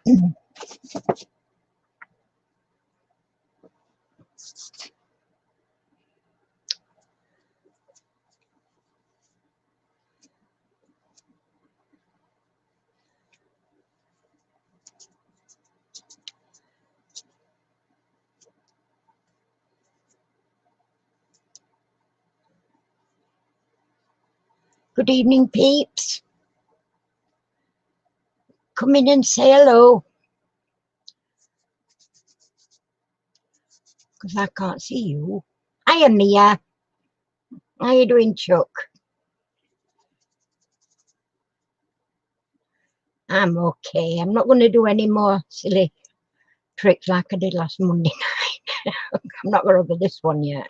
Good evening, peeps. Come in and say hello. Because I can't see you. Hiya, Mia. How you doing, Chuck? I'm okay. I'm not going to do any more silly tricks like I did last Monday night. I'm not going to do this one yet.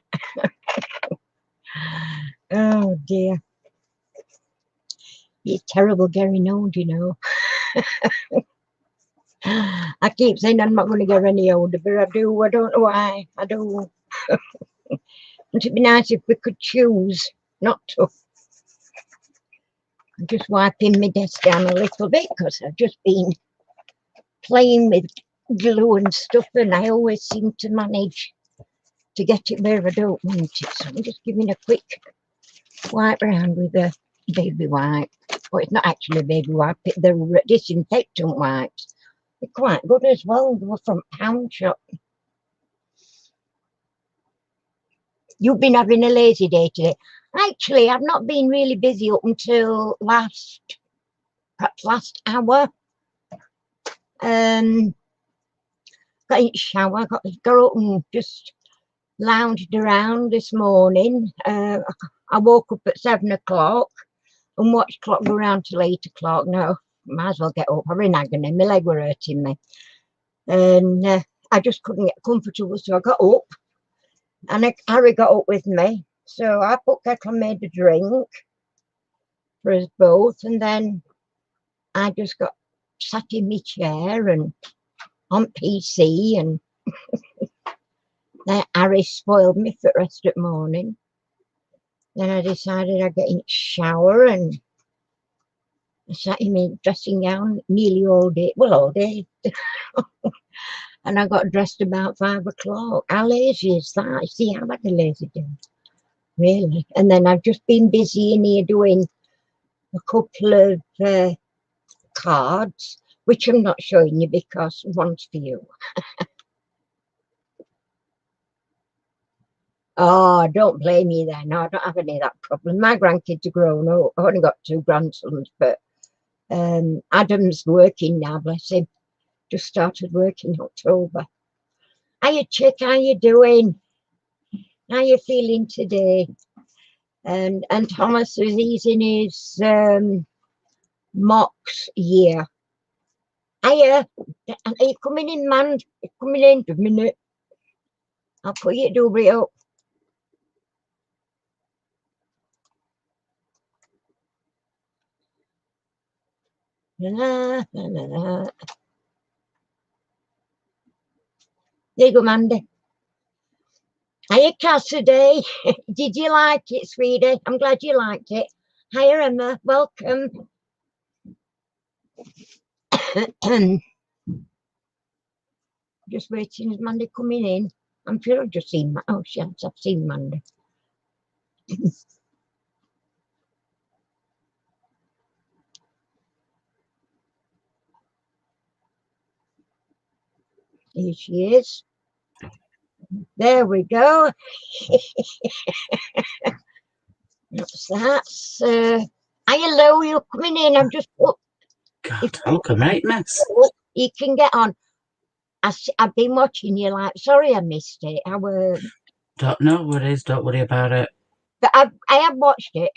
Oh, dear. It's terrible getting old, you know. I keep saying I'm not going to get any older, but I do. I don't know why. I do. It'd be nice if we could choose not to. I'm just wiping my desk down a little bit because I've just been playing with glue and stuff, and I always seem to manage to get it where I don't want it. So I'm just giving a quick wipe around with a baby wipe. Well, it's not actually a baby wipe, they're disinfectant wipes. They're quite good as well. They were from Pound Shop. You've been having a lazy day today. Actually, I've not been really busy up until perhaps last hour. Got in the shower, got up and just lounged around this morning. I woke up at 7 o'clock and watched clock go around till 8 o'clock. No, might as well get up. I'm in agony. My leg were hurting me. And I just couldn't get comfortable, so I got up. And Harry got up with me. So I put kettle and made a drink for us both. And then I just got sat in my chair and on PC. And then Harry spoiled me for the rest of the morning. Then I decided I'd get in the shower and I sat in my dressing gown nearly all day. Well, all day. And I got dressed about 5 o'clock. How lazy is that? See, I've had a lazy day. Really. And then I've just been busy in here doing a couple of cards, which I'm not showing you because one's for you. Oh, don't blame me then. No, I don't have any of that problem. My grandkids are grown up. I've only got 2 grandsons, but Adam's working now, bless him. Just started work in October. Hiya, chick, how you doing? How you feeling today? And Thomas is in his mocks year. Hiya, are you coming in, man? You're coming in a minute. I'll put your doobie up. La, la, la, la. There you go, Mandy. Hiya, Cassidy. Did you like it, sweetie? I'm glad you liked it. Hiya, Emma. Welcome. Just waiting. Is Mandy coming in? I'm sure I've just seen. Oh, yes, I've seen Mandy. Here she is. There we go. That's hello, you're coming in. I'm just God, look, mate, miss. You can get on. I've been watching you. Like, sorry, I missed it. Don't know what it is. Don't worry about it. But I have watched it.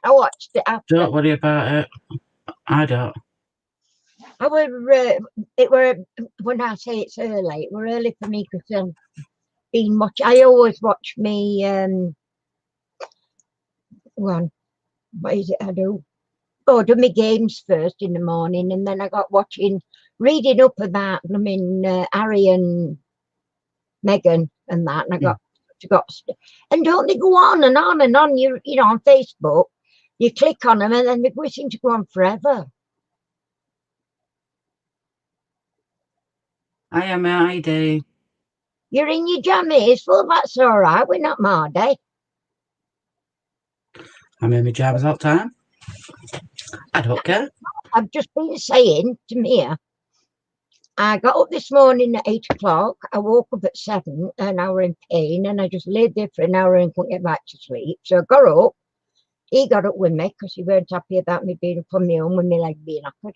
I watched it after. Don't worry about it. I don't. It were when I say it's early. It were early for me because I've been watching. I always watch me. What is it I do? Oh, do my games first in the morning, and then I got reading up about them in Harry and Meghan and that, and I got and don't they go on and on and on? You know, on Facebook, you click on them, and then they seem to go on forever. I am ID. You're in your jammies? Well, that's all right. We're not Mardy. I'm in my jammies all the time. I don't care. I've just been saying to Mia, I got up this morning at 8 o'clock. I woke up at 7 and I was in pain and I just laid there for an hour and couldn't get back to sleep. So I got up. He got up with me because he weren't happy about me being up on my own with my leg being knackered.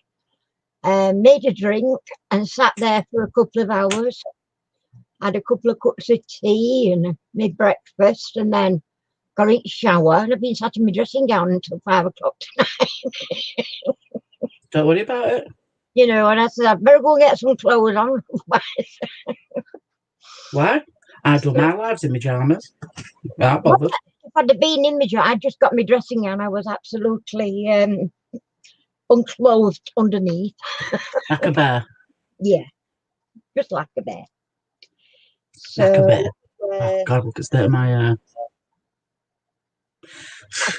Made a drink and sat there for a couple of hours. Had a couple of cups of tea and made breakfast and then got in the shower and I've been sat in my dressing gown until 5 o'clock tonight. Don't worry about it. You know, and I said, I'd better go and get some clothes on. Why? I do my lives in my pyjamas. Not bothered. If I'd have been in my dress, I just got my dressing gown. I was absolutely unclothed underneath. Like a bear. Yeah, just like a bear. So, Like a bear. Oh, God, look at the state of my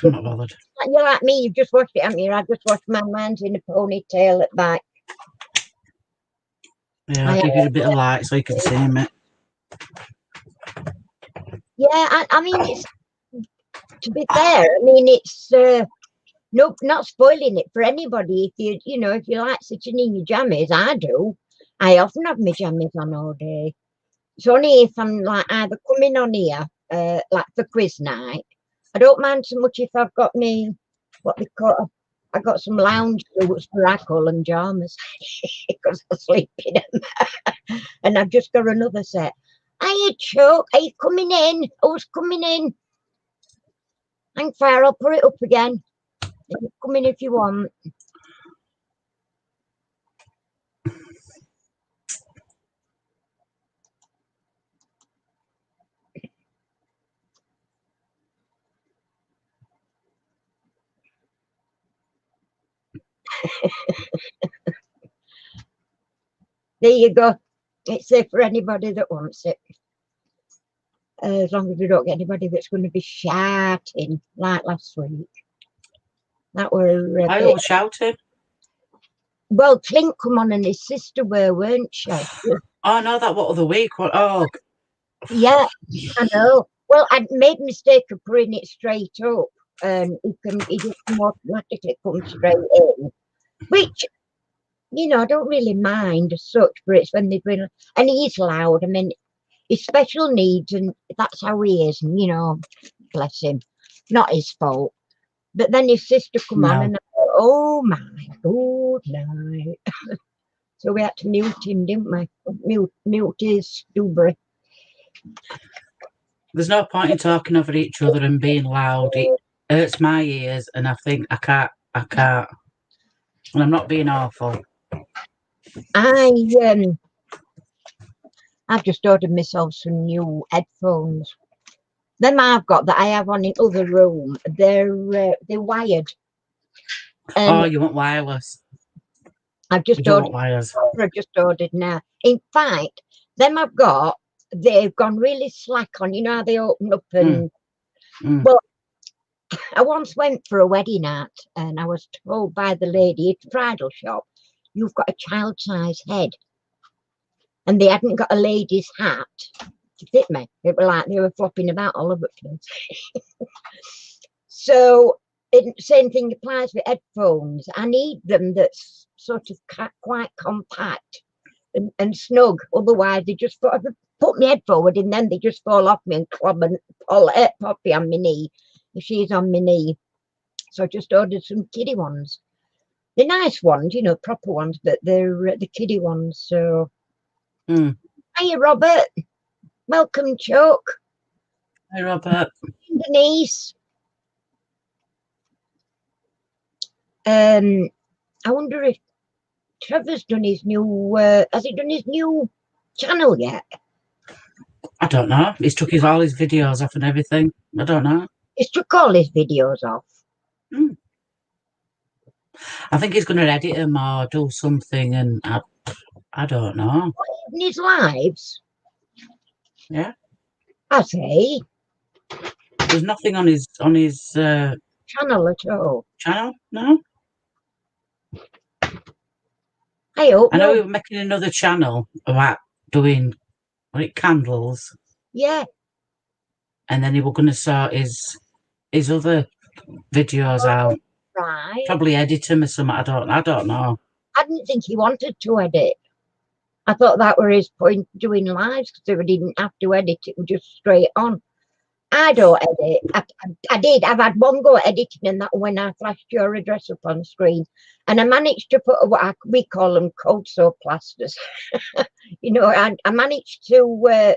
I'm not bothered. You're like me, you've just washed it, haven't you? I just washed my man's in a ponytail at back. Yeah, I'll give you a bit of light so you can see me. Yeah, I mean, it's, to be fair, I mean, it's no, not spoiling it for anybody. If if you like sitting in your jammies, I do. I often have my jammies on all day. It's only if I'm like either coming on here, like for quiz night. I don't mind so much if I've got me, what they call, I got some lounge suits for I call them jammers because I sleep in them. And I've just got another set. Hiya, Chuck, are you coming in? Who's coming in? Hang fire, I'll put it up again. Come in if you want. There you go. It's there for anybody that wants it. As long as we don't get anybody that's going to be shouting like last week. That were I was shouting. well, Clint come on and his sister weren't she? Oh no, that what other week? What? Oh, yeah, I know. Well, I made a mistake of putting it straight up, and he just automatically come straight in, which I don't really mind as such, but it's when they've been, and he's loud. I mean, he's special needs, and that's how he is, and bless him, not his fault. But then his sister come on, and I thought, oh my good night. So we had to mute him, didn't we? Mute his stubborn. There's no point in talking over each other and being loud. It hurts my ears, and I think I can't. And I'm not being awful. I've just ordered myself some new headphones. Them I've got that I have on in other room. They're wired. Oh, you want wireless? I've just ordered wires. I've just ordered now. In fact, them I've got, they've gone really slack on. You know how they open up and well, I once went for a wedding night and I was told by the lady at the bridal shop, you've got a child-sized head. And they hadn't got a lady's hat to fit me. It were like they were flopping about all over the place. So same thing applies with headphones. I need them that's sort of quite compact and snug. Otherwise, they just put my head forward and then they just fall off me and club and Poppy on my knee. She's on my knee. So I just ordered some kiddie ones. They're nice ones, proper ones, but they're the kiddie ones. So, Hiya, Robert. Welcome, Chuck. Hi, Robert. Denise. I wonder if Trevor's done his new. Has he done his new channel yet? I don't know. He's took all his videos off and everything. I don't know. He's took all his videos off. I think he's going to edit them or do something, and I don't know. In his lives? Yeah. I say. There's nothing on his channel at all. Channel? No. I know we were making another channel about doing candles, Yeah. and then he was going to sort his other videos out. Right. Probably edit them or something. I don't know. I didn't think he wanted to edit. I thought that were his point doing lives, because we didn't have to edit, it was just straight on. I don't edit. I did. I've had one go at editing, and that when I flashed your address up on screen, and I managed to put what we call them cold sore plasters. You know, I managed to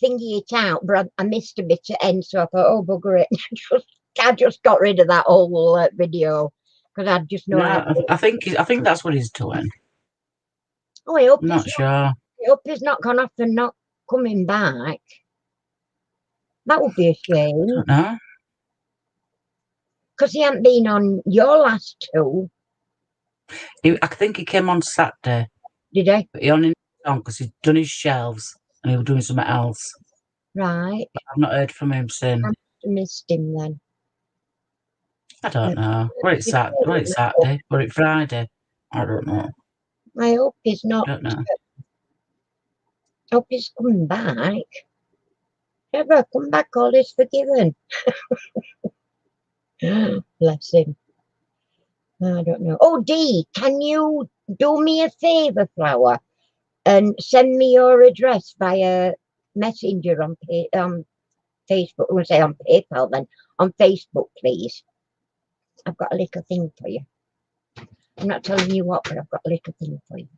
thingy it out, but I missed a bit at end, so I thought, oh bugger it. I just got rid of that whole video, because I just know. No, I think that's what he's doing. Oh, I hope I'm not sure. I hope he's not gone off and not coming back. That would be a shame. I don't know. Because he hadn't been on your last two. I think he came on Saturday. Did he? But he only on because he'd done his shelves and he was doing something else. Right. But I've not heard from him since. I missed him then. I don't know. Were it Saturday? Were it Friday? I don't know. I hope he's not. I don't know. I hope he's coming back. Ever come back, all is forgiven. Bless him. I don't know. Oh, Dee, can you do me a favour, Flower, and send me your address via messenger on Facebook? I want to say on PayPal then. On Facebook, please. I've got a little thing for you. I'm not telling you what, but I've got a little thing for you.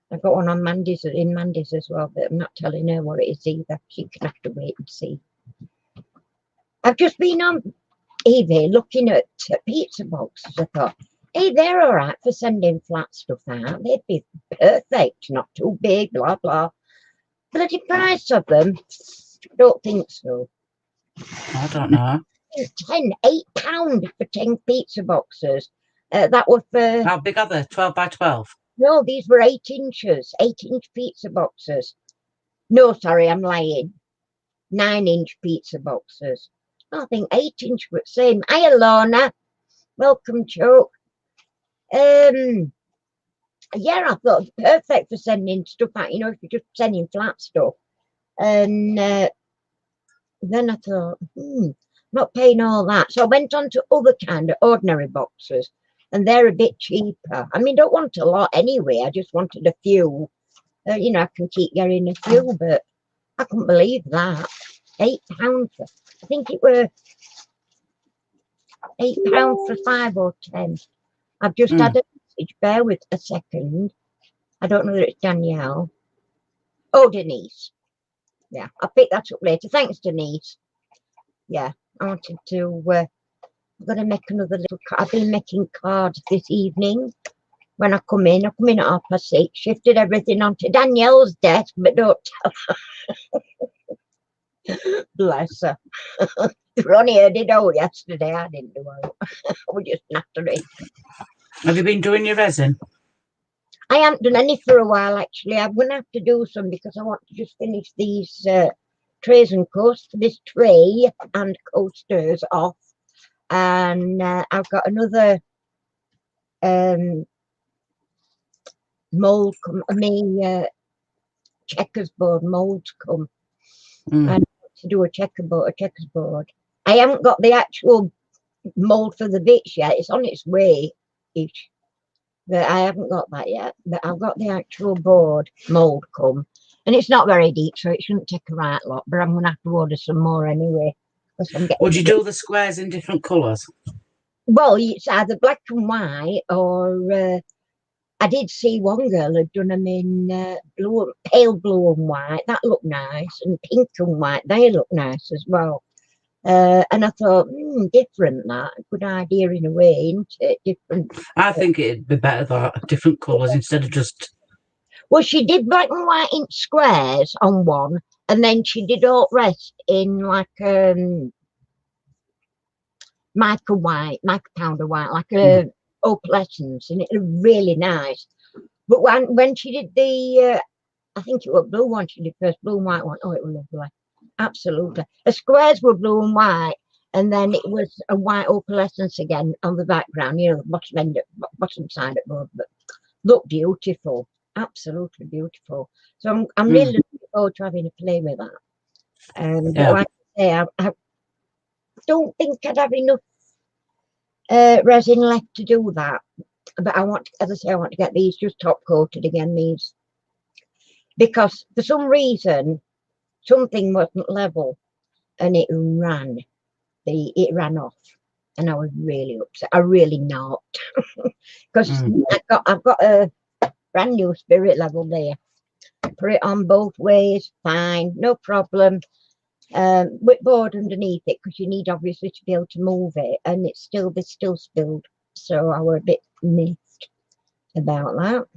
I've got one on Mandy's, in Mandy's as well, but I'm not telling her what it is either. She can have to wait and see. I've just been on eBay looking at pizza boxes. I thought, hey, they're all right for sending flat stuff out. They'd be perfect, not too big, blah, blah. Bloody price of them, don't think so. I don't know. £8 for 10 pizza boxes. That was for... How big are they? 12 by 12? No, these were 8 inches, 8-inch pizza boxes. No, sorry, I'm lying. 9-inch pizza boxes. I think 8-inch was the same. Hiya, Lorna. Welcome, Chuck. Yeah, I thought perfect for sending stuff out, you know, if you're just sending flat stuff. And then I thought, not paying all that. So I went on to other kind of ordinary boxes, and they're a bit cheaper. I mean, don't want a lot anyway. I just wanted a few. You know, I can keep getting a few, but I couldn't believe that. £8 for, I think it were £8 for 5 or 10. I've just had a message. Bear with a second. I don't know whether it's Danielle. Oh, Denise. Yeah, I'll pick that up later. Thanks, Denise. Yeah, I wanted to, I've got to make another little card. I've been making cards this evening. When I come in at 6:30, shifted everything onto Danielle's desk, but don't tell her. Bless her. Ronnie did all yesterday. I didn't do all. I was just nattering. Have you been doing your resin? I haven't done any for a while, actually. I'm going to have to do some because I want to just finish these trays and coasters, this tray and coasters off. And I've got another mould come, checkers board molds come. And I want to do a checkers board. I haven't got the actual mold for the bits yet. It's on its way ish. But I haven't got that yet. But I've got the actual board mold come. And it's not very deep, so it shouldn't take a right lot. But I'm going to have to order some more anyway. Would you do the squares in different colours? Well, it's either black and white or I did see one girl had done them in blue, pale blue and white. That looked nice. And pink and white, they look nice as well. And I thought, different that. Good idea in a way, isn't it? Different. I think it'd be better that different colours instead of just... Well, she did black and white in squares on one, and then she did all rest in like mica powder white, like a opalescence, and it was really nice. But when she did the, I think it was blue one, she did first, blue and white one. Oh, it was lovely. Absolutely. The squares were blue and white, and then it was a white opalescence again on the background, you know, the bottom side of board. But look beautiful, absolutely beautiful. So I'm really looking forward to having a play with that. But Yeah. like I say, I don't think I'd have enough resin left to do that. But I want, as I say, I want to get these just top coated again. These, because for some reason something wasn't level and it ran off, and I was really upset. I really not, because I've got a brand new spirit level there. Put it on both ways, fine, no problem. With board underneath it, because you need obviously to be able to move it, and it's still spilled. So I were a bit miffed about that.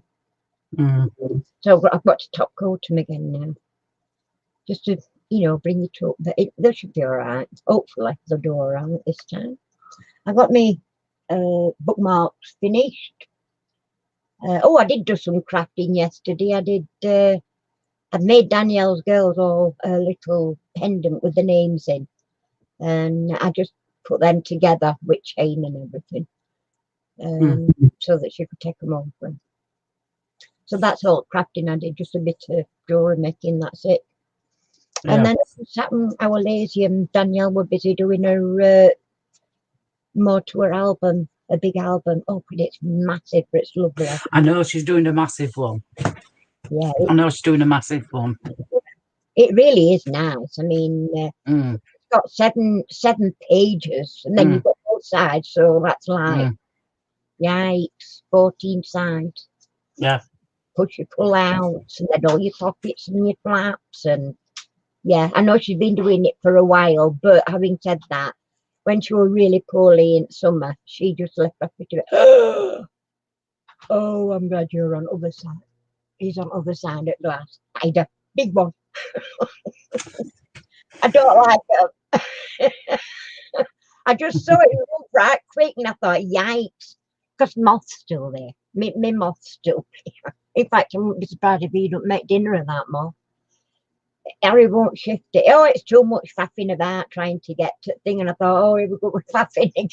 So I've got to top coat them again now, just to bring it up. But they should be all right. Hopefully they'll do all right this time. I got me bookmarks finished. I did do some crafting yesterday. I made Danielle's girls all a little pendant with the names in, and I just put them together with chain and everything, so that she could take them home for them. So that's all crafting I did, just a bit of jewelry making, that's it. Yeah. And then I was lazy, and Danielle were busy doing her more to her album, a big album. Oh, but it's massive, but it's lovely. I know she's doing a massive one. Yeah, I know she's doing a massive one. It really is nice. I mean, it's got seven pages, and then you've got both sides, so that's like, yikes, 14 sides. Yeah. Push your pull out, and then all your pockets and your flaps, and yeah, I know she's been doing it for a while, but having said that, when she was really poorly in summer, she just left off to it. Oh, I'm glad you're on the other side. He's on the other side at last. Ida, big one. I don't like him. I just saw it right quick, and I thought, yikes, because moth's still there. My moth's still there. In fact, I wouldn't be surprised if he don't make dinner of that moth. Harry won't shift it. Oh, it's too much faffing about trying to get to the thing. And I thought, oh, here we go with faffing again.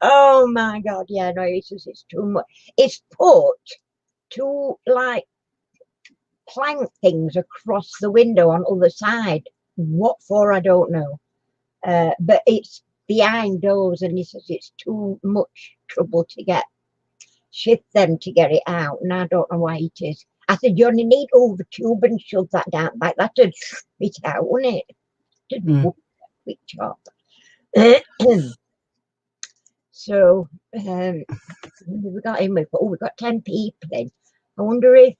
Oh my God. Yeah, no, it's too much. It's put two like plank things across the window on the other side. What for, I don't know. But it's behind those, and he says it's too much trouble to shift them to get it out. And I don't know why it is. I said, you only need over tube and shove that down back. That'd spit out, wouldn't it? Quick chop. So we got in with, we got 10 people in. I wonder if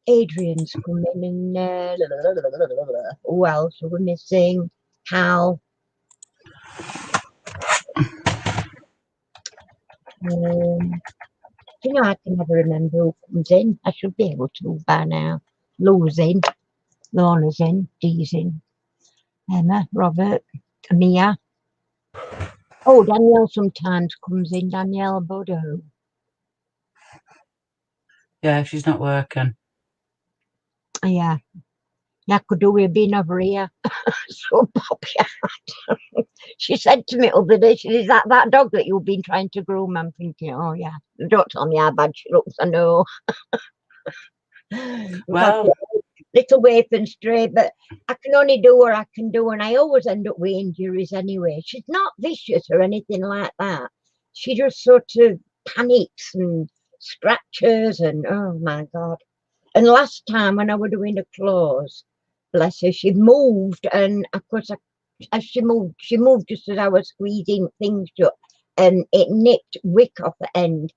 Adrian's coming, and who else are we missing? Cal. I can never remember who comes in. I should be able to by now. Lou's in, Lorna's in, Dee's in, Emma, Robert, Mia. Oh, Danielle sometimes comes in, Danielle Bodo. Yeah, she's not working. Yeah. I could do with being over here. So Poppy, she said to me the other day, she said, is that dog that you've been trying to groom? I'm thinking, oh yeah. Don't tell me how bad she looks, I know. Well, little waif and stray, but I can only do what I can do, and I always end up with injuries anyway. She's not vicious or anything like that. She just sort of panics and scratches, and oh my God. And last time when I was doing her claws, bless her, she moved, and of course as she moved just as I was squeezing things shut, and it nipped wick off the end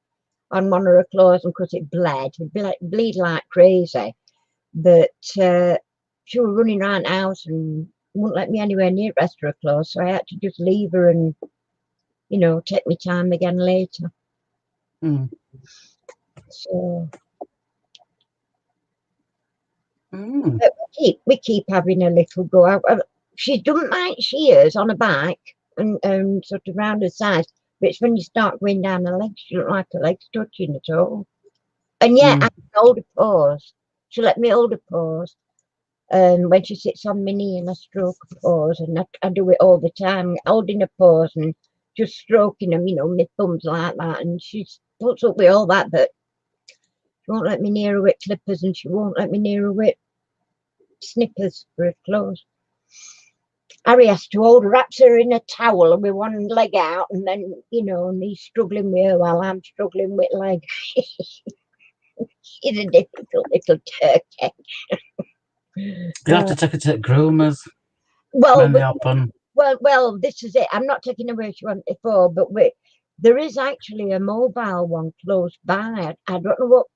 on one of her claws, and because it bled, bleed like crazy. But she was running around the house and wouldn't let me anywhere near the rest of her clothes, so I had to just leave her and, take my time again later. So but we keep having a little go. She doesn't mind shears on her back and sort of round her sides, but it's when you start going down the legs, she don't like her legs touching at all. And yet I can hold her paws. She let me hold her paws. When she sits on my knee and I stroke a pose, and I do it all the time, holding a pose and just stroking them, you know, my thumbs like that. And she puts up with all that, but she won't let me near her with clippers, and she won't let me near her with snippers for her clothes. Harry has to hold her, wraps her in a towel and with one leg out, and then, you know, and he's struggling with her while I'm struggling with leg. He's a difficult little turkey. You have to take her to the groomers Well, when they open. well, this is it. I'm not taking her where she went before, but there is actually a mobile one close by. I don't know what.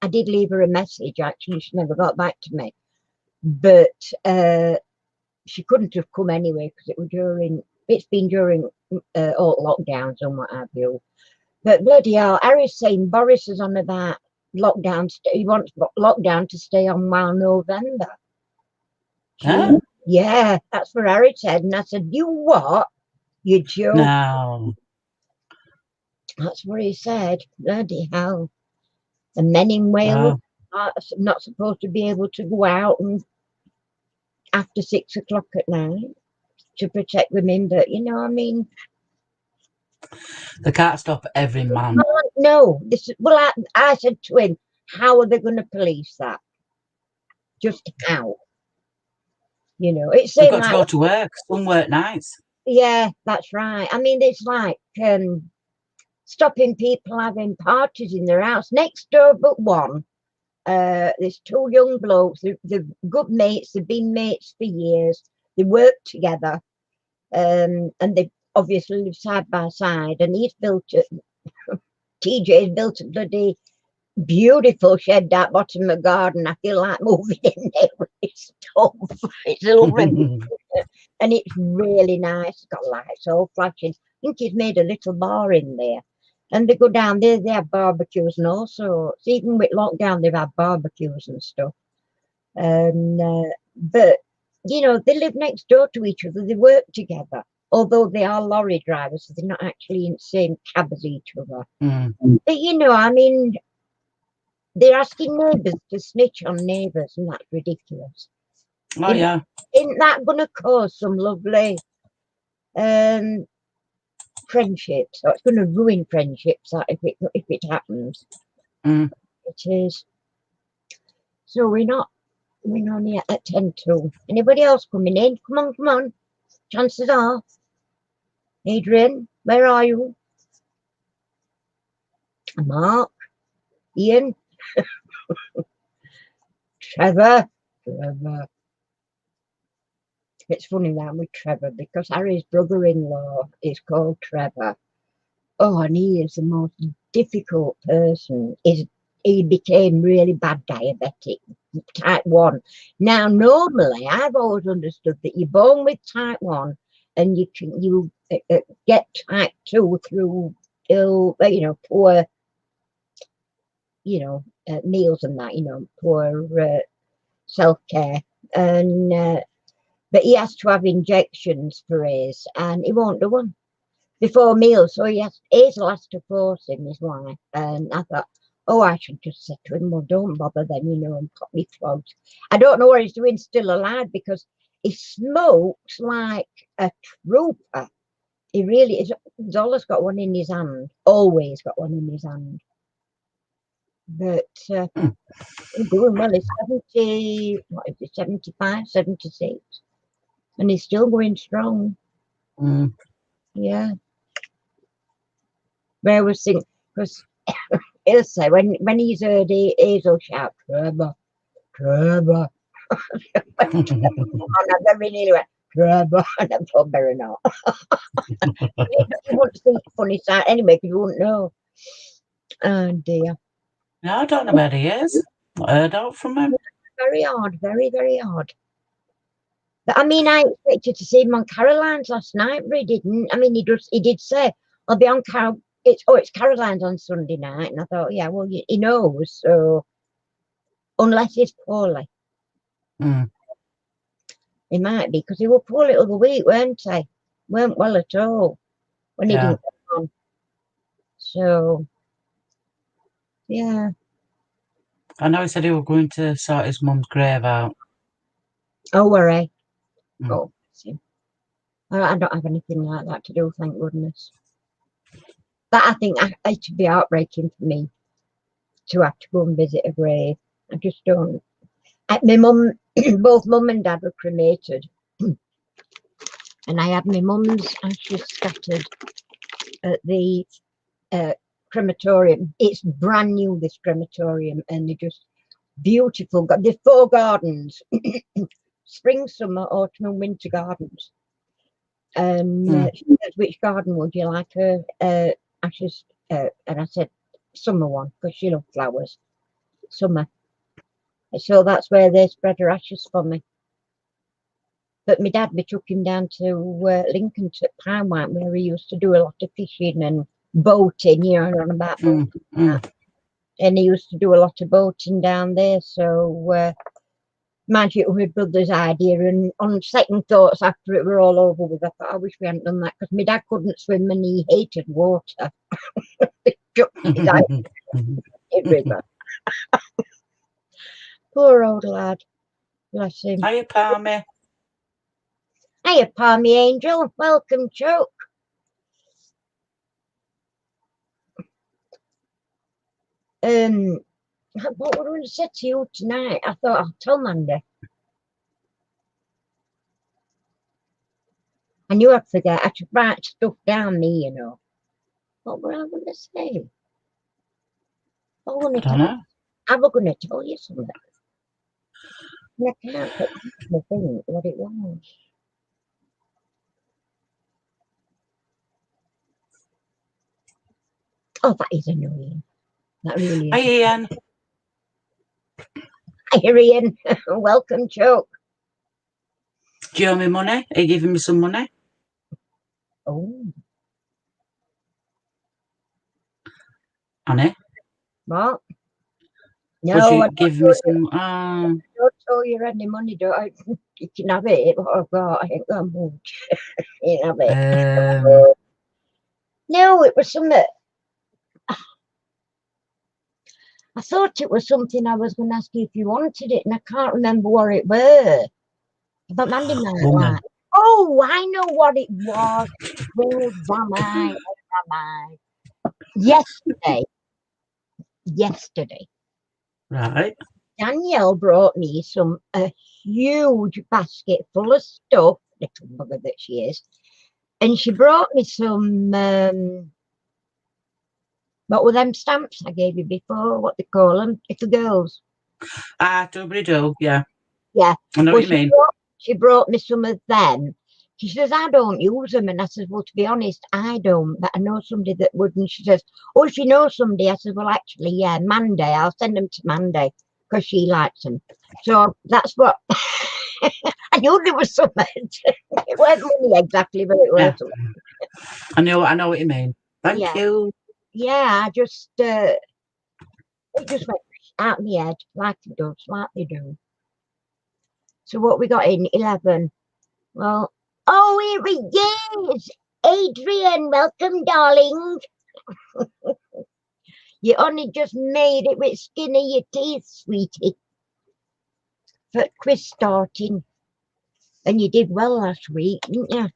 I did leave her a message. Actually, she never got back to me. But she couldn't have come anyway because it's been during all lockdowns and what have you. But bloody hell, Harry's saying Boris is on about lockdown. He wants lockdown to stay on while November. Huh? Yeah, that's what Harry said. And I said, you what? You joke. No. That's what he said. Bloody hell. The men in Wales are not supposed to be able to go out and after 6 o'clock at night to protect women. But, you know, I mean, They can't stop every man. no. Well, I said to him, how are they going to police that? Just how? You know, it They've seemed got to like, go to work. Some work nights. yeah, that's right. I mean, it's like stopping people having parties in their house. Next door but one, there's two young blokes. They're good mates. They've been mates for years. They work together, and they obviously live side by side. And TJ's built a bloody beautiful shed out bottom of the garden. I feel like moving in there with this stuff. It's lovely. And it's really nice. It's got lights all flashing. I think he's made a little bar in there. And they go down there, they have barbecues and all sorts. Even with lockdown, they've had barbecues and stuff. But, you know, they live next door to each other. They work together. Although they are lorry drivers, so they're not actually in the same cab as each other. But, you know, I mean, they're asking neighbours to snitch on neighbours, and that's ridiculous. Oh, yeah. Isn't that going to cause some lovely friendships? So it's going to ruin friendships if it happens. It is. So we're only at 10:02. Anybody else coming in? Come on. Chances are. Adrian, where are you? Mark, Ian, Trevor. It's funny now with Trevor because Harry's brother-in-law is called Trevor. Oh, and he is the most difficult person. He became really bad diabetic, type 1. Now, normally, I've always understood that you're born with type 1 and you get type 2 through poor, meals and that, poor self-care. And but he has to have injections for his, and he won't do one before meals. So Hazel has to force him, his wife. And I thought, oh, I should just say to him, well, don't bother then, and put me clogs. I don't know what he's doing still alive because he smokes like a trooper. He really is. He's always got one in his hand. Always got one in his hand. But he's doing well. He's 75, 76. And he's still going strong. Yeah. But I was thinking, because he'll say, when he's heard Hazel shout, Trevor. And I very nearly went, Trevor. And I thought, better not. You wouldn't see the funny side anyway, because you wouldn't know. Oh, dear. No, I don't know where he is. Not heard out from him. Very odd, very, very odd. But I mean, I expected to see him on Caroline's last night, but he didn't. I mean, he did say, I'll be on it's Caroline's on Sunday night. And I thought, yeah, well, he knows. So, unless he's poorly. He might be, because he was poorly the other week, weren't he? Weren't well at all when he didn't come on. So, yeah. I know he said he was going to sort his mum's grave out. Oh, worry. Mm. Oh, see. I don't have anything like that to do, thank goodness. But I think it'd be heartbreaking for me to have to go and visit a grave. I just don't. My mum, both mum and dad were cremated, and I had my mum's ashes scattered at the crematorium. It's brand new, this crematorium, and they're just beautiful. Got the 4 gardens: spring, summer, autumn, and winter gardens. And she said, "Which garden would you like her ashes?" And I said, "Summer one," because she loved flowers. Summer. So that's where they spread her ashes for me. But my dad, we took him down to Lincoln to Pine White, where he used to do a lot of fishing and boating, you know, on about and he used to do a lot of boating down there. So mind you, it was my brother's idea, and on second thoughts after it were all over with, I thought I wish we hadn't done that, because my dad couldn't swim and he hated water. River. Poor old lad. Bless him. Hiya, Palmy. Hiya, Palmy Angel. Welcome, Chuck. What were I going to say to you tonight? I thought I'll tell Mandy. I knew I'd forget. I should write stuff down, me, you know. What were I going to say? I was going to tell you something. And I can't think what it was. Oh, that is annoying. That really is. Hi, Ian. Hi, Ian. Welcome, Chuck. Do you owe me money? Are you giving me some money? Oh. Honey? What? No, No, you give me some. I don't owe you any money, don't I? You can have it. What I've got, I ain't got much. You can have it. No, it was something. I thought it was something I was going to ask you if you wanted it, and I can't remember what it were. But Mandy might like. Oh, I know what it was. Where am I? Yesterday. Right. Danielle brought me a huge basket full of stuff, little bugger that she is. And she brought me some, what were them stamps I gave you before? What they call them? Little girls. Doobly-doo, yeah. Yeah. I know what you mean. She brought me some of them. She says, I don't use them. And I says, well, to be honest, I don't. But I know somebody that would. And she says, oh, if you know somebody. I says, well, actually, yeah, Mandy. I'll send them to Mandy because she likes them. So that's what. I knew there was something. It wasn't money exactly, but it was. I know what you mean. Thank you. Yeah, I just, it just went out of my head like it does, like they do. So what we got in 11? Well, oh, here he is. Adrian, welcome, darling. You only just made it with skin of your teeth, sweetie. For quiz starting. And you did well last week, didn't you?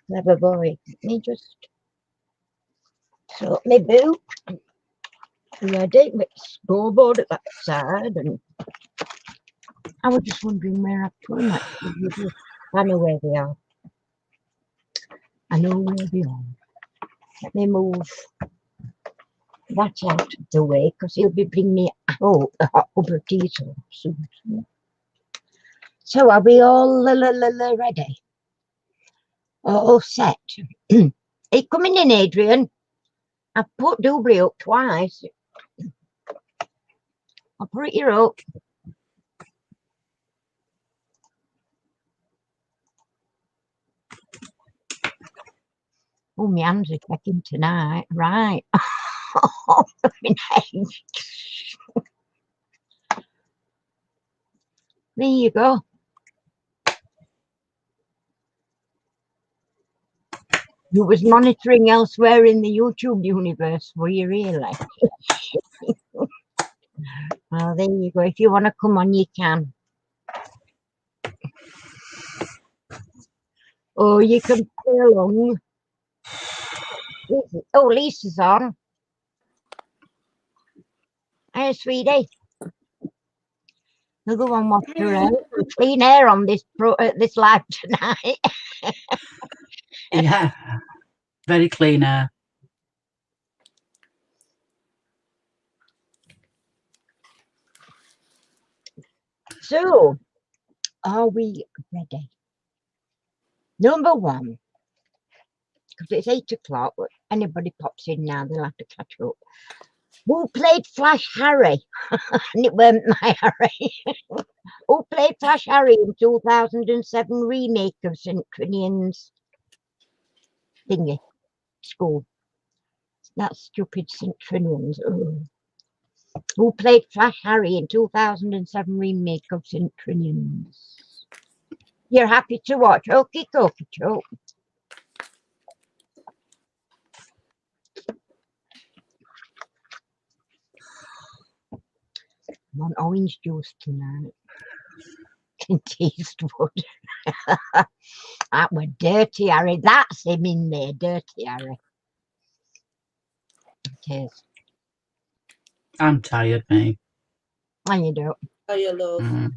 Clever boy. Let me just sort my boot. Ready with the scoreboard at that side. And I was just wondering where I've put them. I know where they are. I know where they are. Let me move that out of the way, because he'll be bringing me a hot cup of tea soon. So are we all ready? All set? Are you coming in, Adrian? I've put Dubry up twice. I'll put it up. Oh, my hands are kicking tonight. Right. There you go. You was monitoring elsewhere in the YouTube universe, were you really? Well, there you go. If you want to come on, you can. Oh, you can play along. Oh, Lisa's on. Hey, sweetie. Another one wants her hair. Clean hair on this this live tonight. Yeah, very clean hair. So, are we ready? Number one, because it's 8 o'clock. Anybody pops in now, they'll have to catch up. Who played Flash Harry? And it weren't my Harry. Who played Flash Harry in 2007 remake of St. Trinian's thingy school? That stupid St. Trinian's. Oh. Who played Flash Harry in 2007 remake of St. Trinian's? You're happy to watch? Okie dokie, Joe. I'm on orange juice tonight. Clint Eastwood. That were Dirty Harry. That's him in there, Dirty Harry. It is. I'm tired, mate. And you don't. Oh, your love.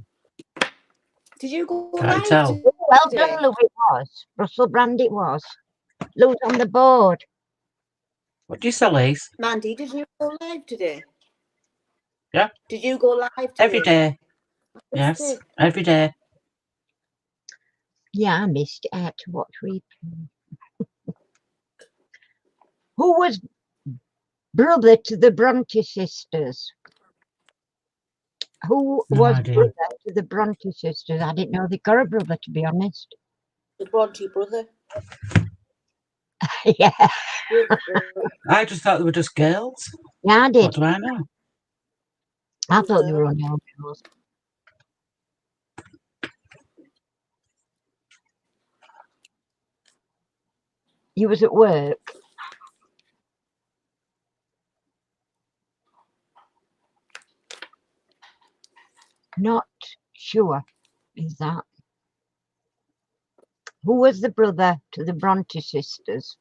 Did you go Can't live tell. today? Well done, Lou, it was. Russell Brand it was. Lou's on the board. What do you say, Lise? Mandy, did you go live today? Yeah. Did you go live today? Every day. Yes, it? every day. Yeah, I missed it. I had to watch replay. Who was brother to the Bronte sisters? Who No was idea. brother to the Bronte sisters? I didn't know they got a brother, to be honest. The Bronte brother. Yeah, I just thought they were just girls. yeah, I What did. do I know? I thought they were on our girls. You was at work. Not sure, is that? Who was the brother to the Bronte sisters?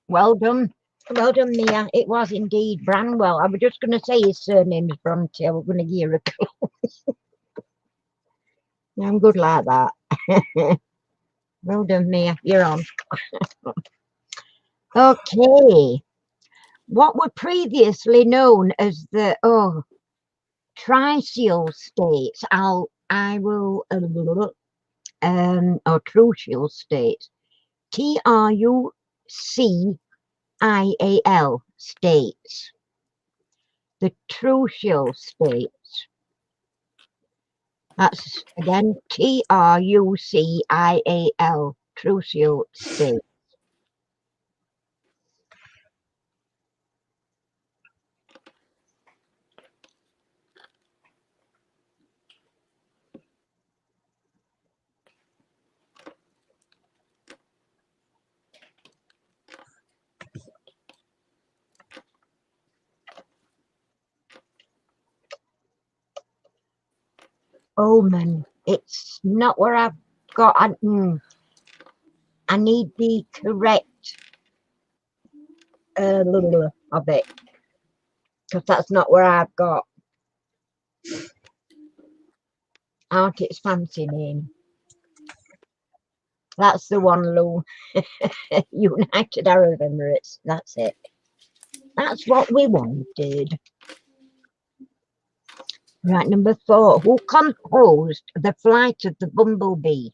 Well done. Well done, Mia. It was indeed Branwell. I was just going to say his surname is Bronte. I was going to give a clue. I'm good like that. Well done, Mia. You're on. Okay. What were previously known as the Tricial states? Or Trucial states. TRUCIAL states. The Trucial states. That's again TRUCIAL. Trucial states. Omen. It's not where I've got. I need the correct of it, because that's not where I've got. Aren't its fancy name? That's the one, Lou. United Arab Emirates. That's it. That's what we wanted. Right, number 4. Who composed The Flight of the Bumblebee?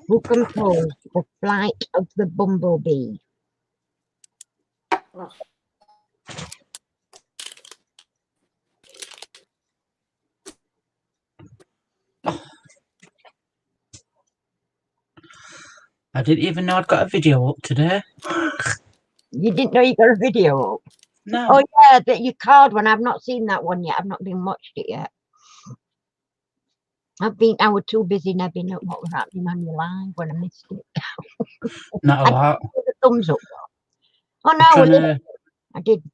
Who composed The Flight of the Bumblebee? Oh. I didn't even know I'd got a video up today. You didn't know you got a video up? No. Oh yeah, that your card one. I've not seen that one yet. I've not been watched it yet. I was too busy nabbing at what was happening on your live when I missed it. Not a lot. The thumbs up. Oh I'm no, trying to,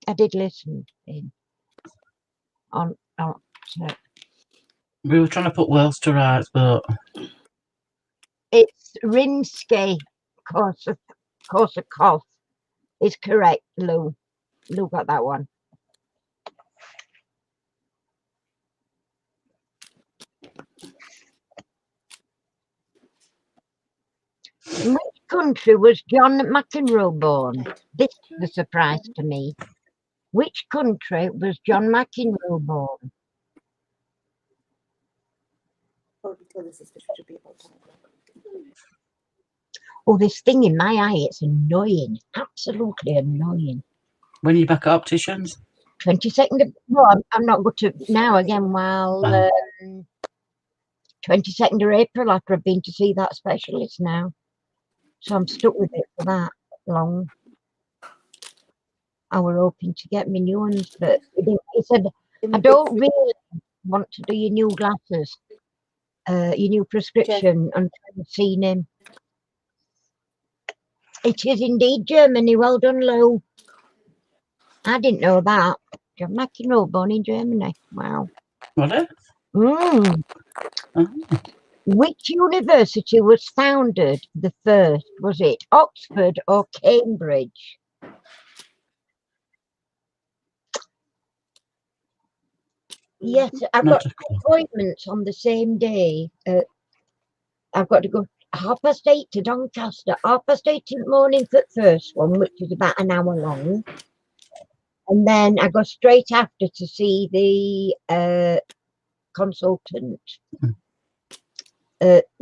I did listen in on so we were trying to put worlds to rights, but it's Rimsky Korsakov is correct, Lou. Lou got that one. In which country was John McEnroe born? This is a surprise to me. Which country was John McEnroe born? Oh, this thing in my eye, it's annoying. Absolutely annoying. when you're back at opticians, 22nd of, no, I'm not going to now again while 22nd of April after I've been to see that specialist now. So I'm stuck with it for that long. I were hoping to get my new ones, but he said, I don't really want to do your new glasses, your new prescription until I've seen him. It is indeed Germany. Well done, Lou. I didn't know that. John McEnroe born in Germany. Wow. was it? Mm. Oh. Which university was founded the first? Was it Oxford or Cambridge? Yes, I've got appointments on the same day. I've got to go 8:30 to Doncaster, 8:30 in the morning for the first one, which is about an hour long. And then I go straight after to see the consultant,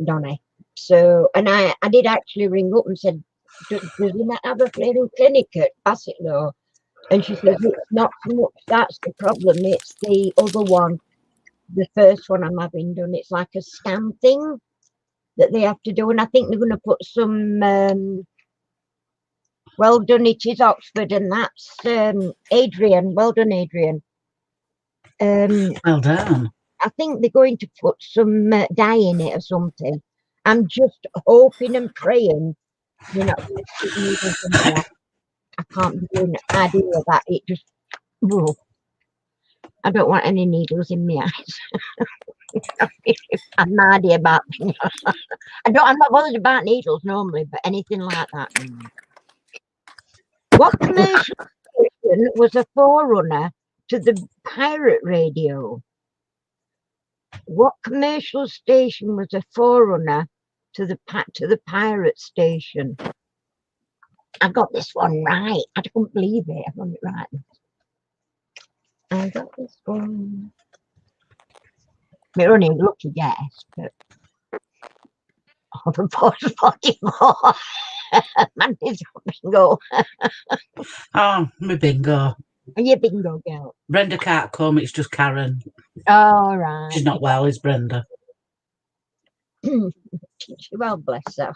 Donny. So, and I did actually ring up and said, does he not have a flaring clinic at Bassetlaw? And she says, it's not so much that's the problem, it's the other one, the first one I'm having done. It's like a scan thing that they have to do. And I think they're going to put some, well done, it is Oxford, and that's Adrian. Well done, Adrian. Well done. I think they're going to put some dye in it or something. I'm just hoping and praying you're not going to stick needles in my eye. I can't be doing an idea of that. It just, whoa. I don't want any needles in my eyes. I'm no idea about I'm not bothered about needles normally, but anything like that. What commercial station was a forerunner to the pirate radio? What commercial station was a forerunner to the pirate station? I got this one right. I don't believe it. I got it right. I got this one. We're only a lucky guess, but the 44. Mandy's bingo. Oh, my bingo. Are you bingo girl? Brenda can't come, it's just Karen. All right. She's not well, is Brenda. Well, bless her.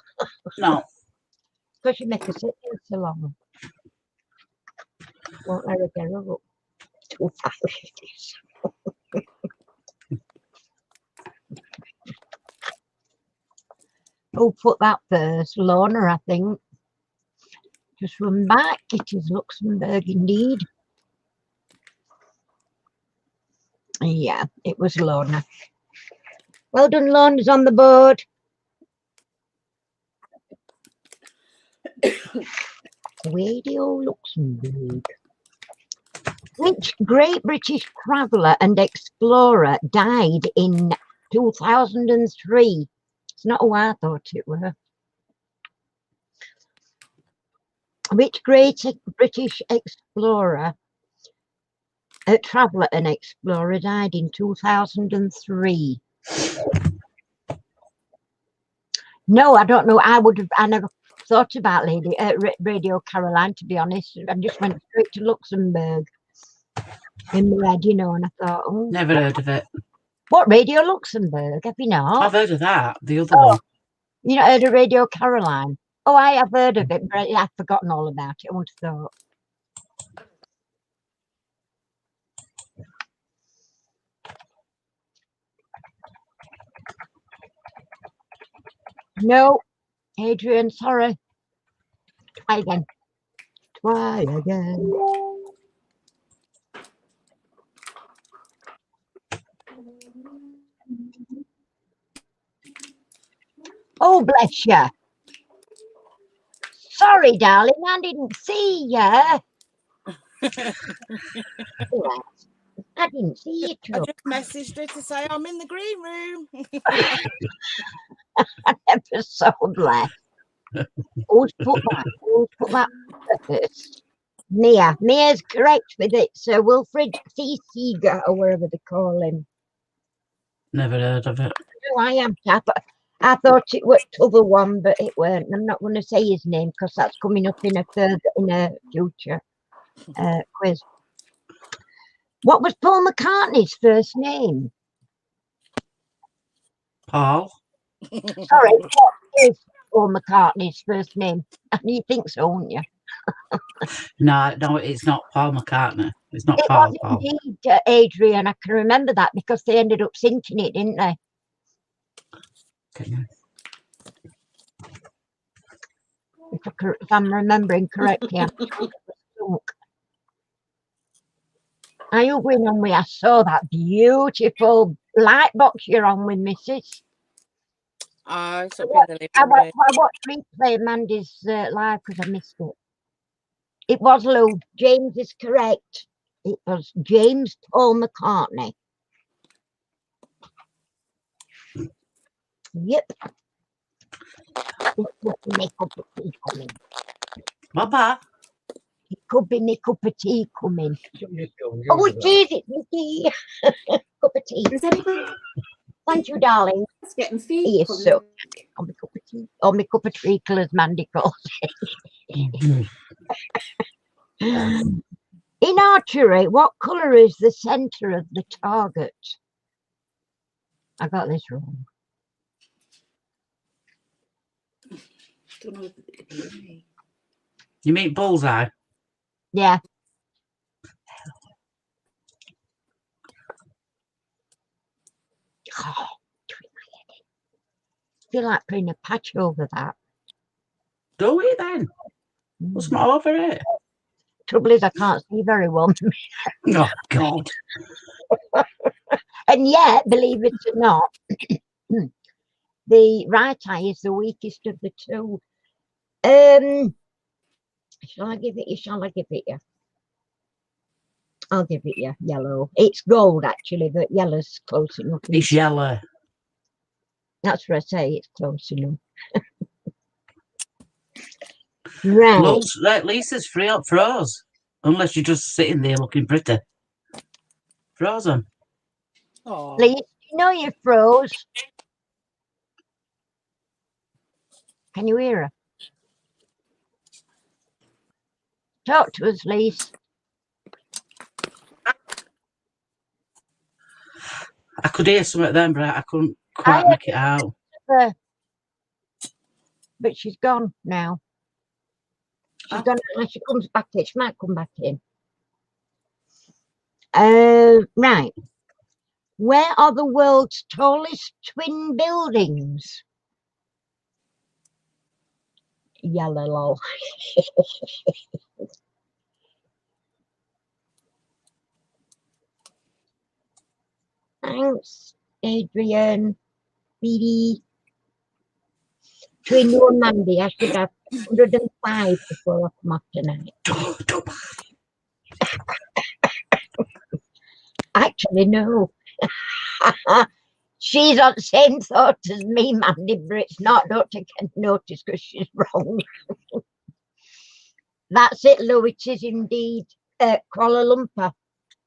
No. Because you make her sit there so long. Won't let her get her up. 2 5. Who put that first? Lorna, I think. Just run back. It is Luxembourg indeed. Yeah, it was Lorna. Well done, Lorna's on the board. Radio Luxembourg. Which great British traveller and explorer died in 2003? It's not who I thought it were. Which great British explorer, traveller and explorer died in 2003? No, I don't know. I never thought about Radio Caroline, to be honest. I just went straight to Luxembourg in my head, and I thought, oh. Never heard of it. What, Radio Luxembourg? Have you not? I've heard of that, the other one. You not heard of Radio Caroline? Oh, I have heard of it, but I've forgotten all about it. I wouldn't have thought. No, Adrian, sorry. Try again. Try again. Oh, bless you. Sorry, darling, I didn't see you. I didn't see you, I too. just messaged her to say I'm in the green room. Ever so blessed. Always put that first. Mia's correct with it, Sir Wilfrid C. Seeger, or wherever they call him. Never heard of it. No, I am. I thought it was t'other one, but it weren't. I'm not going to say his name because that's coming up in a future quiz. What was Paul McCartney's first name? Paul? Sorry, what is Paul McCartney's first name? And you think so, won't you? No, it's not Paul McCartney. It's not It Paul. was indeed Adrian. I can remember that because they ended up singing it, didn't they? Okay. If I'm remembering correctly. Are you going on with? I saw that beautiful light box you're on with, Mrs. It's up in the living I room. watched replay of Mandy's live because I missed it. It was Lou. James is correct. It was James Paul McCartney. Yep. Baba? It could be my cup of tea coming. Oh, it is. It's my tea. Cup of tea. Is anybody Thank you, darling. else getting feet? Yes, so. On my cup of tea. On my cup of treacle, as Mandy calls it. In archery, what colour is the centre of the target? I got this wrong. Don't know. You mean bullseye? Yeah. Oh, I feel like putting a patch over that. Do it then. What's not over it? Trouble is, I can't see very well. Oh, God. And yet, believe it or not, the right eye is the weakest of the two. Shall I give it you? Shall I give it you? I'll give it you. Yellow. It's gold, actually, but yellow's close enough. It's yellow. That's what I say. It's close enough. Right. Lisa's froze. Unless you're just sitting there looking pretty. Frozen. Oh. Lisa, you know you froze. Can you hear her? Talk to us, Lisa. I could hear something then, but I couldn't quite make it out. But she's gone now. She's gone unless she comes back in. She might come back in. Right. Where are the world's tallest twin buildings? Yellow lol. Thanks, Adrian. Speedy. Between you and Mandy, I should have 105 before I come off tonight. Actually, no. She's on the same thought as me, Mandy, but it's not. Don't take any notice because she's wrong. That's it, Lou. It is indeed Kuala Lumpur.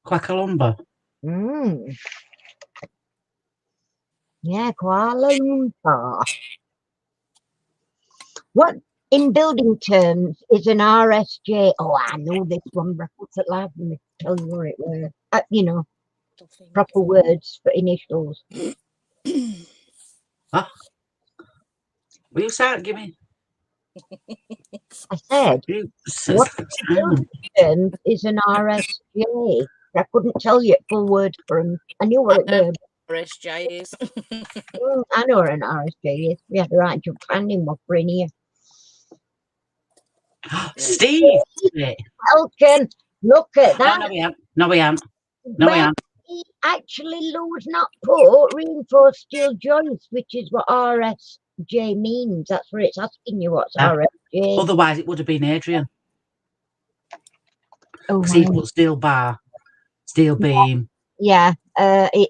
Quackalumber. Yeah, Kuala Lumpur. What, in building terms, is an RSJ? Oh, I know this one. What's it like? Let me tell you where it were. You know, proper words for initials. Huh? Will you start giving? I said, what in building terms is an RSJ? I couldn't tell you full word for him. I knew what it was. RSJ is. I know what an RSJ is. We had the right to find him up in here. Steve did it. Welcome. Look at Oh, that. no, we haven't. No, we haven't. No, we Well, haven't. actually, Lou's not put reinforced steel joints, which is what RSJ means. That's where it's asking you what's RSJ. Otherwise, it would have been Adrian. Oh, Because he right. put steel bar, steel beam. Yeah, it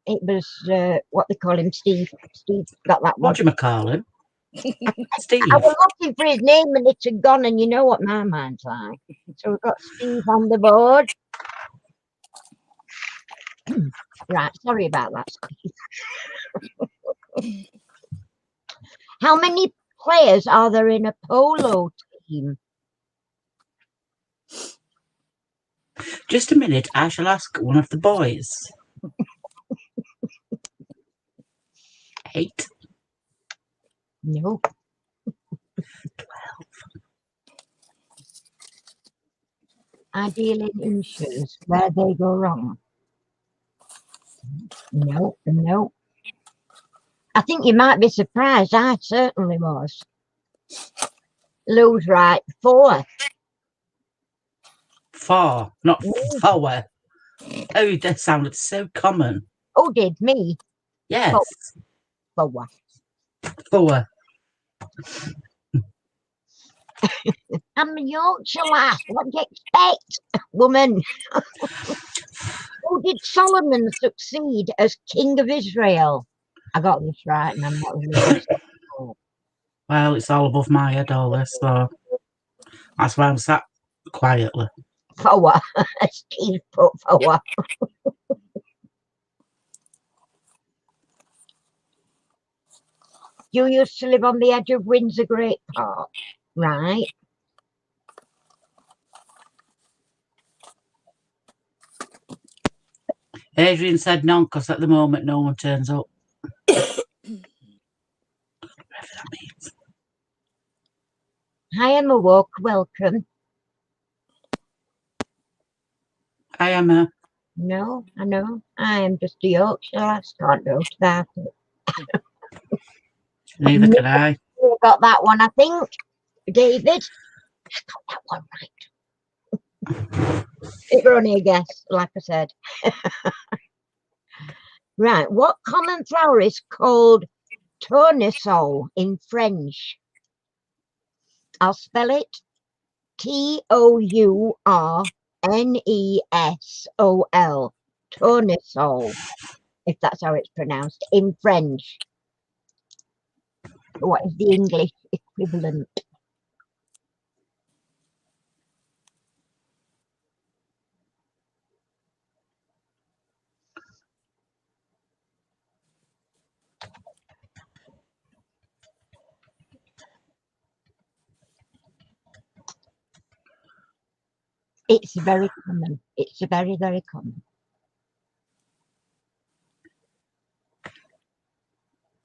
was what they call him, Steve. Steve got that one. What do you call him? Steve. I was looking for his name and it had gone, and you know what my mind's like. So we've got Steve on the board. Right, sorry about that, Steve. How many players are there in a polo team? Just a minute, I shall ask one of the boys. 8. No. 12. I deal in inches where they go wrong. No, no. I think you might be surprised. I certainly was. Lou's right. 4. 4, not 4. Oh, that sounded so common. Oh, did me? Yes. 4. 4. I'm a Yorkshire lass. What do you expect, woman? Oh, did Solomon succeed as king of Israel? I got this right, and I'm not really. Well, it's all above my head, all this, so that's why I'm sat quietly. 4. Steve put 4. You used to live on the edge of Windsor Great Park, right? Adrian said none because at the moment no one turns up. Whatever that means. Hi, Emma Walk. Welcome. I am a. No, I know. I am just a Yorkshire lass. Can't go to that. Neither can I. You got that one, I think. David. I got that one right. It were only a guess, like I said. Right. What common flower is called tournesol in French? I'll spell it. Tournesol. Tournesol, if that's how it's pronounced, in French. What is the English equivalent? It's very common. It's very, very common.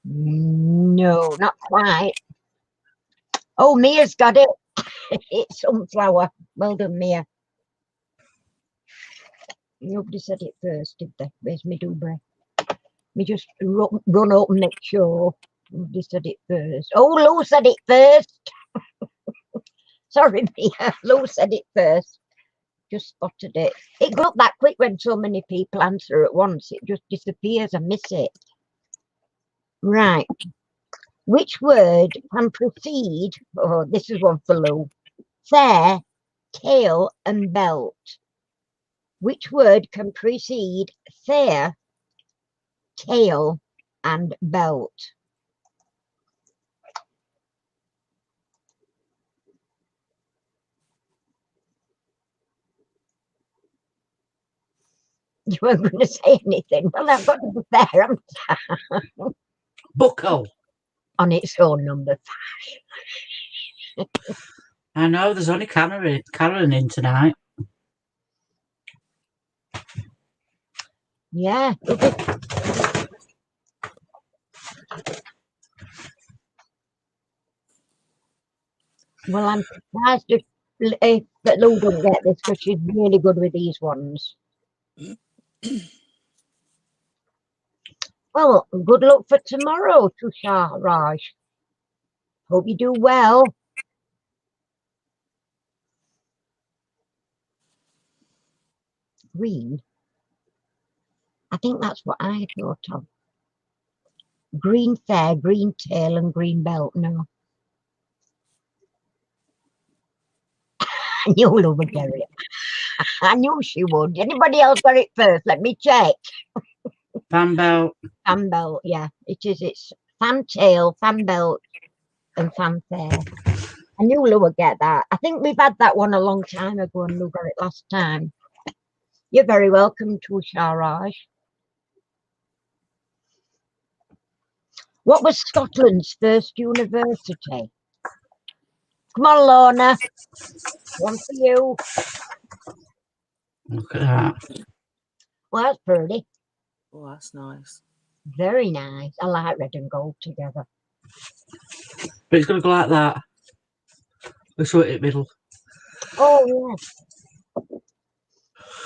No, not quite. Oh, Mia's got it. It's sunflower. Well done, Mia. Nobody said it first, did they? Where's me doobry? Me just run up and make sure. Nobody said it first. Oh, Lou said it first. Sorry, Mia. Lou said it first. Just spotted it. It goes up that quick when so many people answer at once. It just disappears. I miss it. Right. Which word can precede? Oh, this is one for Lou. Fair, tail, and belt. Which word can precede fair, tail, and belt? You weren't going to say anything. Well, I've got to be fair, haven't I? Buckle. On its own, number 5. I know, there's only Karen in tonight. Yeah. Well, I'm surprised that Lou don't get this because she's really good with these ones. Well, good luck for tomorrow, Tushar Raj. Hope you do well. green. I think that's what I thought of. Green fair, green tail, and green belt. No. I knew Lou would get it. I knew she would. Anybody else got it first? Let me check. Fan belt. Fan belt, yeah. It is. It's fan tail, fan belt, and fanfare. I knew Lou would get that. I think we've had that one a long time ago and Lou got it last time. You're very welcome to Sharaj. What was Scotland's first university? Come on, Lorna. One for you. Look at that. Well, that's pretty. Oh, that's nice. Very nice. I like red and gold together. But it's going to go like that. We'll show it in the middle. Oh, yeah.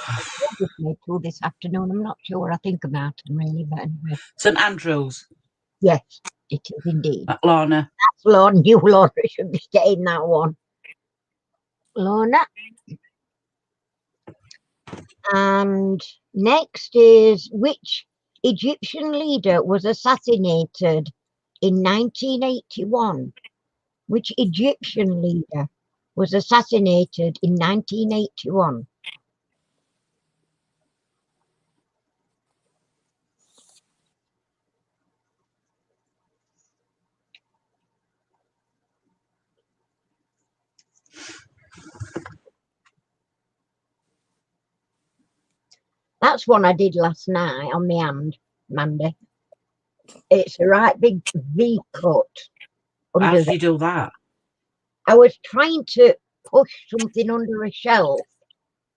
I just made two this afternoon. I'm not sure. I think about them really, but anyway. St Andrews. Yes, it is indeed. Lorna. That's Lorna. You, Lorna, should be getting that one. Lorna. And next is which Egyptian leader was assassinated in 1981? Which Egyptian leader was assassinated in 1981? That's one I did last night on my hand, Mandy. It's a right big V cut. How Under did you do that? I was trying to push something under a shelf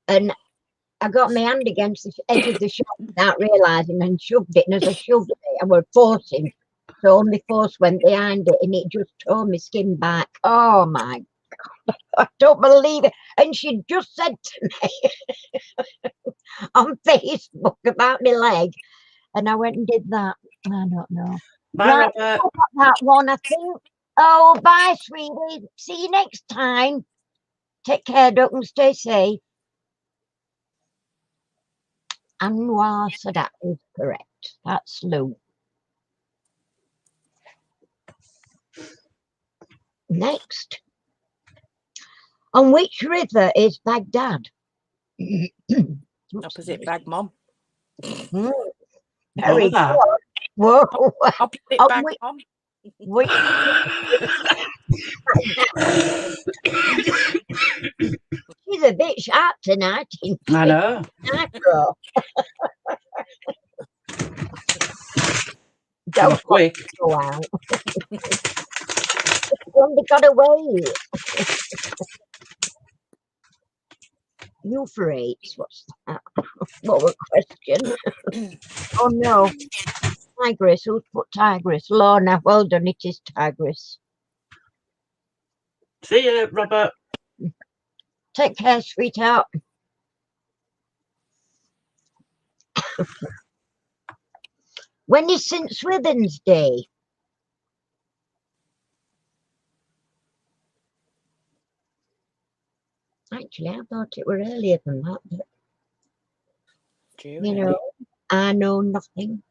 and I got my hand against the edge of the shelf without realising and shoved it. And as I shoved it, I was forcing. So only force went behind it and it just tore my skin back. Oh my God. I don't believe it. And she just said to me on Facebook about my leg. And I went and did that. I don't know. Bye, Right, Robert. I got that one, I think. Oh, bye, sweetie. See you next time. Take care, Duck, and stay safe. Anwar Sadat is correct. That's Lou. Next. On which river is Baghdad? Opposite Bag Mom. Very Over that. good. Whoa. Opposite Oh, Bag wait. Mom. Which she's a bit sharp tonight. I know. Afro. That was Don't quick. go out. Somebody got away. Euphrates. What's that? What a question. Oh no. Tigris. Who's put Tigris? Lorna. Well done. It is Tigris. See you, Robert. Take care, sweetheart. When is St. Swithin's Day? Actually, I thought it were earlier than that, but you know, I know nothing.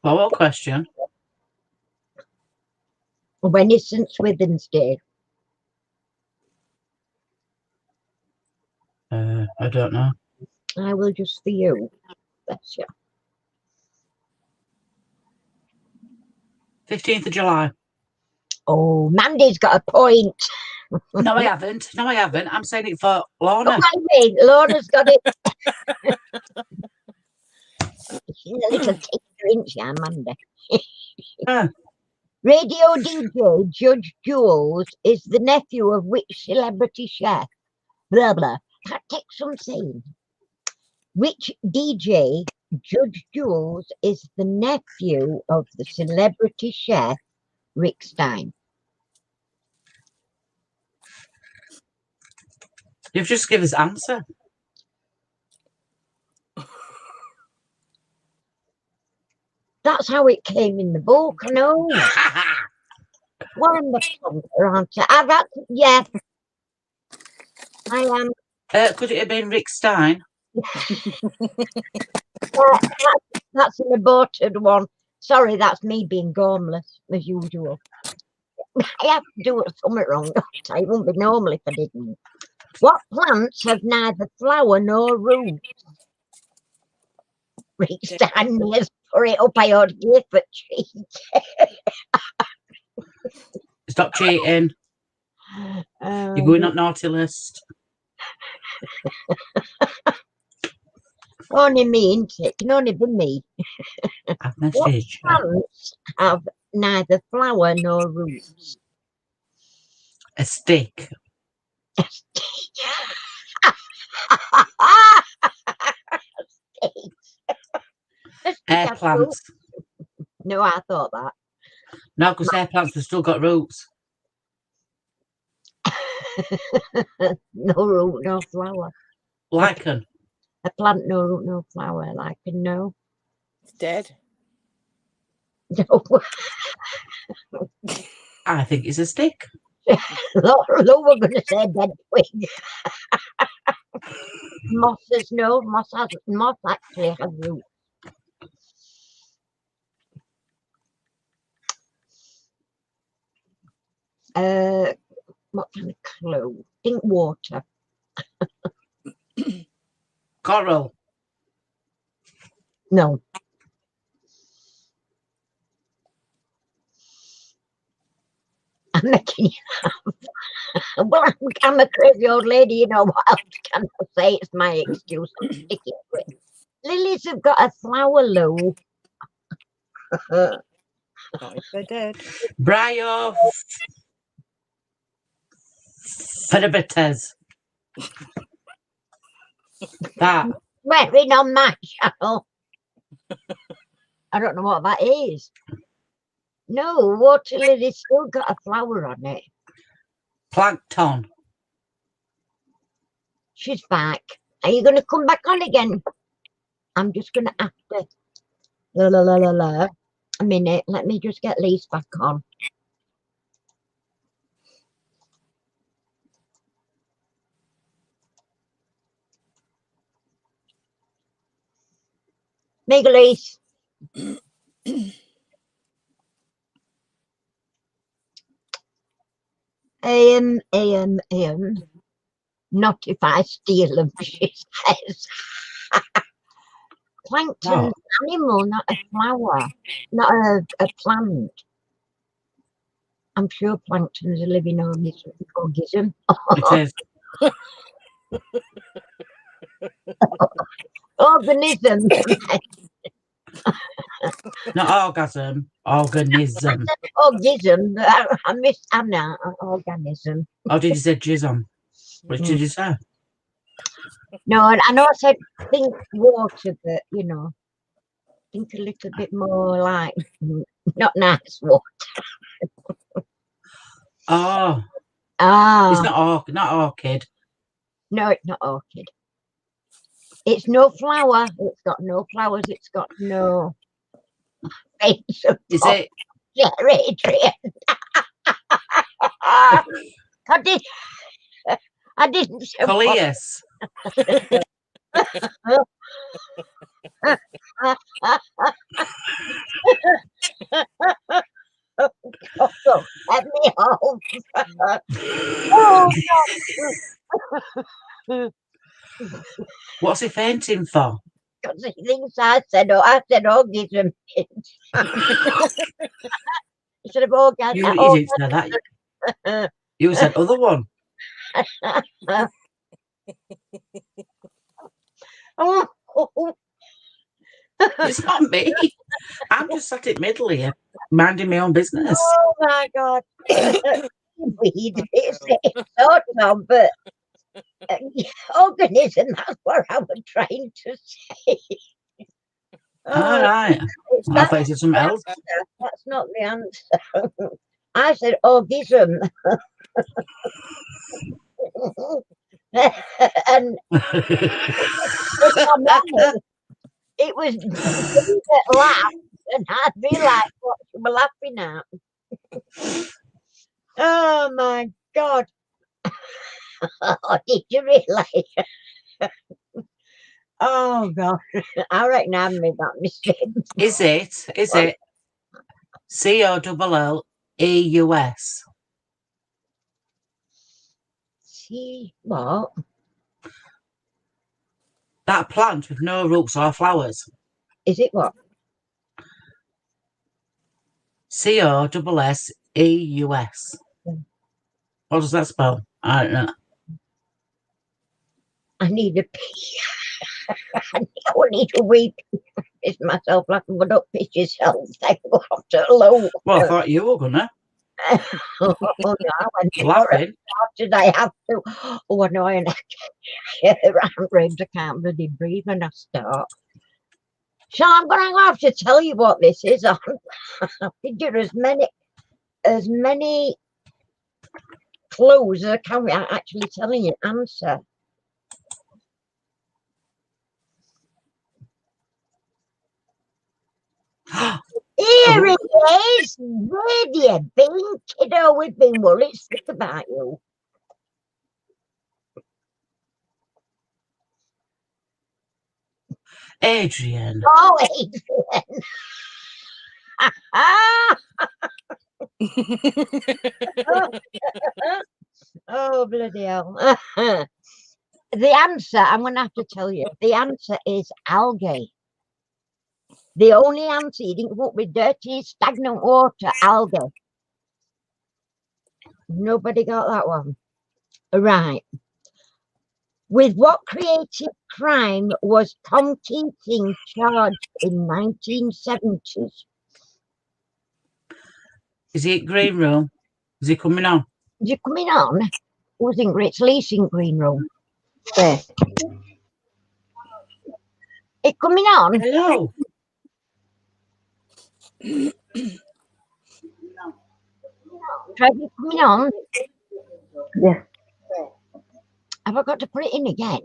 Well, what question? When is St. Swithin's Day? I don't know. I will just for you. Bless you. 15th of July. Oh, Mandy's got a point. No, I haven't. No, I haven't. I'm saying it for Lorna. Oh, I mean, Lorna's got it. She's a little tinker, isn't she, Amanda? Huh. Radio DJ Judge Jules is the nephew of which celebrity chef? Blah, blah. That takes some saying. Which DJ Judge Jules is the nephew of the celebrity chef Rick Stein? You've just given us answer. That's how it came in the book. I know. What am I around? I've had, yeah. I am. Could it have been Rick Stein? That's an aborted one. Sorry, that's me being gormless, as usual. I have to do something wrong. It wouldn't be normal if I didn't. What plants have neither flower nor root? Rick Stein has put it up. I ought to give for cheat. Stop cheating. You're going on naughty list. Only me, isn't it? It can only be me. I've What messaged you. plants have neither flower nor roots? A stick. Air plants. No, I thought that. No, because air plants have still got roots. No root, no flower. Lichen. A plant, no root, no flower. Lichen, no. It's dead. No. I think it's a stick. Look, we're going to say dead twig. Mosses, no. Moss actually has roots. What kind of clue? Think water. Coral. No. I'm making you laugh. Well, I'm a crazy old lady, you know what else can I say? It's my excuse. I'm sticking to it. Lilies have got a flower, Lou. Not if they're dead. Brio. Feribates. That. Wearing on my channel. I don't know what that is. No, water lily's still got a flower on it. Plankton. She's back. Are you going to come back on again? I'm just going to have to. A minute. Let me just get Lise back on. Megalise. Not if I steal them, she says. Plankton's animal, not a flower, not a plant. I'm sure plankton's a living organism. It is. Organism. Not orgasm. Organism. Organism. I'm not organism. Oh, did you say jism? What did you say? No, I know I said think water, but you know, think a little bit more like not nice water. Oh. Ah. It's not orchid. No, it's not orchid. It's no flower. It's got no flowers. It's got no face. Is it? Yeah, Adrian. I didn't. Coleus. Oh, let me home. Oh, no. What's he fainting for? Because he thinks I said organism. Instead of organ. You didn't say that. You said other one. It's not me. I'm just sat at middle here, minding my own business. Oh my God. It's sort of, but organism, that's what I was trying to say. All right. I thought you said something else. That's not the answer. I said organism. And if I'm honest, it was me that laughed, and I realised what you were laughing at. Oh my God. Oh, did you really? Oh God. I reckon I made that mistake. Is it COLLEUS? See what? That plant with no roots or flowers. Is it what? COSSEUS. What does that spell? I don't know. I need a pee. I need to wee. Piss myself like but don't piss yourself. Thank God after low. Well, I thought you were gonna. Oh no, I went Laughing. did I have to? Oh no, and I can't bloody breathe when I start. So I'm gonna have to tell you what this is. I figure as many clues as I can without actually telling you an answer. Here it is! Where do you been, kiddo? We've been worried sick about you. Adrian. Oh, Adrian. Oh, bloody hell. The answer, I'm going to have to tell you, the answer is algae. The only answer, you didn't come up with dirty, stagnant water, algae. Nobody got that one. Right. With what creative crime was Tom Keating charged in 1970s? Is he at Green Room? Is he coming on? Is he coming on? Who's in Great Leasing Green Room? There. It coming on? Hello. Trevor coming on? Yeah. Have I got to put it in again?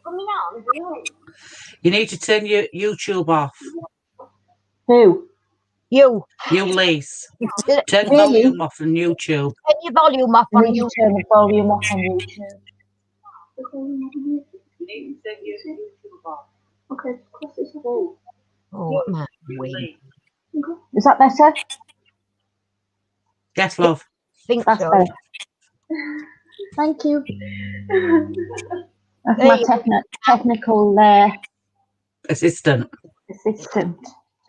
Coming on? You need to turn your YouTube off. Who? You. You, Lise. Turn the Really? volume off on YouTube. Turn your volume off I on need you. to turn the volume off on YouTube. Okay, close this off. Oh, what am I doing? Is that better? Yes, love. Think That's so. better. Thank you. That's There my you technical Assistant. assistant.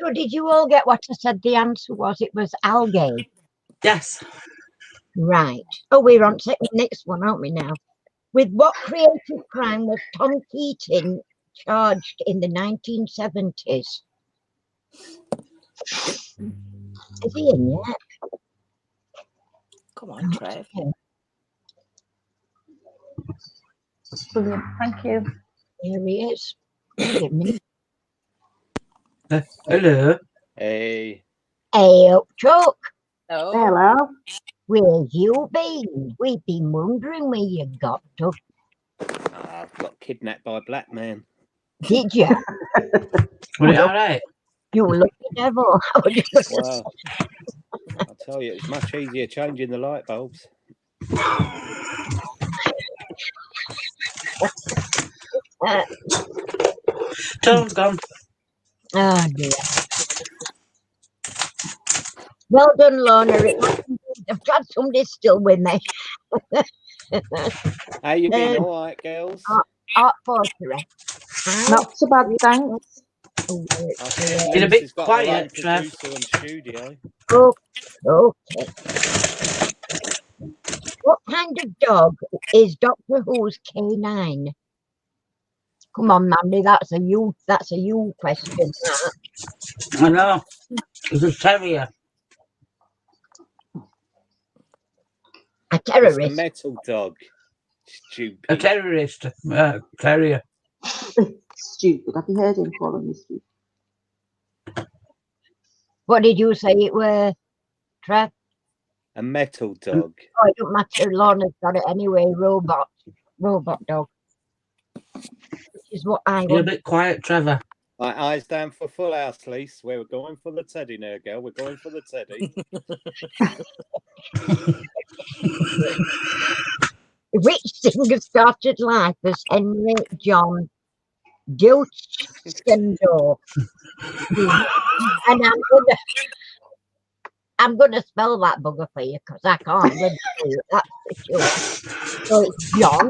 So did you all get what I said the answer was? It was algae. Yes. Right. Oh, we're on to the next one, aren't we now? With what creative crime was Tom Keating charged in the 1970s? Is he in yet? Come on, Trev. Brilliant. Thank you. Here he is. Wait a minute. Hello. Hey, Hey up, Chuck. Hello. Where you been? We've been wondering where you got to. I've got kidnapped by a black man. Did you? Was it all right? You lucky devil. Well, I'll tell you, it's much easier changing the light bulbs. Tone's gone. Oh dear. Well done, Lorna. I've got somebody still with me. How you been? All right, girls? Art Forgery. Not so bad, thanks. Been a bit She's got quiet, her own Trev. producer and studio. Okay. What kind of dog is Doctor Who's K9? Come on, Mandy, that's a you question. I know. It's a terrier. A It's a terrorist. metal dog. Stupid. A terrorist. Terrier. Stupid. Have you heard him calling me stupid? What did you say it were, Trev? A metal dog. Oh, it don't matter. Lorna's got it anyway. Robot. robot dog. Which is what I You're a want. bit quiet, Trevor. Right, eyes down for full house, Lise. We're going for the teddy now, girl. We're going for the teddy. Which singer started life as Henry John Deutschendorf? And I'm gonna spell that bugger for you because I can't read it. That's for sure. So it's John.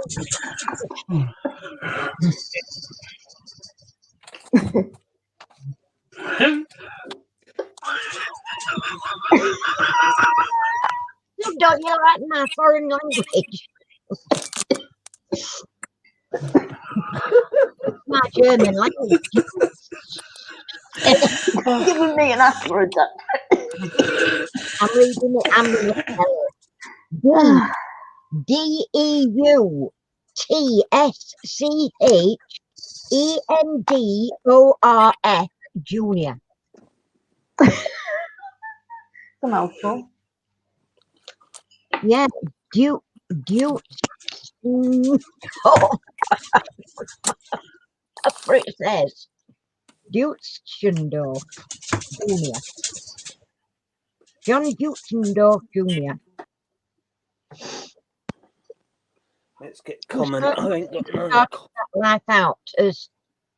Don't you like my foreign language? My German language. Giving me an asthma attack. I'm reading it. I'm going to spell it. Deutschendorf Junior. It's a mouthful. Yeah, Duke. Oh, that's what it says. Deutschendorf Junior. John Deutschendorf Jr. Let's get common. I ain't got none. Started that life out as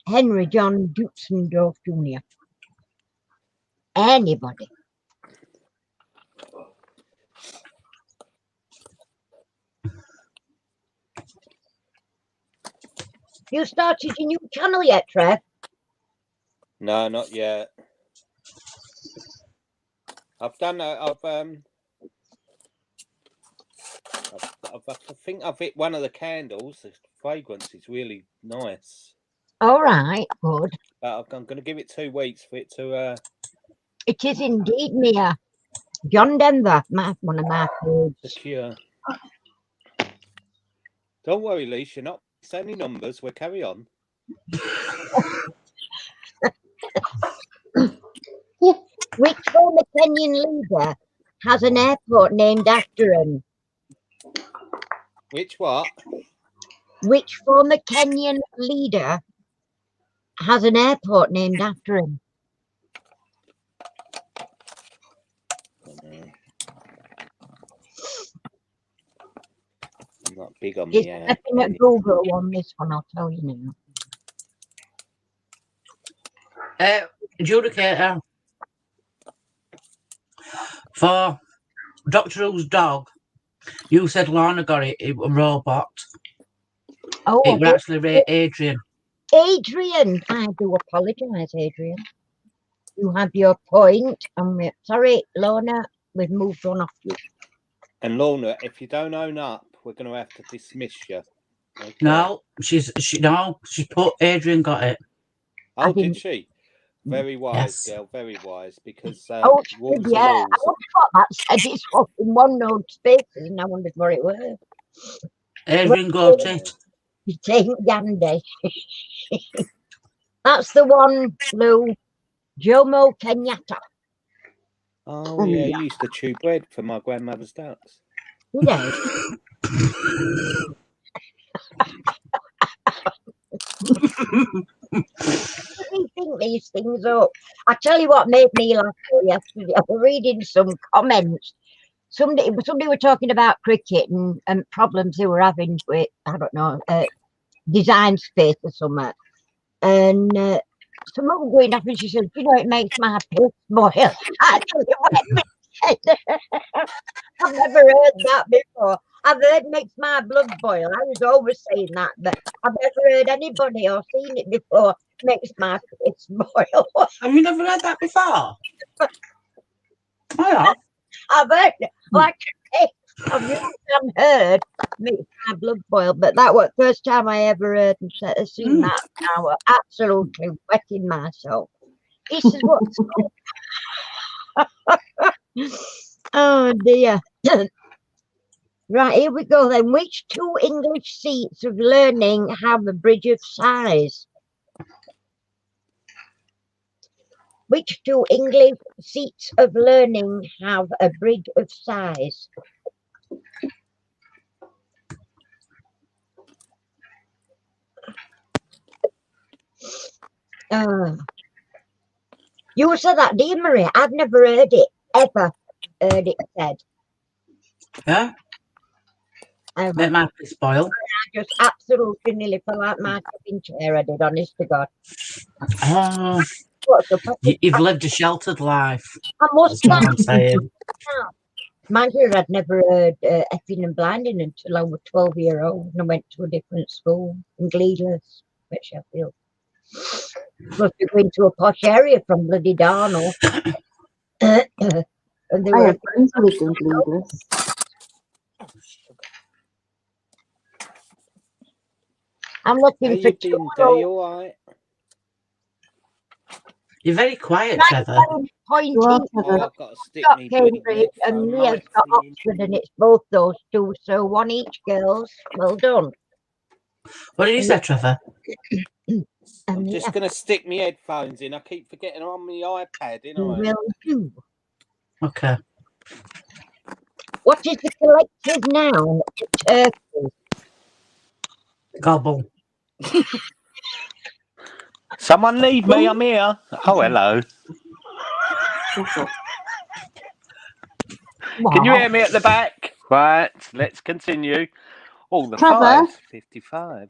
Henry John Deutschendorf Jr. Anybody. You started your new channel yet, Trev? No, not yet. I've done. I think I've hit one of the candles. The fragrance is really nice. All right, good. But I'm going to give it 2 weeks for it to. It is indeed Mia. John Denver, one of my favorites. Secure. Don't worry, Lise. You're not sending numbers. We'll carry on. Which former Kenyan leader has an airport named after him? Which what? Which former Kenyan leader has an airport named after him? I'm not big on It's the air. definite Google on this one, I'll tell you now. Adjudicator for Doctor Who's dog. You said Lorna got it. It was a robot. Oh, It was actually Adrian. Adrian, I do apologise, Adrian. You have your point. I'm sorry, Lorna, we've moved on off you. And Lorna, if you don't own up, we're going to have to dismiss you. Okay. No, she's put Adrian got it. Oh, did she? Very wise, Yes. girl. Very wise. Because Oh, rules yeah, are I rules. wondered what that said. It's in one note spaces, and I wondered what it was. Adrian got it. It ain't Gandhi. That's the one, Lou. Jomo Kenyatta. Oh, yeah. He used to chew bread for my grandmother's ducks. You know. You think these things up. I tell you what made me laugh yesterday. I was reading some comments. Somebody were talking about cricket and problems they were having with, I don't know, design space or something. And someone going up and she said, you know, it makes my piss boil. I tell you what, I've never heard that before. I've heard makes my blood boil. I was always saying that, but I've never heard anybody or seen it before. Makes my piss boil. Have you never heard that before? I have. I've heard like I've really heard makes my blood boil, but that was the first time I ever heard and seen that. I was absolutely wetting myself. This is what's oh dear. Right, here we go then. Which two English seats of learning have a bridge of size? Which two English seats of learning have a bridge of size? You said that, didn't you, Maria? I've never heard it, ever heard it said. Yeah, I make my piss boil. just absolutely nearly fell out my cabin chair, I did, honest to God. Oh, What's up? you've lived a sheltered life. I must That's what have. I'm saying. Mind you, I'd never heard effing and blinding until I was 12-year-old and I went to a different school in Gleedless, at Sheffield. Must be going to a posh area from bloody Darnell. And they I were have friends who lived in Gleedless. I'm How looking for you been, two. Dee? You all right? You're very quiet, Right, Trevor. pointy. You are, Oh, Trevor. I've got to stick Got me bloody Cambridge and headphone Mia's mic got thing in. Oxford, and it's both those two. So one each, girls. Well done. What did you say, Trevor? I'm And just Mia, going to stick my headphones in. I keep forgetting I'm on my iPad, you know. will do. Okay. What is the collective noun for turkey? Gobble. Someone need me, I'm here. Oh, hello. Can you hear me at the back? Right, let's continue. Oh, the Trevor? 5:55.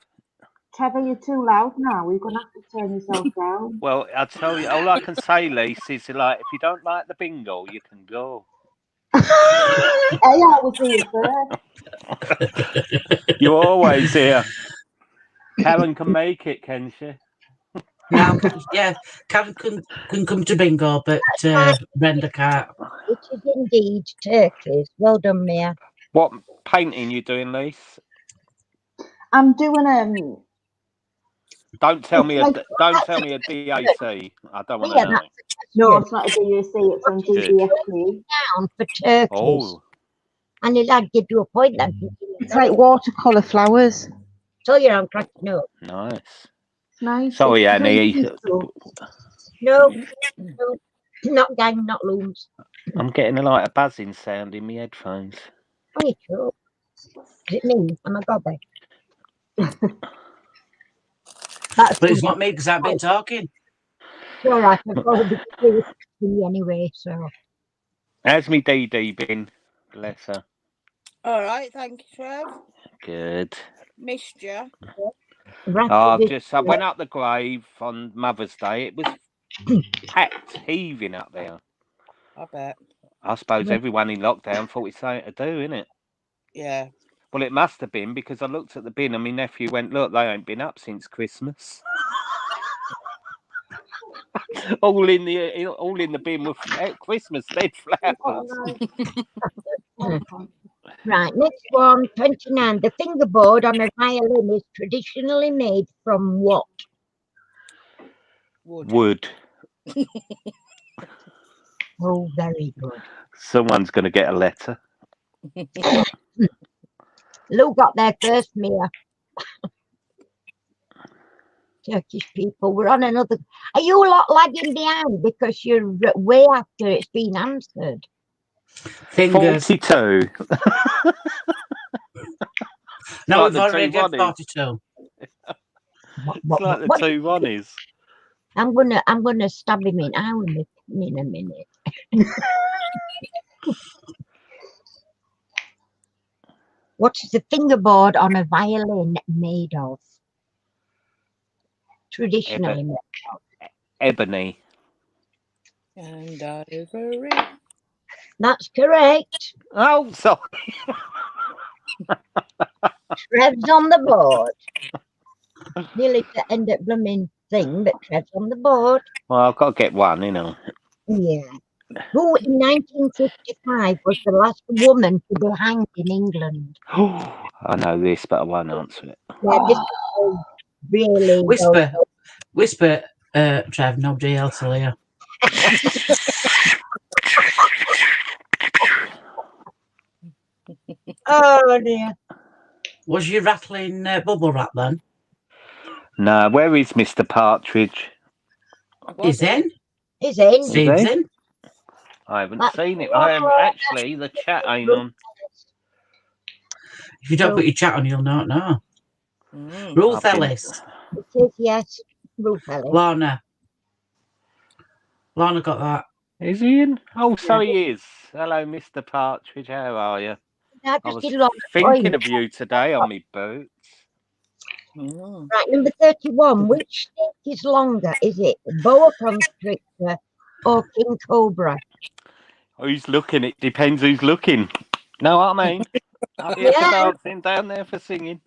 Trevor, you're too loud now. You're going to have to turn yourself down. Well, I'll tell you, all I can say, Lise, is like, if you don't like the bingo, you can go. Hey, I was here first. You're always here. Karen can make it, can she? Yeah, Karen can come to bingo, but Brenda can't. It is indeed turkeys. Well done, Mia. What painting you doing, Lise? I'm doing Don't tell me a like- DAC. I don't want to Mia, know. that's no, it's not a DUC, it's on Good. DBFQ. noun for turkeys. Oh, And I'd give you a point then. It's like watercolour flowers. So you're on cracking up. nice. It's nice. Sorry, It's Annie. beautiful. No, not gang, not looms. I'm getting like a buzzing sound in my headphones. Oh, you sure? Is it me? Am I gobby? That's But it's not me because I've been talking. all right. I've probably with me anyway. So How's me Dee been? Bless her. All right, thank you, Trev. Good. Missed you. I went up the grave on Mother's Day. It was packed, heaving up there. I bet. I suppose everyone in lockdown thought it's something to do, innit? Yeah. Well, it must have been because I looked at the bin and my nephew went, "Look, they ain't been up since Christmas." all in the bin with Christmas dead flowers. right, next one, 29. The fingerboard on a violin is traditionally made from what? Wood. Oh, very good. Someone's going to get a letter. Lou got there first, Mia. Turkish people. We're on another. Are you a lot lagging behind because you're way after it's been answered? Fingers. 42. No, like we've already the did 42. It's like the two Ronnies. I'm gonna stab him in eye in a minute. What is the fingerboard on a violin made of? Traditionally made of. Ebony. And ivory. That's correct. Oh, sorry. Trev's on the board. Nearly to end up blooming thing, but Trev's on the board. Well, I've got to get one, you know. Yeah. Who in 1955 was the last woman to be hanged in England? I know this, but I won't answer it. Yeah, this is really Whisper, Trev, nobody else will hear. Oh dear. Was you rattling bubble wrap then? No, where is Mr. Partridge? He's in. He's in. Steve's in. I haven't seen it. I am actually, the chat ain't on. If you don't put your chat on, you'll not know. Ruth Ellis. It is, yes. Ruth Ellis. Lorna. Lorna got that. Is he in? Oh, so Yeah. he is. Hello, Mr. Partridge. How are you? I I just was did a lot thinking of of you today on me boots. Mm. Right, number 31. Which snake is longer? Is it boa constrictor or king cobra? Who's looking? It depends who's looking. Know what I mean? Up here for Yeah. dancing, down there for singing.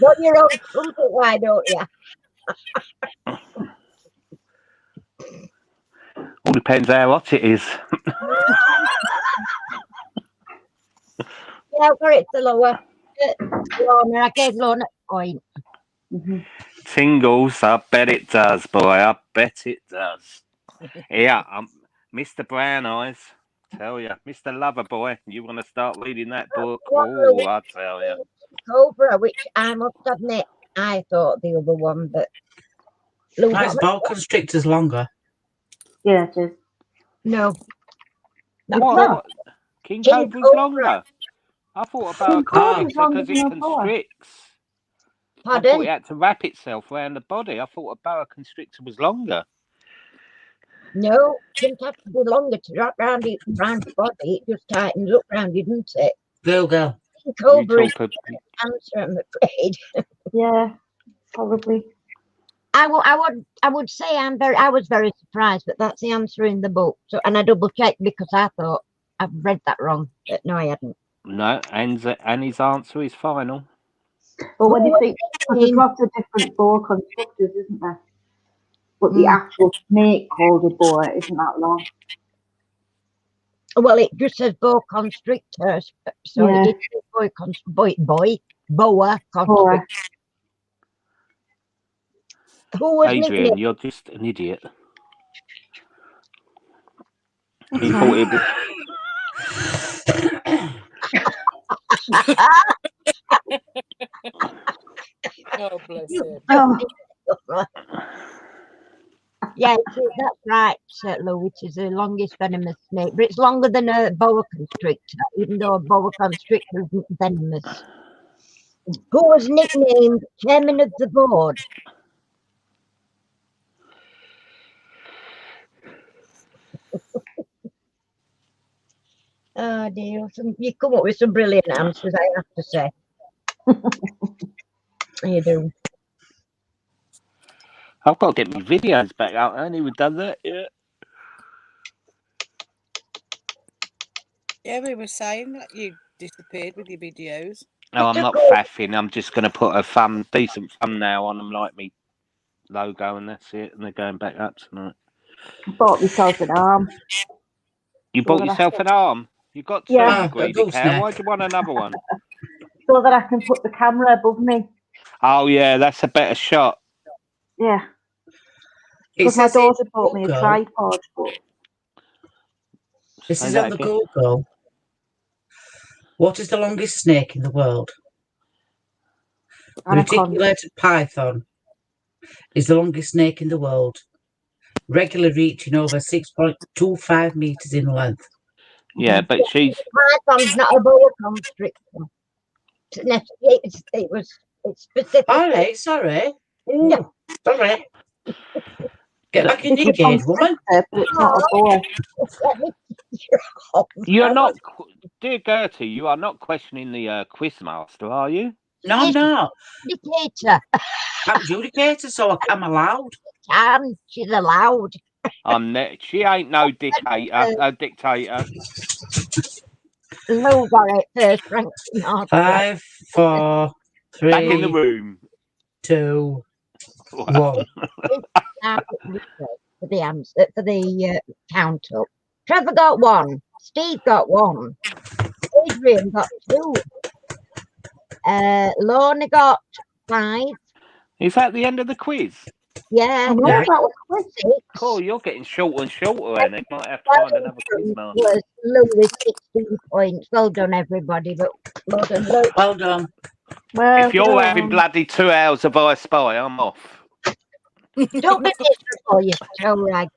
Got your own trumpet, why don't you? All depends how hot it is. Yeah, I've got it to lower. Lorna, I gave Lorna a point. Tingles, I bet it does, boy. I bet it does. Yeah, Mr. Brown Eyes. Tell you, Mr. Loverboy, you want to start reading that book? Oh, I tell you. Cobra, which I must admit, I thought the other one, but Lou Nice got boa constrictor's longer. Yeah, it is. no. What? King King Cobra's Cobra. longer. I thought about a King Cobra's constrictor longer because it than a boa. constricts. I thought Pardon? it had to wrap itself around the body. I thought a boa constrictor was longer. No, didn't have to be longer to wrap round the body. It just tightens up round you, didn't it? Girl. King Cobra is talk the answer, I'm afraid. Yeah, probably. I would say I was very surprised, but that's the answer in the book. So, and I double checked because I thought I've read that wrong, but no, I hadn't. No, and his answer is final. But when you What think, because there's lots of different boa constrictors, isn't there? But the Mm. actual snake called a boa isn't that long. Well, it just says boa constrictor, so Yeah. it did say boa constrictor. Boa. Who was Adrian, nicknamed? you're just an idiot. That's He nice. thought it was. Oh, bless him. Oh, Yeah, that's right, Lou. It is the longest venomous snake, but it's longer than a boa constrictor, even though a boa constrictor isn't venomous. Who was nicknamed chairman of the board? Oh dear, you come up with some brilliant answers, I have to say. You do. I've got to get my videos back out. I ain't even done that yet. Yeah, we were saying that you disappeared with your videos. No, I'm not faffing. I'm just going to put a decent thumbnail on them, like me logo, and that's it. And they're going back up tonight. I bought myself an arm. You bought yourself an arm? You got two, Yeah. you greedy cow. Why do you want another one? So that I can put the camera above me. Oh, yeah, that's a better shot. Yeah. It Because my says in daughter bought me a Google. tripod. But This Say is that on the again. Google. What is the longest snake in the world? The anaconda. reticulated python is the longest snake in the world, regularly reaching over 6.25 meters in length. Yeah, but she's. Python's not a boa constrictor. It's specific. All right, sorry. Ooh, No. sorry. Get back in It's your a cage, woman. constrictor, but it's not a boa. You're not, dear Gertie, you are not questioning the quizmaster, are you? No, I'm not. Indicator. I'm adjudicator, so I'm allowed. She's allowed. She ain't no dictator. Lou got it first, Frank Sinatra. 5, 4, 3, Back in the room. 2, 1. For the answer, for the count up. Trevor got 1. Steve got 1. Adrian got 2. Lorna got 5. Is that the end of the quiz? Yeah. I know Yeah. that was quick. 6. Cool, you're getting shorter and shorter, and they might have to find another quizmaster. Was Lou with 16 points. Well done, everybody. But well done, Lou. Well done. Well If you're done. having bloody 2 hours of I Spy, I'm off. Don't be miserable, you toe rag.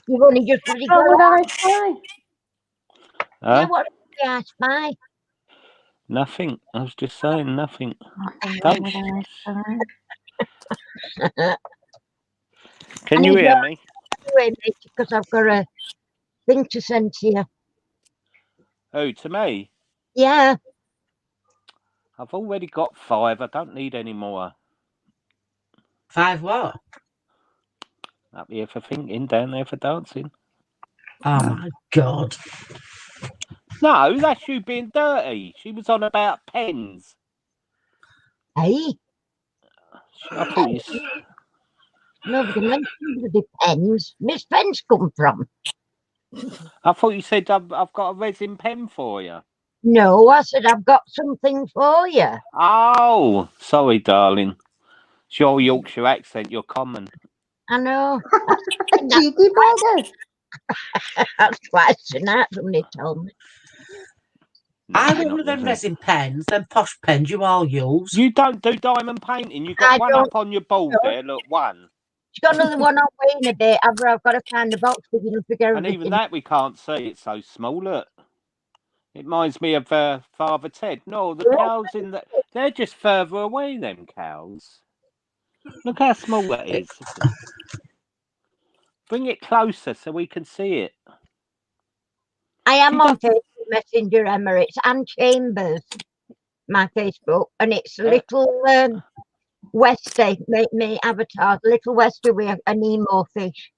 You've only just really How got would on. I spy? Yeah, what did I spy? Nothing. I was just saying nothing. Nothing Don't wrong with I spy. Can you hear me? Anyway, mate, because I've got a thing to send to you. Oh, to me? Yeah. I've already got 5. I don't need any more. 5 what? Up here for thinking, down there for dancing. Oh my God. No, that's you being dirty. She was on about pens. Hey, I thought you. nobody mentioned the pens. Miss Pens come from? I thought you said I've got a resin pen for you. No, I said I've got something for you. Oh, sorry, darling. It's your Yorkshire accent. You're common. I know. Cheeky bugger. That's twice tonight, somebody told me. I No, want one not of them really. resin pens, them posh pens you all use. You don't do diamond painting. You got I one don't up on your board know. there. Look, one. She's got another one on waiting a bit. I've got to find the box big enough to get And even everything. that we can't see. It's so small. Look. It reminds me of Father Ted. No, the cows in the... They're just further away, them cows. Look how small that is. Bring it closer so we can see it. I am She on does- Facebook Messenger, Emma. It's Ann Chambers, my Facebook, and it's little Westy, me avatar, little Westy with a Nemo fish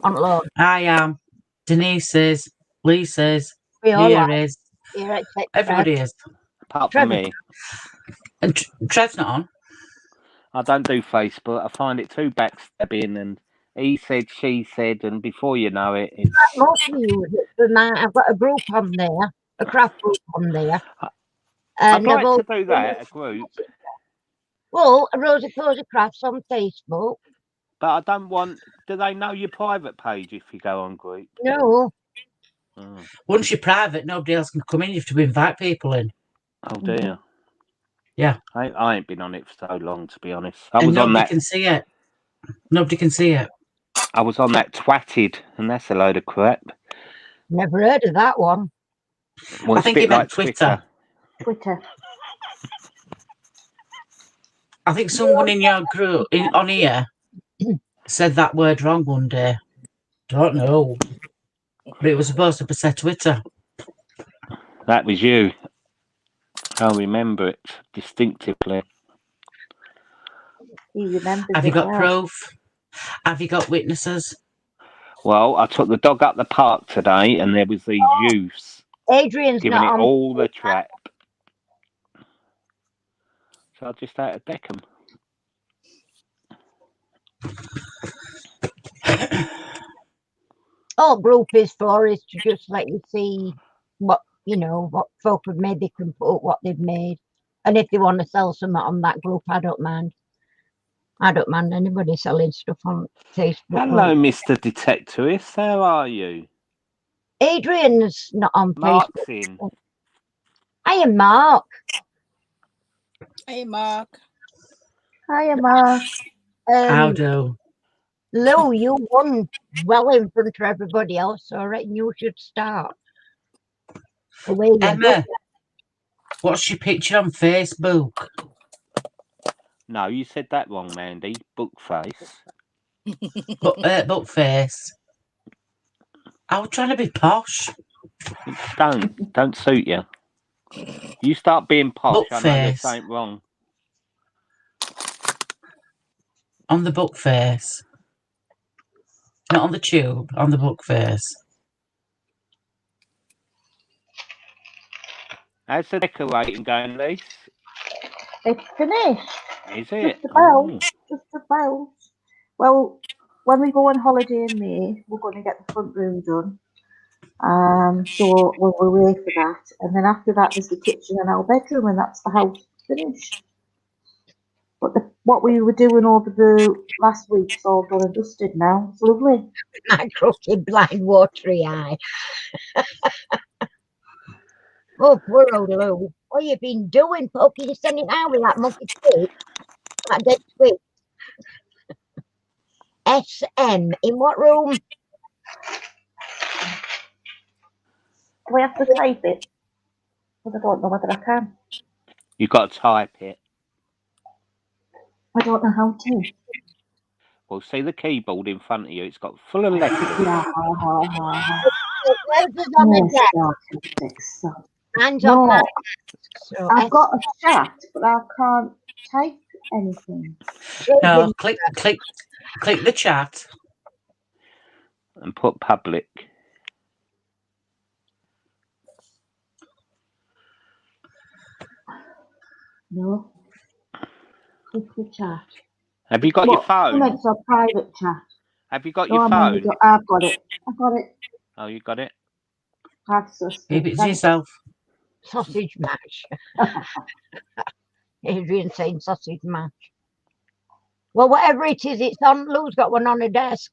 on loan. I am. Denise is. Lisa's. We all Here are is. here, except Everybody is. Apart from Trevor. me. And Trev's not on. I don't do Facebook. I find it too backstabbing and he said, she said, and before you know it, it's... Mostly use it for I've got a group on there, a craft group on there. I'd And like I've to do that, a group. Well, Rosie Cozy Crafts on Facebook. But I don't want... Do they know your private page if you go on group? No. Oh, Once you're private, nobody else can come in. You have to invite people in. oh dear. Yeah. I ain't been on it for so long, to be honest. I And was on nobody that... can see it. Nobody can see it. I was on that Twatted, and that's a load of crap. Never heard of that one. Well, I it's a think bit he meant like Twitter. Twitter. I think someone in your group on here said that word wrong one day. Don't know. But it was supposed to be said Twitter. That was you. I remember it distinctively. He remembers Have you it got well. proof? Have you got witnesses? Well, I took the dog up the park today, and there was these youths Adrian's giving not it on. all the trap. So I just had to deck them. All group is for is to just let you see what what folk have made. They can put up what they've made, and if they want to sell something on that group, I don't mind. I don't mind anybody selling stuff on Facebook. Hello, Mr. Detectorist. How are you? Adrian's not on Mark's Facebook. in. I am Mark. Hey, Mark. Hiya, Mark. How do? Lou, you won well in front of everybody else, so I reckon you should start. Away you go. Emma, what's your picture on Facebook? No, you said that wrong, Mandy. Bookface. Book face. I was trying to be posh. Don't suit you. You start being posh, I know there's Bookface. something wrong. On the book face. Not on the tube, on the book face. How's the decorating going, Lise? It's finished. Is it? Just about. Oh. Just about. Well, when we go on holiday in May, we're going to get the front room done. So we'll wait for that. And then after that, there's the kitchen and our bedroom, and that's the house finished. But what we were doing over the last week's all done and dusted now. It's lovely. My crooked, blind, watery eye. Oh, poor old Lou. What you been doing, poking your sending out with that monkey twig? That dead twig. SM. In what room? Do I have to type it? Because I don't know whether I can. You got to type it. I don't know how to. Well, see the keyboard in front of you. It's got full of letters. Yeah. Letters on the desk. Hands on my No, desk. So I've got a chat, but I can't type anything. No, click the chat. And put public. No. Click the chat. Have you got your phone? Comments or private chat. Have you got No, your phone? I've got it. I've got it. Oh, you got it? That's just Keep it to yourself. sausage mash. Adrian saying sausage mash. Well, whatever it is, it's on. Lou's got one on her desk.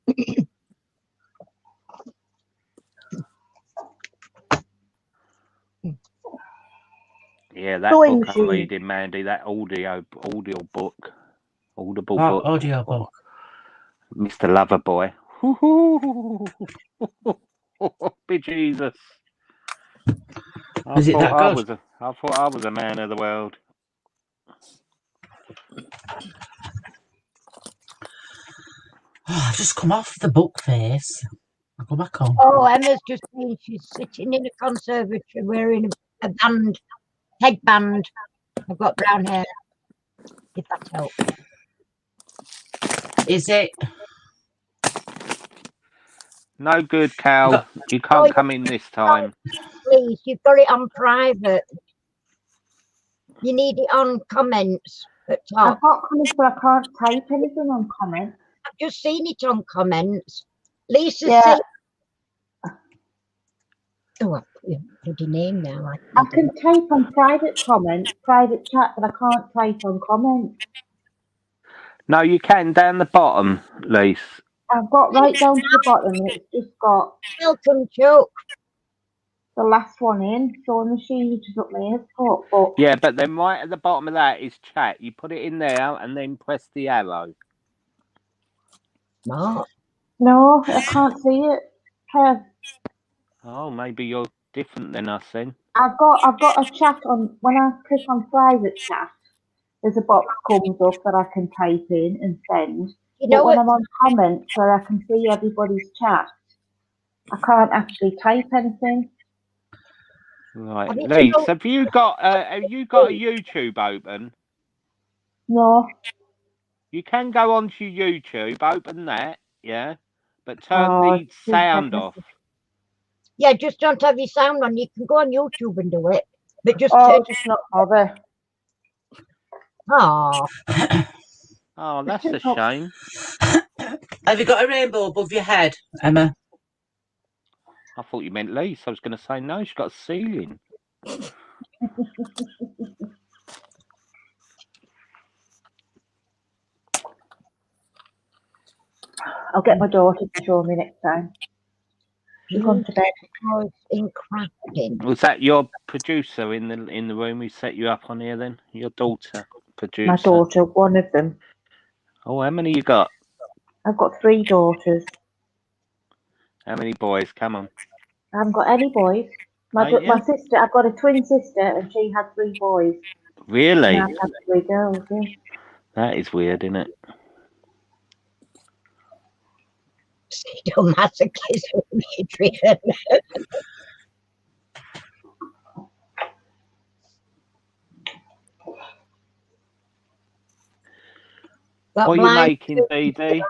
Yeah, that Sewing book I'm machine. reading, Mandy, that audio book. Audible Oh, book. audio book. Mr. Loverboy. Bejesus. Is it that good? I thought I was a man of the world. Oh, I've just come off the book face. I'll go back on. Oh, Emma's just saying she's sitting in a conservatory wearing a headband. I've got brown hair. If that helps. Is it? No good, Cal. You can't come in this time. Please, you've got it on private. You need it on comments at top. I've got comments, but I can't type anything on comments. I've just seen it on comments. Lisa Yeah. said. Oh, I put your bloody name now. I can type on private comments, private chat, but I can't type on comments. No, you can down the bottom, Lise. I've got right down to the bottom, and it's just got Welcome, Chuck. the last one in. Sewing machine, which is up my airport. But Yeah, but then right at the bottom of that is chat. You put it in there and then press the arrow. Mark. no, I can't see it. Oh, maybe you're different than us then. I've got a chat on. When I click on private chat, there's a box comes up that I can type in and send. You But know when what? I'm on comments where I can see everybody's chat, I can't actually type anything. Right, I mean, Lise, have you got a YouTube open? No. You can go onto YouTube, open that, yeah, but turn Oh, the sound off. Yeah, just don't have your sound on. You can go on YouTube and do it, but just just not bother. Oh, Oh, that's a shame. Have you got a rainbow above your head, Emma? I thought you meant Lise. I was going to say no. She's got a ceiling. I'll get my daughter to show me next time. She's gone to bed. In crafting. Was that your producer in the room who set you up on here? Then your daughter producer. My daughter, one of them. Oh, how many you got? I've got 3 daughters. How many boys? Come on. I haven't got any boys. My sister, I've got a twin sister, and she had 3 boys. Really? And I had 3 girls. Yeah. That is weird, isn't it? Sadomasochism, Adrian. What are you making, BD?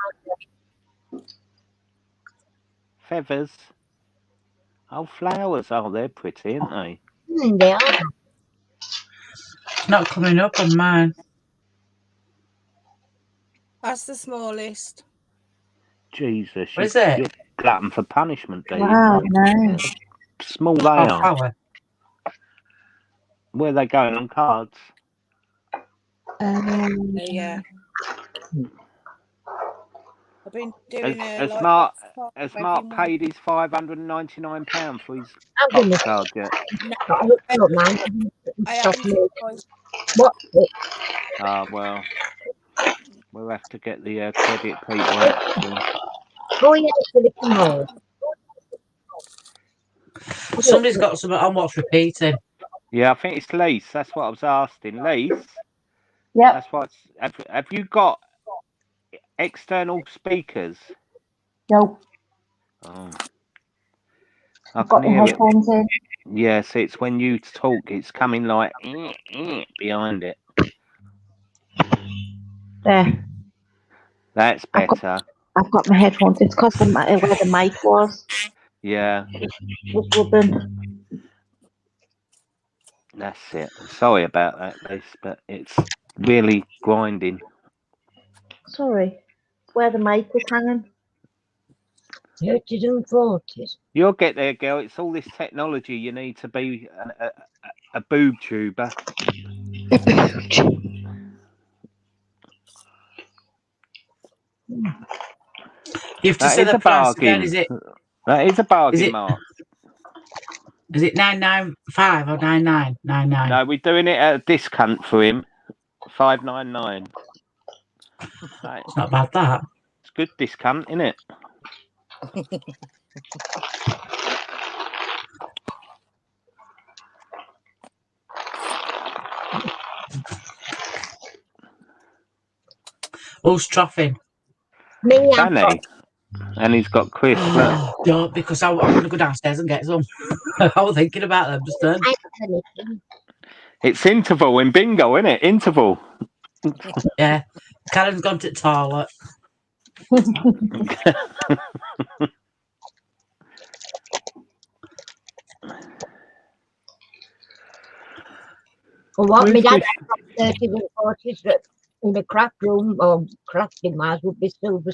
Feathers. Oh, flowers. Oh, they're pretty, aren't they? They are. It's not coming up on mine. That's the smallest. Jesus. What is it? You're glutton for punishment, do you? Wow, nice. Small they are. Flower. Where are they going on cards? Yeah. I've been doing Has Mark paid his £599 for his box card yet? What? Ah, well, we'll have to get the credit people out. Going into the commode. Somebody's got something on what's repeating. Yeah, I think it's Lise. That's what I was asking. Lise, Yep. That's what. Have you got external speakers? No, Oh, I I've can got the hear it. headphones in. Yes, it's when you talk, it's coming like behind it. There. That's I've got better. I've got my headphones. It's because where the mic was Yeah, rubbing. that's it. Sorry about that, Liz, but it's really grinding. Sorry, where the mic was hanging. 30s and 40s. You'll get there, girl. It's all this technology. You need to be a boob tuber. You have to That say is the a price again. bargain. Is it That is a bargain, it- Mark. 995 or 9999? No, we're doing it at a discount for him. 599. Right. It's not bad that. It's good discount, isn't it? Who's troughing? Me, I've got Danny. And he's got Chris. Look. Don't, because I'm going to go downstairs and get some. I was thinking about them just then. anything. It's interval in bingo, isn't it? Interval. Yeah. Karen's gone to the toilet. Well, what my Where's dad this? had 30s and 40s that in the craft room or crafting wise would be silver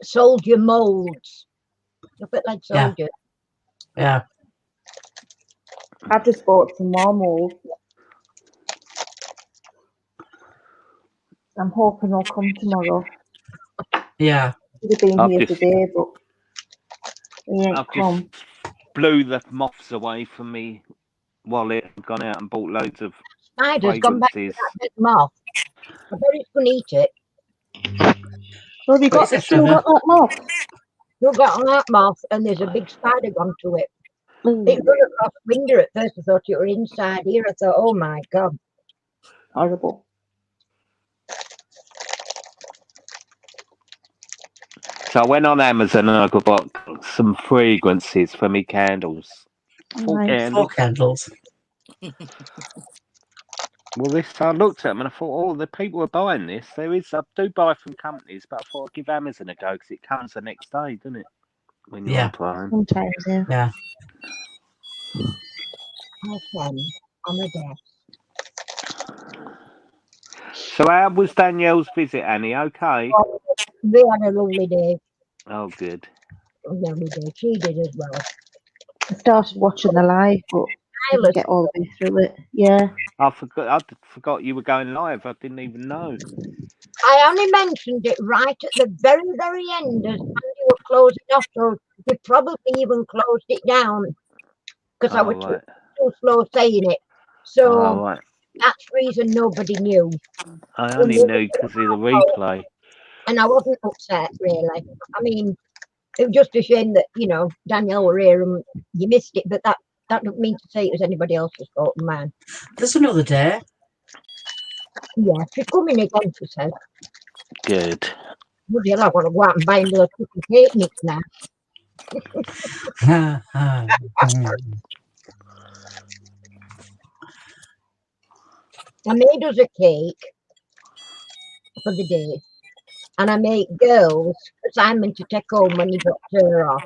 soldier moulds. A bit like Yeah. soldier. Yeah. I've just bought some more molds. I'm hoping they'll come tomorrow. Yeah. Should have been I've here just- today, but he ain't I've come. just blew the moths away from me wallet and gone out and bought loads of Spider's gone back to fragrances. that big moth. I bet it's going to eat it. So have you What is it, still Trevor? got that moth? You've got that moth and there's a big spider gone to it. Ooh, It run across the window at first. I thought it were inside here. I thought, oh my God. horrible. So I went on Amazon and I got some fragrances for me candles. 4 Nice. 4 candles. candles. Well, I looked at them and I thought, oh, the people are buying this. I do buy from companies, but I thought I'd give Amazon a go because it comes the next day, doesn't it? When you're Yeah. on Prime. Sometimes, yeah. Yeah. Okay. On a desk. So how was Danielle's visit, Annie? Okay. We had a lovely day. Oh, good. A lovely day. She did as well. I started watching the live, but didn't get all the way through it. Yeah. I forgot you were going live. I didn't even know. I only mentioned it right at the very, very end as Andy were closing off, so we probably even closed it down because I was right. too slow saying it. So Oh, right. that's the reason nobody knew. I only knew because of the replay. And I wasn't upset, really. I mean, it was just a shame that, Danielle were here and you missed it, but that doesn't mean to say it was anybody else's fault than mine. There's another day. Yeah, she's coming again, she said. Good. Bloody hell, I want to go out and buy another cookie cake mix now. I made us a cake for the day, and I made girls assignment to take home when you got her off.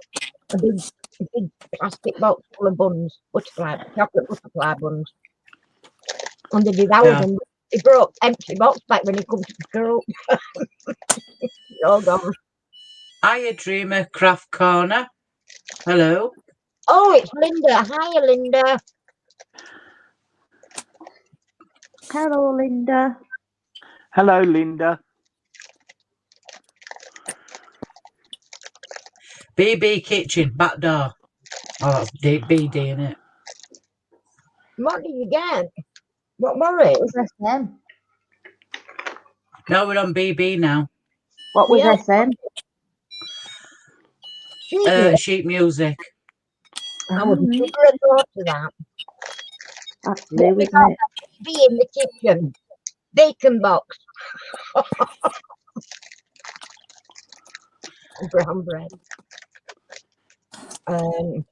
A big plastic box full of buns, chocolate butterfly buns. And they devoured them. He brought empty box back when he come to school. All gone. Hiya, Dreamer Craft Corner. Hello. Oh, it's Linda. Hiya, Linda. Hello, Linda. Hello, Linda. BB Kitchen, back door. Oh, that's BD, innit? What did you get? What were it? What was SM? No, we're on BB now. What was Yeah. SM? Sheet music. I would never have thought of that. That's new, isn't it? be in the kitchen. Bacon box. Brown bread. Oh,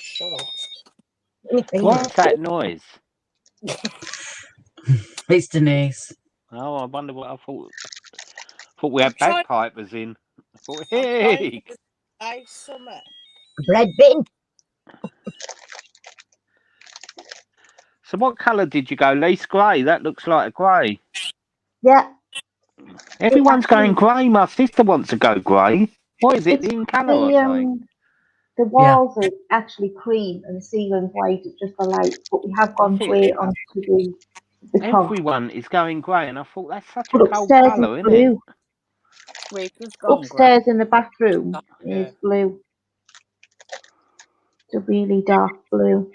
shut up. Let me think. What's that noise? It's Denise. Oh, I wonder what I thought. Thought we had I'm trying- bagpipers in. I thought, I'm trying hey. to say summer. Bread bin. So what colour did you go? Lace grey. That looks like a grey. Yeah. Everyone's actually- going grey. My sister wants to go grey. What is it? It's In colour or something? The walls are actually cream and the ceiling's white. It's just the light, but we have gone think grey onto the top. Everyone is going grey, and I thought that's such a But cold upstairs colour, is isn't it? blue. We've just gone Upstairs in the bathroom Yeah. is blue. It's a really dark blue.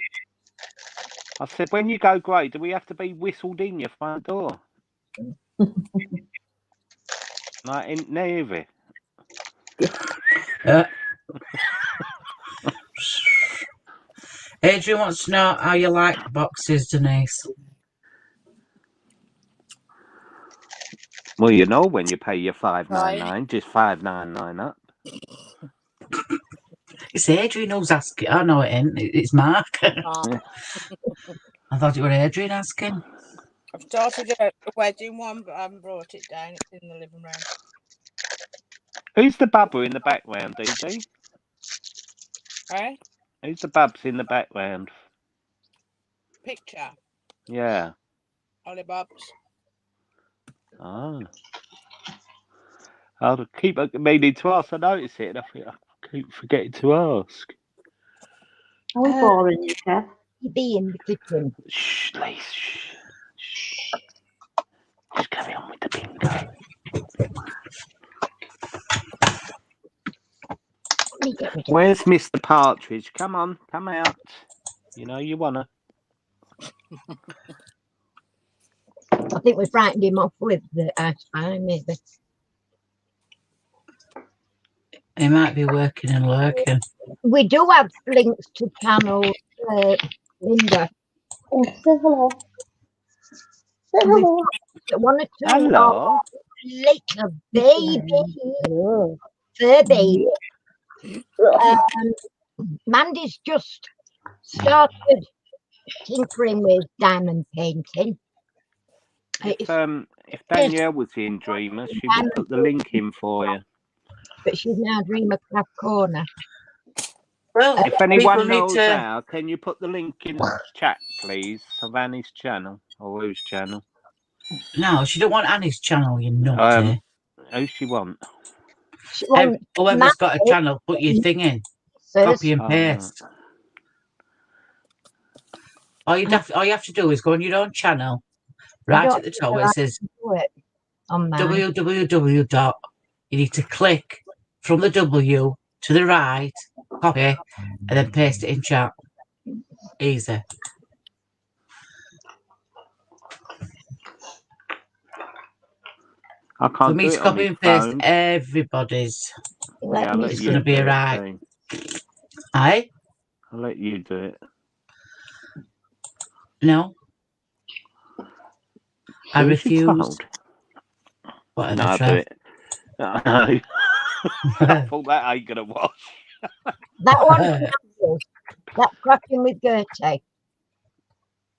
I said, when you go grey, do we have to be whistled in your front door? Like in Navy? Adrian wants to know how you like boxes, Denise. Well, you know when you pay your $5.99, just $5.99 up. It's Adrian who's asking. Oh, no, it ain't. It's Mark. Ah, I thought it were Adrian asking. I've started a wedding one, but I haven't brought it down. It's in the living room. Who's the bubba in the background, DG? Eh? Who's the bubs in the background? Picture. Yeah. Ollie Bobs. Ah. I'll keep meaning to ask. I notice it, and I think I keep forgetting to ask. Are we boring you, Kev? Be in the kitchen. Shh, Lise. Shh. Shh. Just carry on with the bingo. Let me get rid of Where's Mr. Partridge? Come on, come out. You know you wanna. I think we frightened him off with the ice pie, maybe. He might be working and lurking. We do have links to channels, Linda. Oh, say hello. Say We've hello. got one or two Hello. little baby, Hello. fur baby. Mandy's just started tinkering with diamond painting. If Danielle was in Dreamer, she would put the link in for you. But she's now Dreamer Craft Corner. Well, If anyone people need knows to. how, can you put the link in the chat, please? Of Annie's channel or whose channel? No, she don't want Annie's channel, you naughty. Who she want? Whoever's got a channel, put your thing in. Copy and paste. All you have to do is go on your own channel, right at the top where it says www. You need to click from the W to the right, copy, and then paste it in chat. Easy. I For can't me do to it on copy my and paste phone. everybody's, Yeah, it's going to be alright. Aye? I'll let you do it. No. I refuse. Whatever, No, I'll do it. No. I thought that ain't gonna wash. That one, that cracking with Gertie.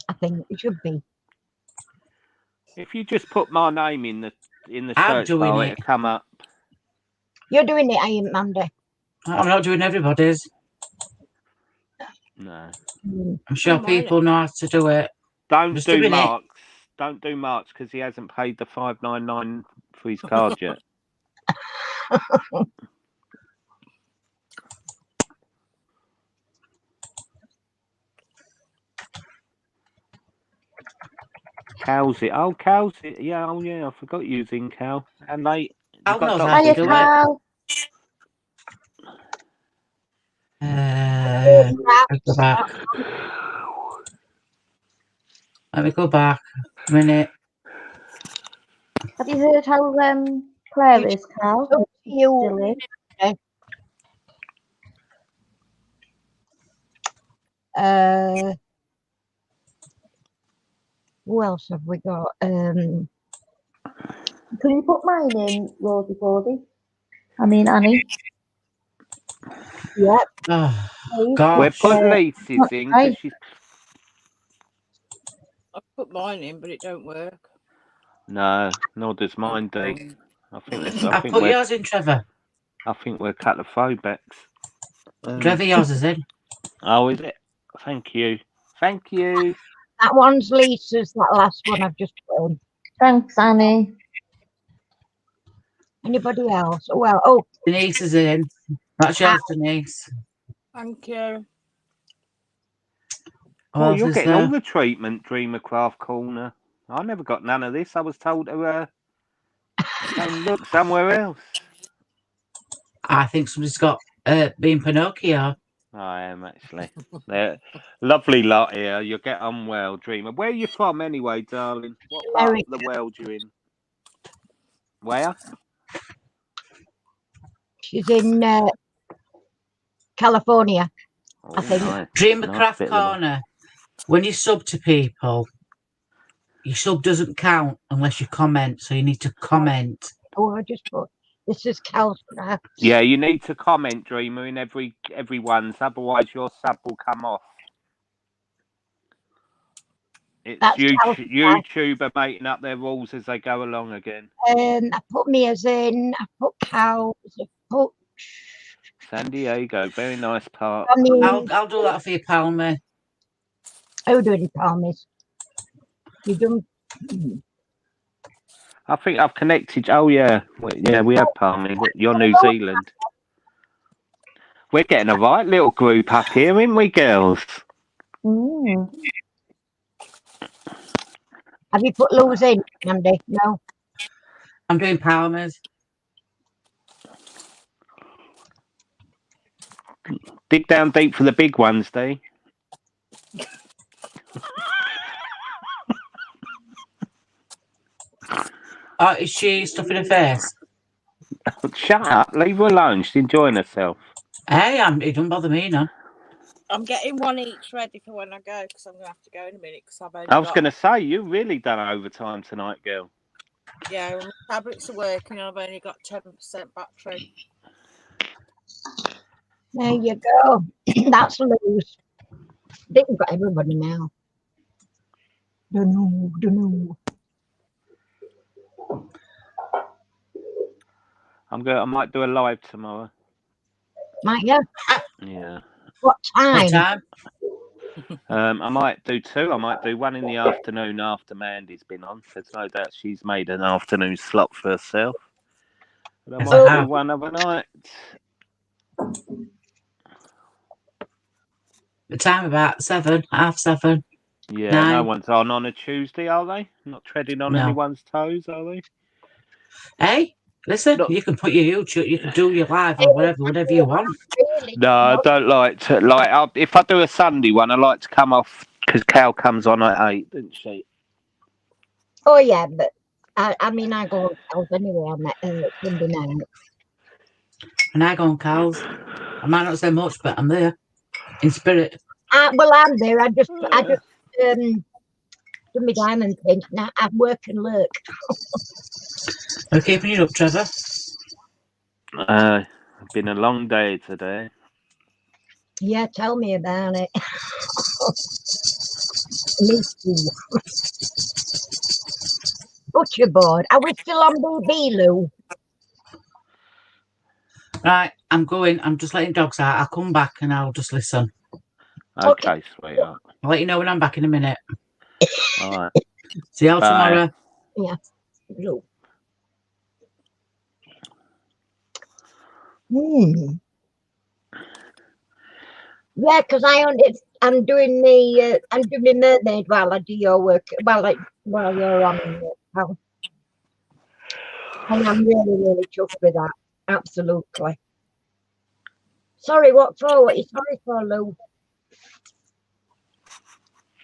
I think it should be. If you just put my name in the I'm search doing bar, it. it'll come up. You're doing it, I am, Mandy. I'm not doing everybody's. No. I'm sure people know how to do it. Don't Just do doing it. Mark's. Don't do Mark's because he hasn't paid the $5.99 for his card yet. Cal's it. Oh, Cal's it. Yeah, oh yeah, I forgot using Cal. And mate, I'll know how to Hiya, do Carl. it. Go back. Let me go back a minute. Have you heard how Claire is, Carl? You. Who else have we got? Can you put mine in, Rosie Body? I mean, Annie. Yep. Oh, Please. We'll gosh. put Lisa's in because Right. she's. I put mine in, but it don't work. No, nor does mine, Dee. I think this. I put yours in, Trevor. I think we're claustrophobics. Trevor, yours is in. Oh, is it? Thank you. Thank you. That one's Lisa's, that last one I've just put in. Thanks, Annie. Anybody else? Well, oh, Denise is in. That's yours, Denise. Thank you. Who Oh, else you're is getting there? all the treatment, Dreamercraft Corner. I never got none of this. I was told to go and look somewhere else. I think somebody's got being Pinocchio. I am actually. They're lovely lot here. You'll get on well, Dreamer. Where are you from anyway, darling? What part of the world you in? Where? she's in California. Oh, think. nice. Dreamer Nice Craft bit of the world. Corner. When you sub to people, your sub doesn't count unless you comment. So you need to comment. Oh, I just put this is Cal's Craft. Yeah, you need to comment, Dreamer, in everyone's. Otherwise, your sub will come off. It's That's Cal's Craft. YouTube are making up their rules as they go along again. I put Mia's in. I put Cal's. I put. San Diego, very nice part. I mean, I'll do that for you, Palmer. who doing Palmies? You done? I think I've connected. Oh yeah, yeah, we have Palmy. You're New Zealand. We're getting a right little group up here, aren't we, girls? Mm. Have you put Lou's in, Andy? No. I'm doing Palmer's. Dig down deep for the big ones, Dee. Oh, is she stuffing her face? Shut up, leave her alone. She's enjoying herself. Hey, it don't bother me, no. I'm getting one each ready for when I go because I'm going to have to go in a minute because I've only I was got... going to say, you really done overtime tonight, girl. Yeah, well, my tablets are working and I've only got 10% battery. There you go. That's Lou's. I think we've got everybody now. Don't know. I might do a live tomorrow. Might you? Yeah. What time? What time? I might do two. I might do one in the afternoon after Mandy's been on. There's no doubt she's made an afternoon slot for herself. But I might do one other night. The time about 7, half 7. Yeah, 9. no one's on a Tuesday, are they? Not treading on anyone's toes, are they? Hey, listen, you can put your YouTube, you can do your live or whatever you want. No, I don't like to if I do a Sunday one, I like to come off because Cal comes on at 8, doesn't she? Oh yeah, but I mean I go on Cal's anyway on that Sunday night. And I go on Cal's. I might not say much, but I'm there in spirit. Well, I'm there. I just do my diamond thing. Now I work and lurk. We're keeping you up, Trevor. It's been a long day today. Yeah, tell me about it. Me too. Butcher board. Are we still on BB, Lou? Right, I'm going. I'm just letting dogs out. I'll come back and I'll just listen. Okay, sweetheart. I'll let you know when I'm back in a minute. All right. See you all tomorrow. Yeah. Lou. Yeah, because I'm doing my mermaid while I do your work. While you're on. And I'm really, really chuffed with that. Absolutely. Sorry, what for? What are you sorry for, Lou?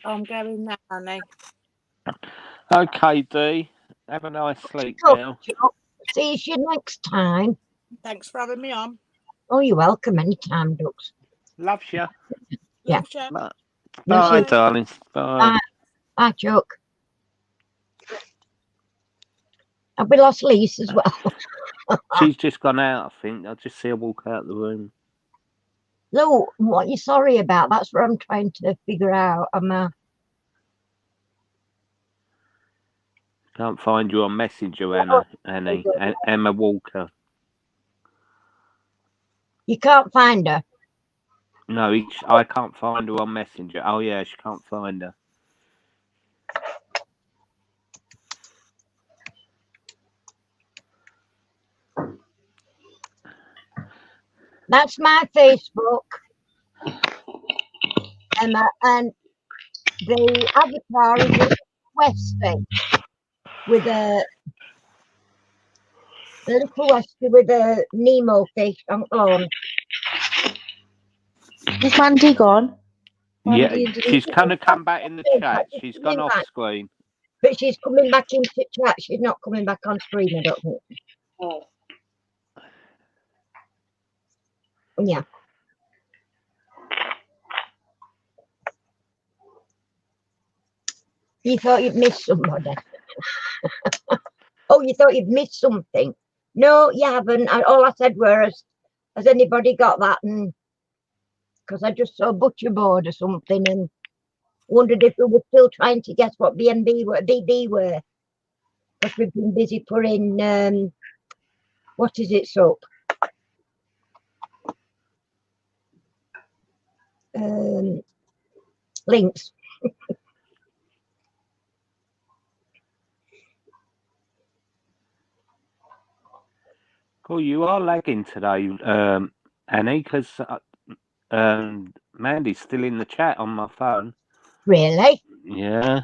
I'm going now, Annie. Okay, Dee. Have a nice sleep, girl. See you next time. Thanks for having me on. Oh, you're welcome anytime, Ducks. Loves you. Yeah. Love you. Bye, darling. Bye. Bye, Chuck. Have we lost Lise as well? She's just gone out, I think. I just see her walk out the room. Lou, what are you sorry about? That's what I'm trying to figure out. Can't find you on Messenger, Annie. Emma Walker. You can't find her. No, I can't find her on Messenger. Oh, yeah, she can't find her. That's my Facebook, Emma, and the avatar is a Westie with a little Westie with a Nemo fish on clone. Is Mandy gone? Yeah, Mandy and she's Denise- kind of come back in the chat. She's gone off screen. But she's coming back into chat. She's not coming back on screen, I don't think. Oh. Yeah. You thought you'd missed somebody. Oh, you thought you'd missed something. No, you haven't. All I said was, has anybody got that? And because I just saw Butcher Board or something and wondered if we were still trying to guess what BB were. Because we've been busy putting, what is it, soap? Links. Cool, you are lagging today, Annie, because Mandy's still in the chat on my phone. Really? Yeah.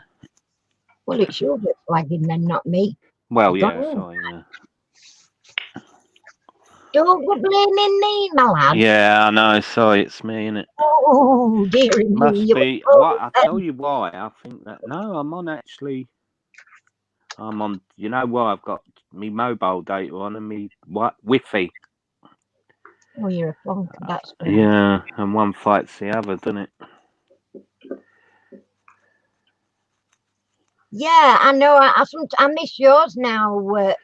Well, it's you that's flagging then, not me. Well, yeah, sorry, yeah. Don't go blaming me, my lad. Yeah, I know. Sorry, it's me, innit? Oh, dearie me. Must you're be. What? I'll tell you why. I think that. No, I'm on actually. I'm on. You know why? I've got me mobile data on and me Wi-Fi. Oh, you're a plonker. That's great. Yeah, and one fights the other, doesn't it? Yeah, I know. I miss yours now,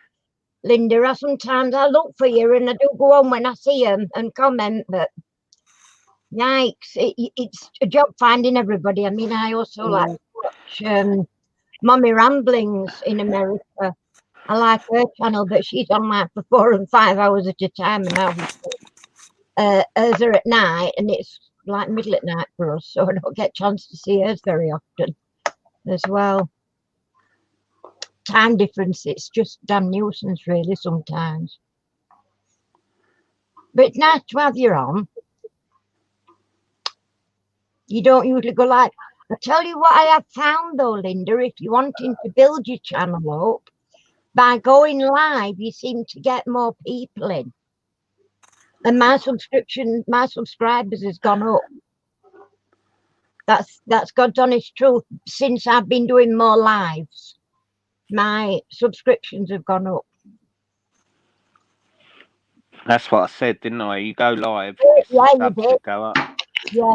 Linda. Sometimes I look for you and I do go on when I see them and comment, but yikes, it's a job finding everybody. I mean, I also like to watch Mommy Ramblings in America. I like her channel, but she's on like for 4 and 5 hours at a time, and obviously hers are at night, and it's like middle at night for us, so I don't get a chance to see hers very often as well. Time difference, it's just damn nuisance really sometimes. But it's nice to have you on. You don't usually go like, I tell you what I have found though, Linda, if you're wanting to build your channel up, by going live, you seem to get more people in. And my subscribers has gone up. That's God's honest truth. Since I've been doing more lives, my subscriptions have gone up. That's what I said, didn't I? You go live, Yeah, you subs did. should go up. Yeah,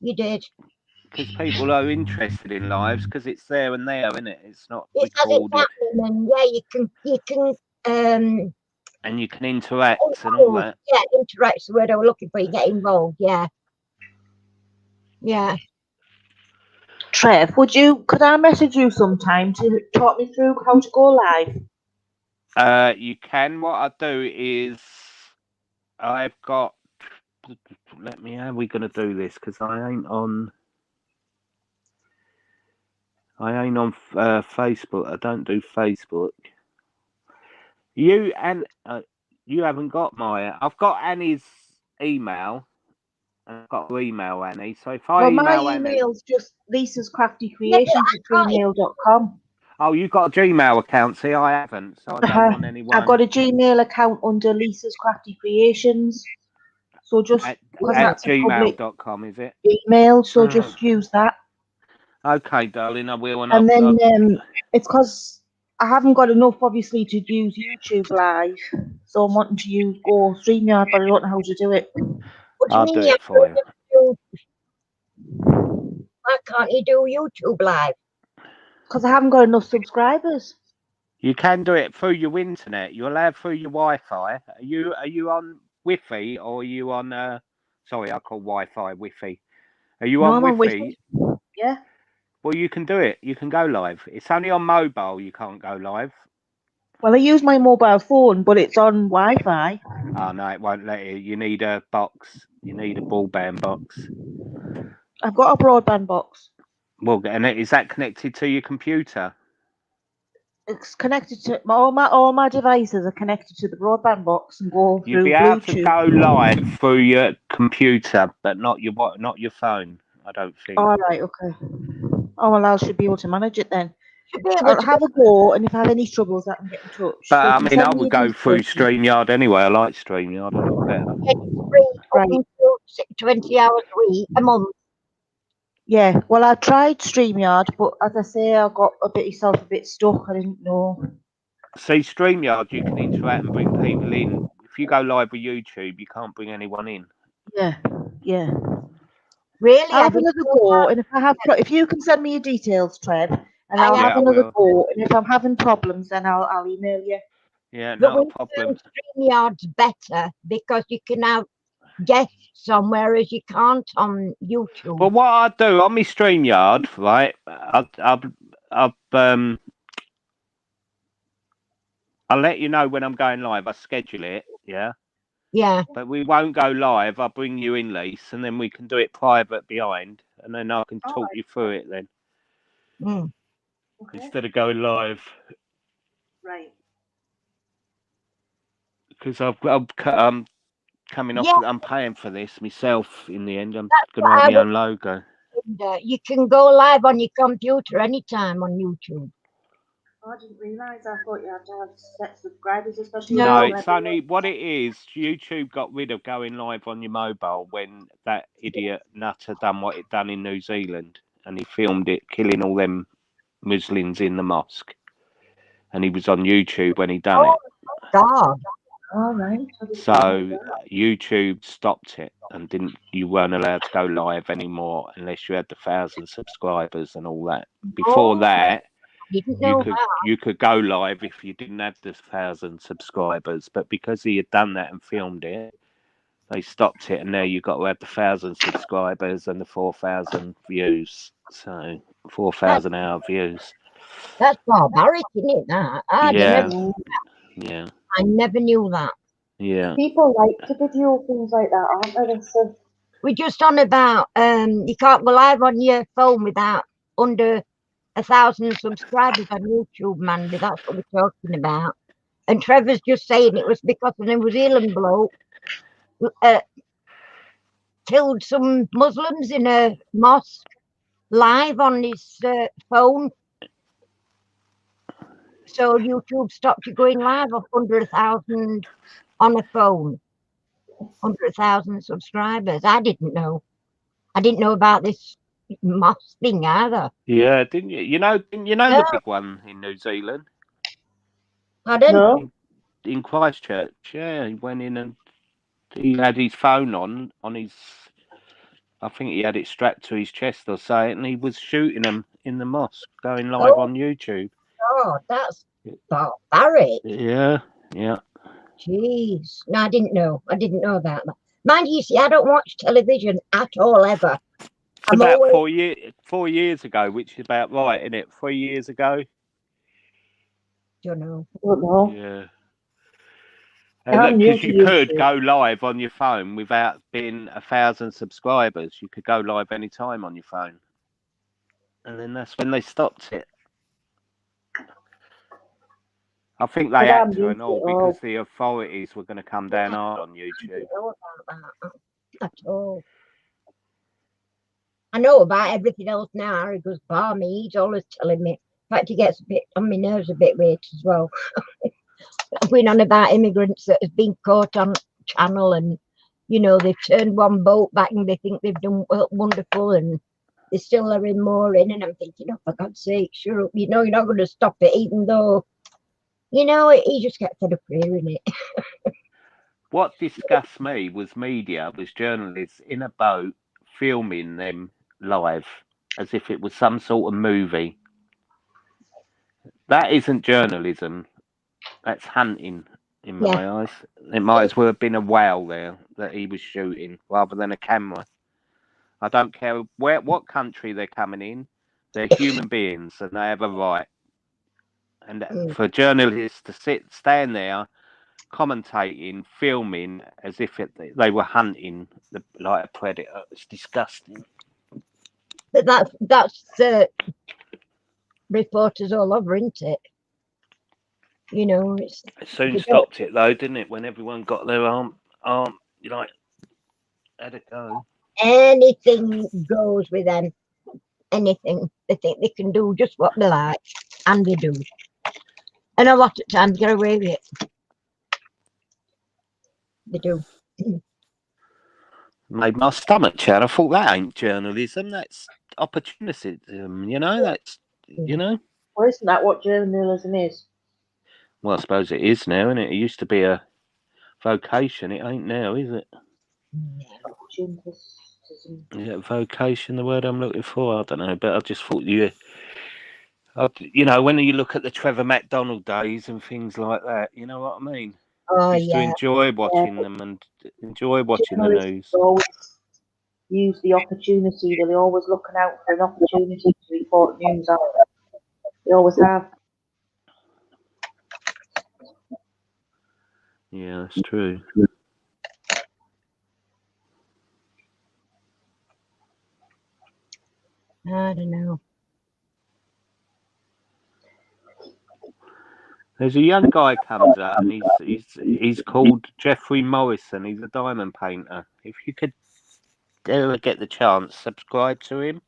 you did. Because people are interested in lives, because it's there and there, isn't it? It's not It's as it's recorded. happening, and yeah, you can And you can interact and all that. Yeah, interact's the word I was looking for. You get involved, yeah. Yeah. Trev, could I message you sometime to talk me through how to go live? You can. What I do is I've got. How are we going to do this? Because I ain't on Facebook. I don't do Facebook. You haven't got I've got Annie's email. I've got to email Annie. So if I Well, my email Annie, email's just lisascraftycreations@gmail.com. oh, you've got a Gmail account. See, I haven't, so I don't want anyone. I've got a Gmail account under Lisa's Crafty Creations. So just at that's gmail.com, is it? Email, so just use that. Okay, darling, I will. And then it's because I haven't got enough, obviously, to use YouTube Live. So I'm wanting to go StreamYard, but I don't know how to do it. I'll do it for you. Why can't you do YouTube Live? Because I haven't got enough subscribers. You can do it through your internet. You're allowed through your Wi-Fi. Are you on Wi-Fi or are you on? Sorry, I call Wi-Fi Wi-Fi. Are you No, on I'm on Wi-Fi? Yeah. Well, you can do it. You can go live. It's only on mobile you can't go live. Well, I use my mobile phone, but it's on Wi-Fi. Oh no, it won't let you. You need a box. You need a broadband box. I've got a broadband box. Well, and is that connected to your computer? It's connected to all my devices are connected to the broadband box and go You'll through be able to Bluetooth. go live through your computer, but not your phone. I don't think. All right, okay. Oh well, I should be able to manage it then. Should be able I'll to have a go, and if I have any troubles, I can get in touch. But So I if you mean, I send me would your go through details- StreamYard anyway. I like StreamYard a lot better. get it free up Right. until 20 hours a month. Yeah, well, I tried StreamYard, but as I say, I got a bit stuck. I didn't know. See, StreamYard, you can interact and bring people in. If you go live with YouTube, you can't bring anyone in. Yeah, yeah. Really, I'll I have didn't another know go, that. and if you can send me your details, Trev, and I I'll am. have Yeah, I another will. go, and if I'm having problems, then I'll email you. Yeah, But not a we problem. found StreamYard's better because you can have guests on, whereas you can't on YouTube. Well, what I do on my StreamYard, right? I'll let you know when I'm going live. I schedule it, yeah. Yeah. But we won't go live. I'll bring you in, Lise, and then we can do it private behind, and then I can talk you through it then Mm. Okay. instead of going live. Right. Because I'm coming off. Yeah, I'm paying for this myself in the end. I'm that's going to what have I my was own logo. thinking. You can go live on your computer anytime on YouTube. I didn't realise. I thought you had to have set subscribers, especially No. No, if you're it's only what it is. YouTube got rid of going live on your mobile when that idiot nutter done what it done in New Zealand, and he filmed it killing all them Muslims in the mosque, and he was on YouTube when he done it. God. All right. So YouTube stopped it and you weren't allowed to go live anymore unless you had the 1,000 subscribers and all that. Before Oh, that, didn't know that. you could go live if you didn't have the 1,000 subscribers, but because he had done that and filmed it, they stopped it, and now you've got to have the 1,000 subscribers and the 4,000 views. So 4,000 hour views. That's barbaric, isn't it? That Yeah, yeah, I never knew that. yeah. People like to video things like that, aren't they? So, We're just on about you can't go live on your phone without under 1,000 subscribers on YouTube, Mandy. That's what we're talking about. And Trevor's just saying it was because a New Zealand bloke killed some Muslims in a mosque live on his phone. So YouTube stopped you going live of 100,000 on a phone. 100,000 subscribers. I didn't know. I didn't know about this mosque thing either. Yeah, didn't you? Didn't you know No. the big one in New Zealand? Pardon? no. In Christchurch, yeah, he went in and he had his phone on his. I think he had it strapped to his chest or something, and he was shooting them in the mosque, going live on YouTube. Oh, that's barbaric. Yeah, yeah. Jeez. No, I didn't know. I didn't know that. Mind you, see, I don't watch television at all, ever. It's about 4 years ago, which is about right, isn't it? 3 years ago. Don't know. Don't know. Yeah. I'm new Because to you could YouTube. go live on your phone without being 1,000 subscribers. You could go live anytime on your phone. And then that's when they stopped it. I think they But had I'm to and used all to it all. because the authorities were going to come down hard on I YouTube. don't know about that at all. I know about everything else now. Harry goes, balmy. He's always telling me. In fact, he gets a bit on my nerves a bit with it as well. Going on about immigrants that have been caught on channel and, they've turned one boat back and they think they've done wonderful and they're still letting more in. And I'm thinking, oh, for God's sake, sure, you're not going to stop it, even though, he just gets fed up hearing it. What disgusts me was journalists in a boat filming them live as if it was some sort of movie. That isn't journalism. That's hunting in Yeah. my eyes. It might as well have been a whale there that he was shooting rather than a camera. I don't care what country they're coming in. They're human beings and they have a right. And for journalists to stand there, commentating, filming as if they were hunting like a predator, it's disgusting. But that's reporters all over, isn't it? You know, It soon stopped it though, didn't it? When everyone got their arm, you know, had a go. Anything goes with them. Anything. They think they can do just what they like, and they do. And a lot of times get away with it. They do. Made my stomach churn. I thought that ain't journalism. That's opportunism. You know, that's Well, isn't that what journalism is? Well, I suppose it is now, isn't it? It used to be a vocation. It ain't now, is it? Opportunism. Is it vocation the word I'm looking for? I don't know, but I just thought when you look at the Trevor McDonald days and things like that, you know what I mean? Oh, Used to yeah. enjoy watching them and enjoy watching the news. Always use the opportunity. They're always looking out for an opportunity to report news out. They always have. Yeah, that's true. I don't know. There's a young guy comes up and he's called Jeffrey Morrison. He's a diamond painter. If you could ever get the chance, subscribe to him.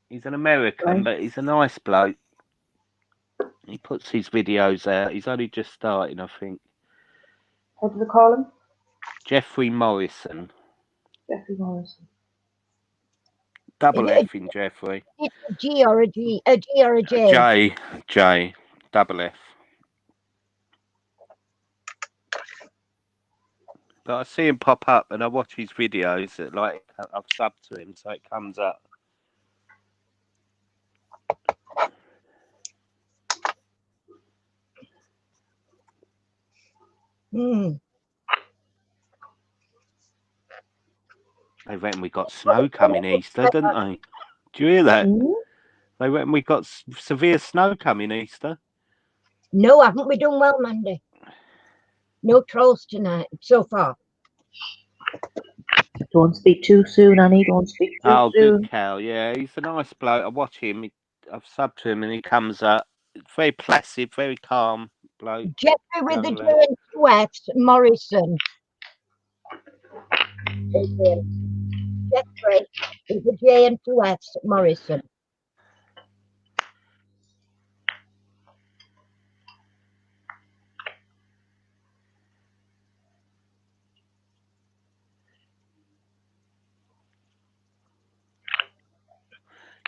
He's an American, but he's a nice bloke. He puts his videos out. He's only just starting, I think. What do they call him? Jeffrey Morrison. Jeffrey Morrison. Double F in Jeffrey. It's a G or a G, a G or a J. J, double F. But I see him pop up and I watch his videos. I've subbed to him, so it comes up. They reckon we got snow coming Easter, didn't they? Do you hear that? They reckon we got severe snow coming Easter. No, haven't we done well, Mandy? No trolls tonight so far. Don't speak too soon, Annie. Don't speak too soon. Oh, good cow. Yeah, he's a nice bloke. I watch him. I've subbed to him and he comes up. Very placid, very calm bloke. Jeffrey with the J and two F's, Morrison. Jeffrey with the J and two F's, Morrison.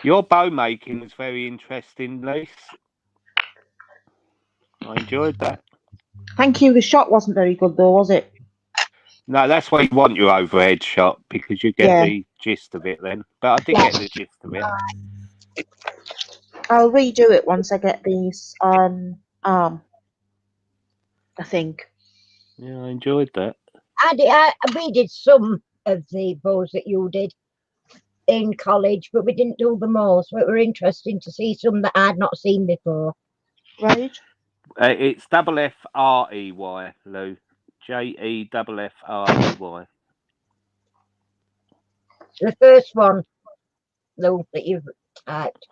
Your bow making was very interesting, Lise. I enjoyed that. Thank you. The shot wasn't very good, though, was it? No, that's why you want your overhead shot, because you get the gist of it then. But I did get the gist of it. I'll redo it once I get these on arm, I think. Yeah, I enjoyed that. We did some of the bows that you did in college, but we didn't do them all, so it were interesting to see some that I'd not seen before. Right. It's double F-R-E-Y, Lou. Jeffrey. The first one, Lou, that you've typed.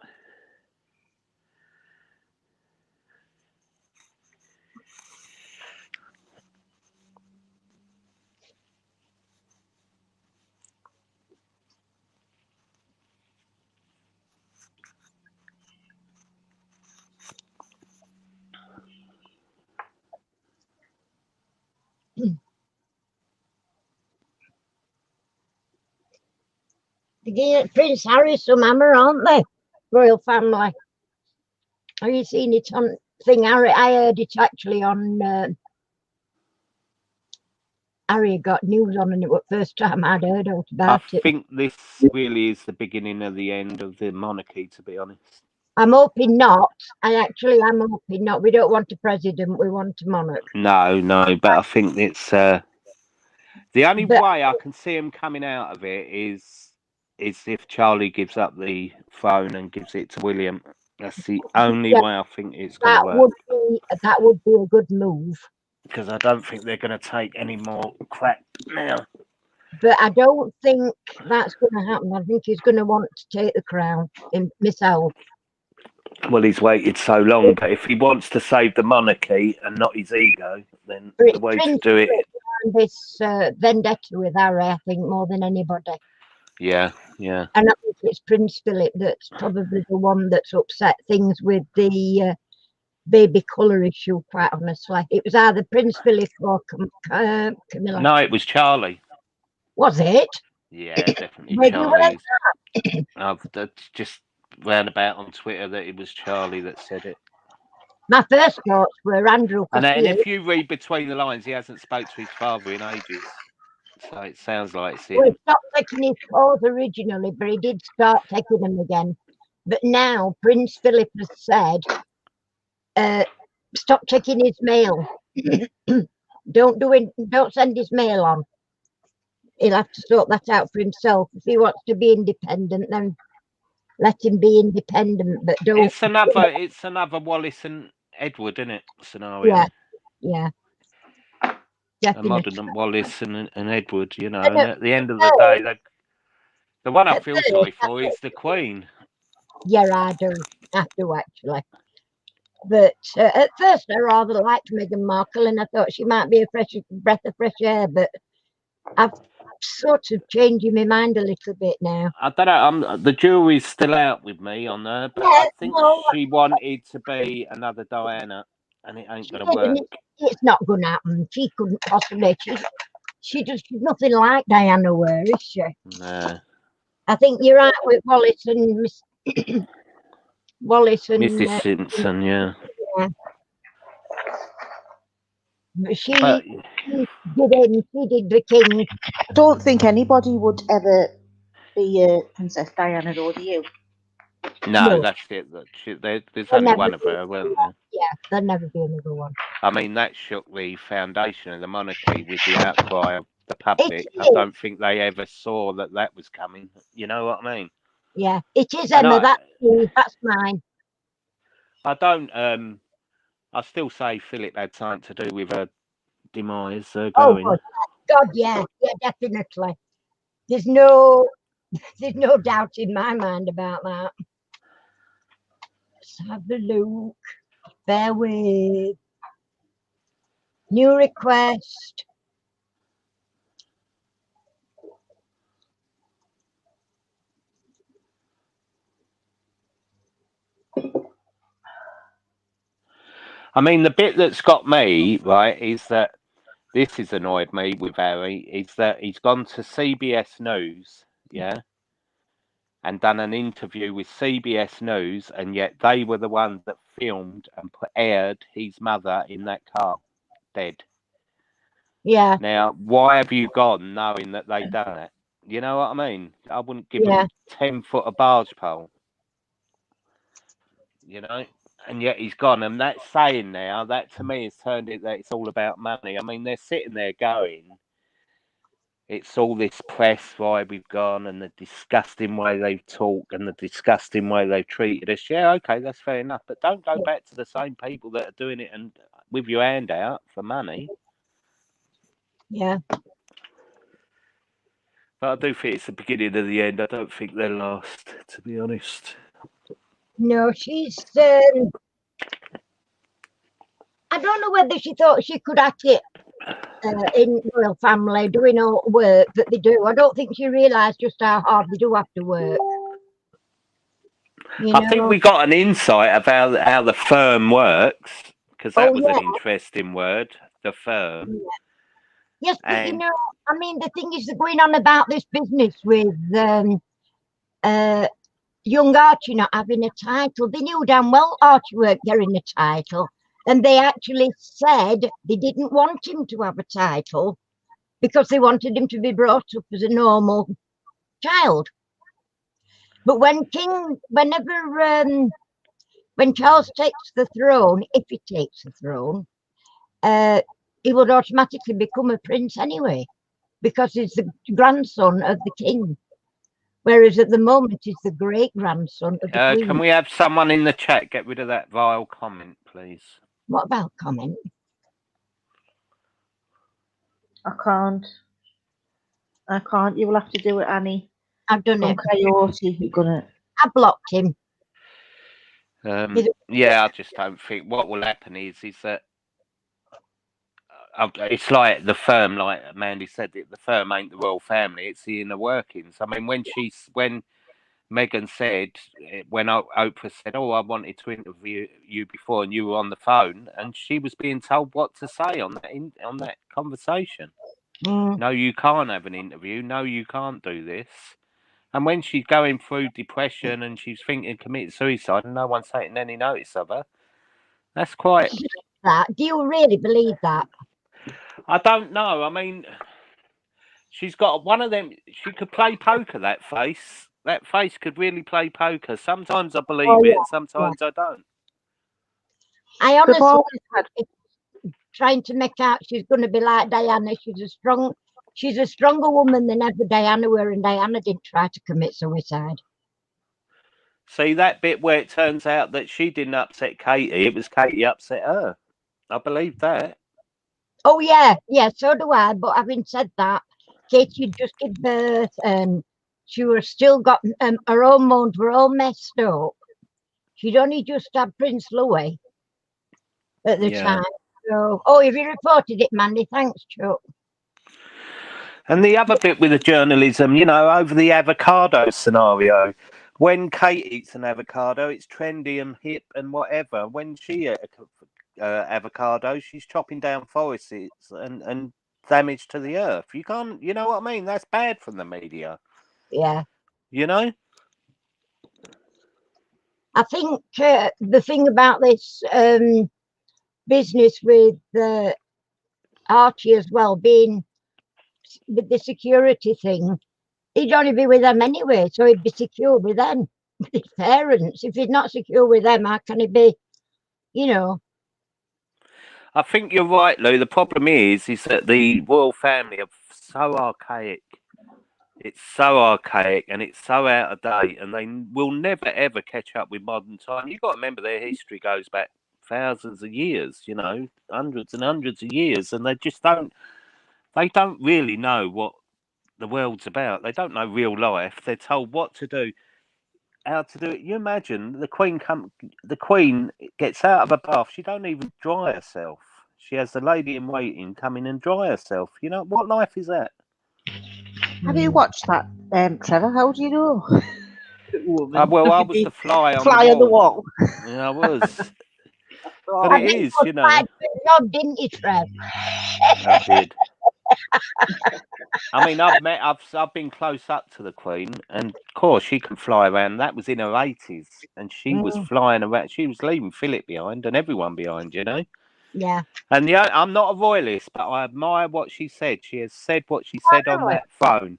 Prince Harry's some hammer, aren't they? Royal family. Have you seen it on thing? Harry, I heard it actually on Harry got news on, and it was the first time I'd heard about it. I think this really is the beginning of the end of the monarchy, to be honest. I'm hoping not. I actually am hoping not. We don't want a president. We want a monarch. No, but I think it's the only But way I can see him coming out of it is if Charlie gives up the throne and gives it to William. That's the only yeah, way I think it's going to work. that would be a good move. Because I don't think they're going to take any more crap now. But I don't think that's going to happen. I think he's going to want to take the crown himself. Well, he's waited so long, but if he wants to save the monarchy and not his ego, then But the way to do it. This vendetta with Harry, I think, more than anybody. Yeah. And I think it's Prince Philip that's probably the one that's upset things with the baby colour issue, quite honestly. It was either Prince Philip or Camilla. No, it was Charlie. Was it? Yeah, definitely Where do you Charlie. read That's just round about on Twitter that it was Charlie that said it. My first thoughts were Andrew. And if you read between the lines, he hasn't spoke to his father in ages. So it sounds like it's him. Well, he stopped taking his calls originally, but he did start taking them again. But now Prince Philip has said, stop checking his mail. Don't send his mail on. He'll have to sort that out for himself. If he wants to be independent, then let him be independent. But don't. It's another Wallace and Edward, isn't it? Scenario. Yeah. A Definitely. modern Wallace and Edward, you know. And at the end of the day, the one I feel sorry for is the Queen. Yeah, I do actually. But at first, I rather liked Meghan Markle, and I thought she might be a breath of fresh air. But I've sort of changing my mind a little bit now. I don't know. The jury's still out with me on her, but I think she wanted to be another Diana, and it ain't going to work. It's not going to happen. She couldn't possibly. She's nothing like Diana Ware, is she? No. I think you're right with Wallace and Mrs. Simpson, yeah. But she did the king. I don't think anybody would ever be Princess Diana, though, do you? No, that's it. There's only one of her, weren't there? Yeah, there'll never be another one. I mean, that shook the foundation of the monarchy with the outcry of the public. I don't think they ever saw that was coming. You know what I mean? Yeah, it is, Emma. That's mine. I don't. I still say Philip had something to do with her demise. Going. Oh God, yeah, definitely. There's no doubt in my mind about that. Let's have a look. Bear with. New request. I mean, the bit that's got me, right, is that this has annoyed me with Harry, is that he's gone to CBS News, yeah, and done an interview with CBS News, and yet they were the ones that filmed and aired his mother in that car, dead. Yeah. Now, why have you gone knowing that they done it? You know what I mean? I wouldn't give them 10 foot of barge pole. You know? And yet he's gone. And that's saying now, that to me has turned it that it's all about money. I mean, they're sitting there going, it's all this press, why we've gone, and the disgusting way they've talked and the disgusting way they've treated us. Yeah, okay, that's fair enough. But don't go back to the same people that are doing it and with your hand out for money. Yeah. But I do think it's the beginning of the end. I don't think they're last, to be honest. No, she's... I don't know whether she thought she could act it in royal family, doing all the work that they do. I don't think she realised just how hard they do have to work. I think we got an insight of how the firm works, because that was an interesting word, the firm. Yeah. Yes, but you know, I mean, the thing is, they're going on about this business with young Archie not having a title. They knew damn well Archie weren't getting a title. And they actually said they didn't want him to have a title because they wanted him to be brought up as a normal child. But whenever when Charles takes the throne, if he takes the throne, he would automatically become a prince anyway, because he's the grandson of the king. Whereas at the moment, he's the great-grandson of the queen. Can we have someone in the chat get rid of that vile comment, please? What about comment? I can't. You will have to do it, Annie. I've done From it. Coyote, you're gonna. I blocked him. Yeah, I just don't think what will happen is that it's like the firm, like Mandy said, the firm ain't the royal family; it's the inner workings. I mean, when Meghan said, when Oprah said, "Oh, I wanted to interview you before," and you were on the phone, and she was being told what to say on that conversation. No, you can't have an interview. No, you can't do this. And when she's going through depression and she's thinking of committing suicide, and no one's taking any notice of her, that's quite. Do you really believe that? I don't know. I mean, she's got one of them. She could play poker. That face could really play poker. Sometimes I believe it, and sometimes I don't. I honestly trying to make out she's going to be like Diana. She's a stronger woman than ever Diana were, and Diana didn't try to commit suicide. See that bit where it turns out that she didn't upset Katie; it was Katie upset her. I believe that. Oh yeah, so do I. But having said that, Katie had just given birth, and she was still got her hormones were all messed up. She'd only just had Prince Louis at the time. So, have you reported it, Mandy? Thanks, Chuck. And the other bit with the journalism, over the avocado scenario, when Kate eats an avocado, it's trendy and hip and whatever. When she ate avocado, she's chopping down forests and damage to the earth. You can't, you know what I mean? That's bad from the media. Yeah. I think the thing about this business with Archie as well, being with the security thing, he'd only be with them anyway, so he'd be secure with them, with his parents. If he's not secure with them, how can he be, I think you're right, Lou. The problem is that the royal family are so archaic. It's so archaic and it's so out of date, and they will never ever catch up with modern time. You've got to remember their history goes back thousands of years, hundreds and hundreds of years, and they don't really know what the world's about. They don't know real life. They're told what to do, how to do it. You imagine the Queen gets out of a bath. She don't even dry herself. She has the lady in waiting come in and dry herself. What life is that? Have you watched that, Trevor? How do you know? Well, I was the fly on the wall. Yeah, I was. But it is, Job, didn't you, Trev? I did. I mean, I've been close up to the Queen, and of course she can fly around. That was in her 80s, and she was flying around. She was leaving Philip behind and everyone behind, Yeah. And I'm not a royalist, but I admire what she said. She has said what she said on that phone,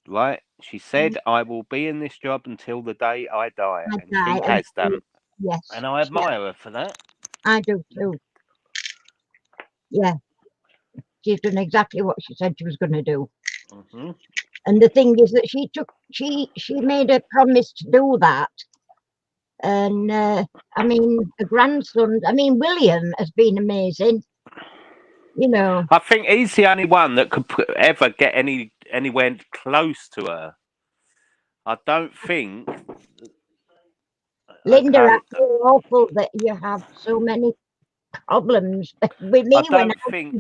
right? She said, "I will be in this job until the day I die," and she has done. Yes. And I admire her for that. I do too. Yeah. She's done exactly what she said she was going to do. Mm-hmm. And the thing is that she made a promise to do that. And I mean, the grandson, William has been amazing. I think he's the only one that could ever get anywhere close to her. I don't think. Linda, I feel awful that you have so many problems with me when I think.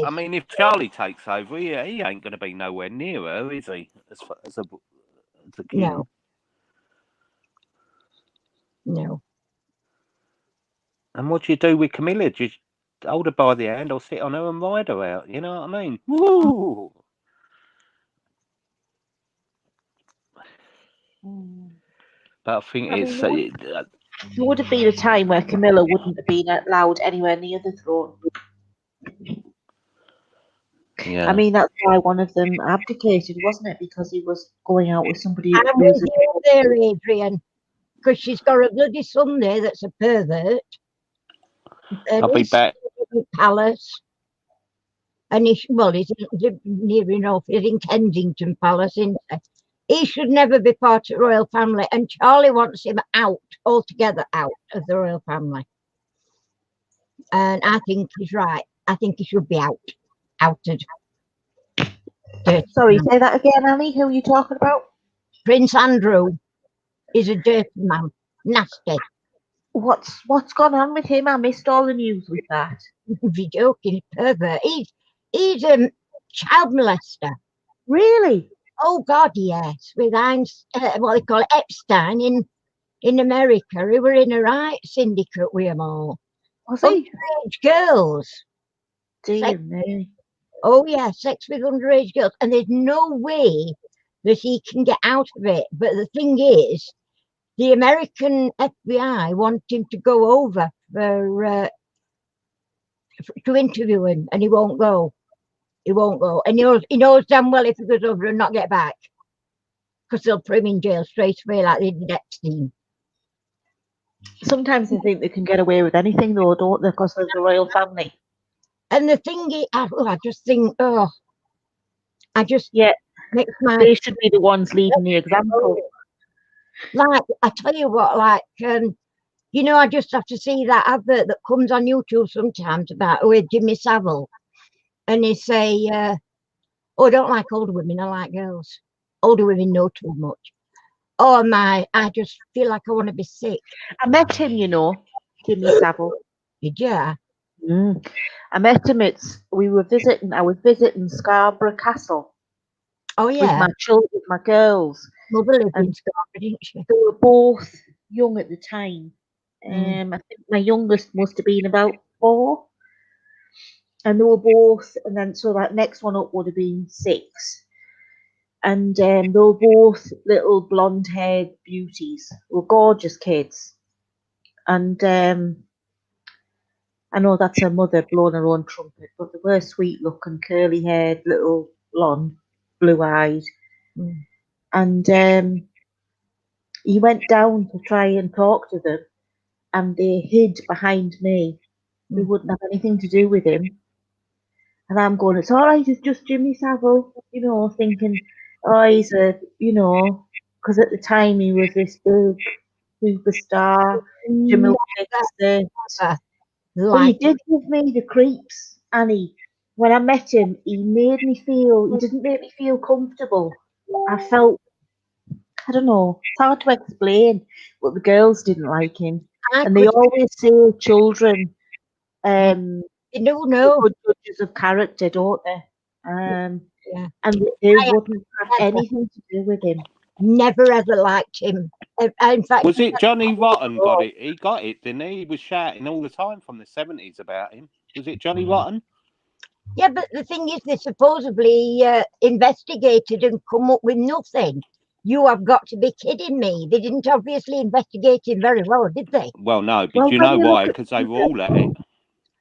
I mean, if Charlie takes over, he ain't going to be nowhere near her, is he? As a king. No. And what do you do with Camilla? Do you hold her by the hand or sit on her and ride her out? You know what I mean? Woo! But I think there would have been a time where Camilla wouldn't have been allowed anywhere near the throne. Yeah. I mean, that's why one of them abdicated, wasn't it? Because he was going out with somebody. I'm with you there, Adrian. because she's got a bloody son there that's a pervert. And I'll be he's back. in the palace. And he's near enough. He's in Kensington Palace, isn't he? He should never be part of the royal family. And Charlie wants him out, altogether out of the royal family. And I think he's right. I think he should be outed. Sorry, say that again, Annie. Who are you talking about? Prince Andrew is a dirty man. Nasty. What's gone on with him? I missed all the news with that. You're joking, pervert. He's a child molester. Really? Oh God, yes. With what they call it, Epstein in America, who were in a right syndicate with them all. Was he? Underage girls. Dear me. Oh yeah, sex with underage girls, and there's no way that he can get out of it. But the thing is, the American FBI want him to go over to interview him, and he won't go. He won't go, and he knows damn well if he goes over and not get back, because they'll put him in jail straight away like they did Epstein. Sometimes they think they can get away with anything, though, don't they? Because of the royal family. And the thing is, I just think, makes my They should be the ones leading the example. like. I tell you what, like I just have to see that advert that comes on YouTube sometimes about with Jimmy Savile, and they say, "Oh, I don't like older women. I like girls. Older women know too much." Oh my! I just feel like I want to be sick. I met him, Jimmy Savile. Did you? Mm. I met him. I was visiting Scarborough Castle. Oh with yeah. my children, my girls. Mother lived in And Scarborough, didn't she? They were both young at the time. Mm. I think my youngest must have been about 4. And they were both, and then so that next one up would have been 6. And they were both little blonde-haired beauties. They were gorgeous kids. And I know that's her mother blowing her own trumpet, but they were sweet-looking, curly-haired, little blonde, blue-eyed. Mm. And he went down to try and talk to them, and they hid behind me. They wouldn't have anything to do with him. And I'm going, it's all right, it's just Jimmy Savile, thinking, oh, he's because at the time he was this big superstar, Jimmy Dixon. But he did give me the creeps, Annie. When I met him, he didn't make me feel comfortable. I felt, I don't know, it's hard to explain, but the girls didn't like him. And they always say children they do know. good judges of character, don't they? Yeah. And they wouldn't have anything to do with him. Never ever liked him. In fact, Was it Johnny Rotten got it? He got it, didn't he? He was shouting all the time from the 70s about him. Was it Johnny Rotten? Yeah, but the thing is, they supposedly investigated and come up with nothing. You have got to be kidding me. They didn't obviously investigate him very well, did they? Well, no, but you know why? Because they were all at it.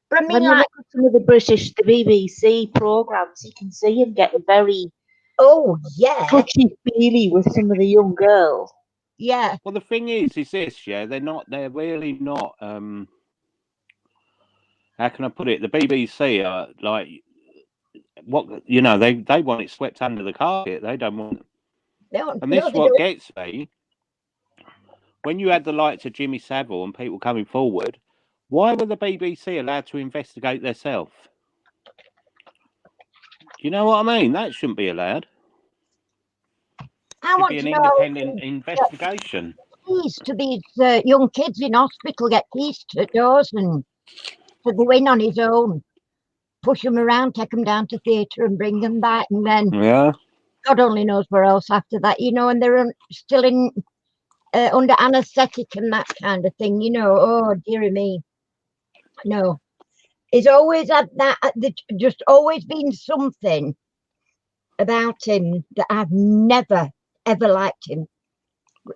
But I mean, when you look at some of the BBC programmes, you can see him getting very touchy-feely with some of the young girls. Yeah. Well, the thing is this, they're really not, how can I put it? The BBC are like, they want it swept under the carpet. They don't want. And this is what gets me. When you had the likes of Jimmy Savile and people coming forward, why were the BBC allowed to investigate themselves? Do you know what I mean? That shouldn't be allowed. I want to be an independent investigation. Keys to these young kids in hospital, get keys to doors and to go in on his own. Push them around, take them down to theatre and bring them back, and then God only knows where else after that, and they're still in under anaesthetic and that kind of thing, Oh, dearie me. No. He's always had that, just always been something about him that I've never, ever liked him.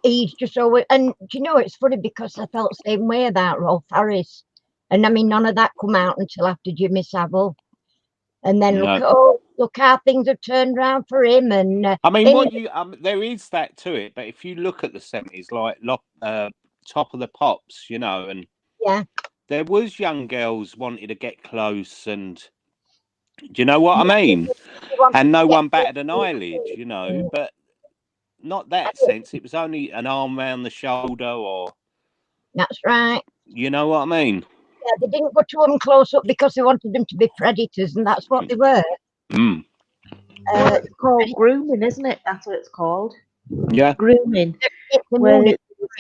He's just always, and it's funny because I felt the same way about Rolf Harris. And I mean, none of that come out until after Jimmy Savile. And then look at look how things have turned round for him. And I mean, in- what you there is that to it, but if you look at the 70s, like Top of the Pops, you know, and yeah, there was young girls wanted to get close, and do you know what I mean? he wanted And to no get one batted an eyelid, you know, but not that sense. It was only an arm round the shoulder, or That's right. you know what I mean? Yeah, they didn't go to them close up because they wanted them to be predators, and that's what they were. Mm. Well, it's called grooming, isn't it? That's what it's called. Yeah. Grooming. It's the Where moon it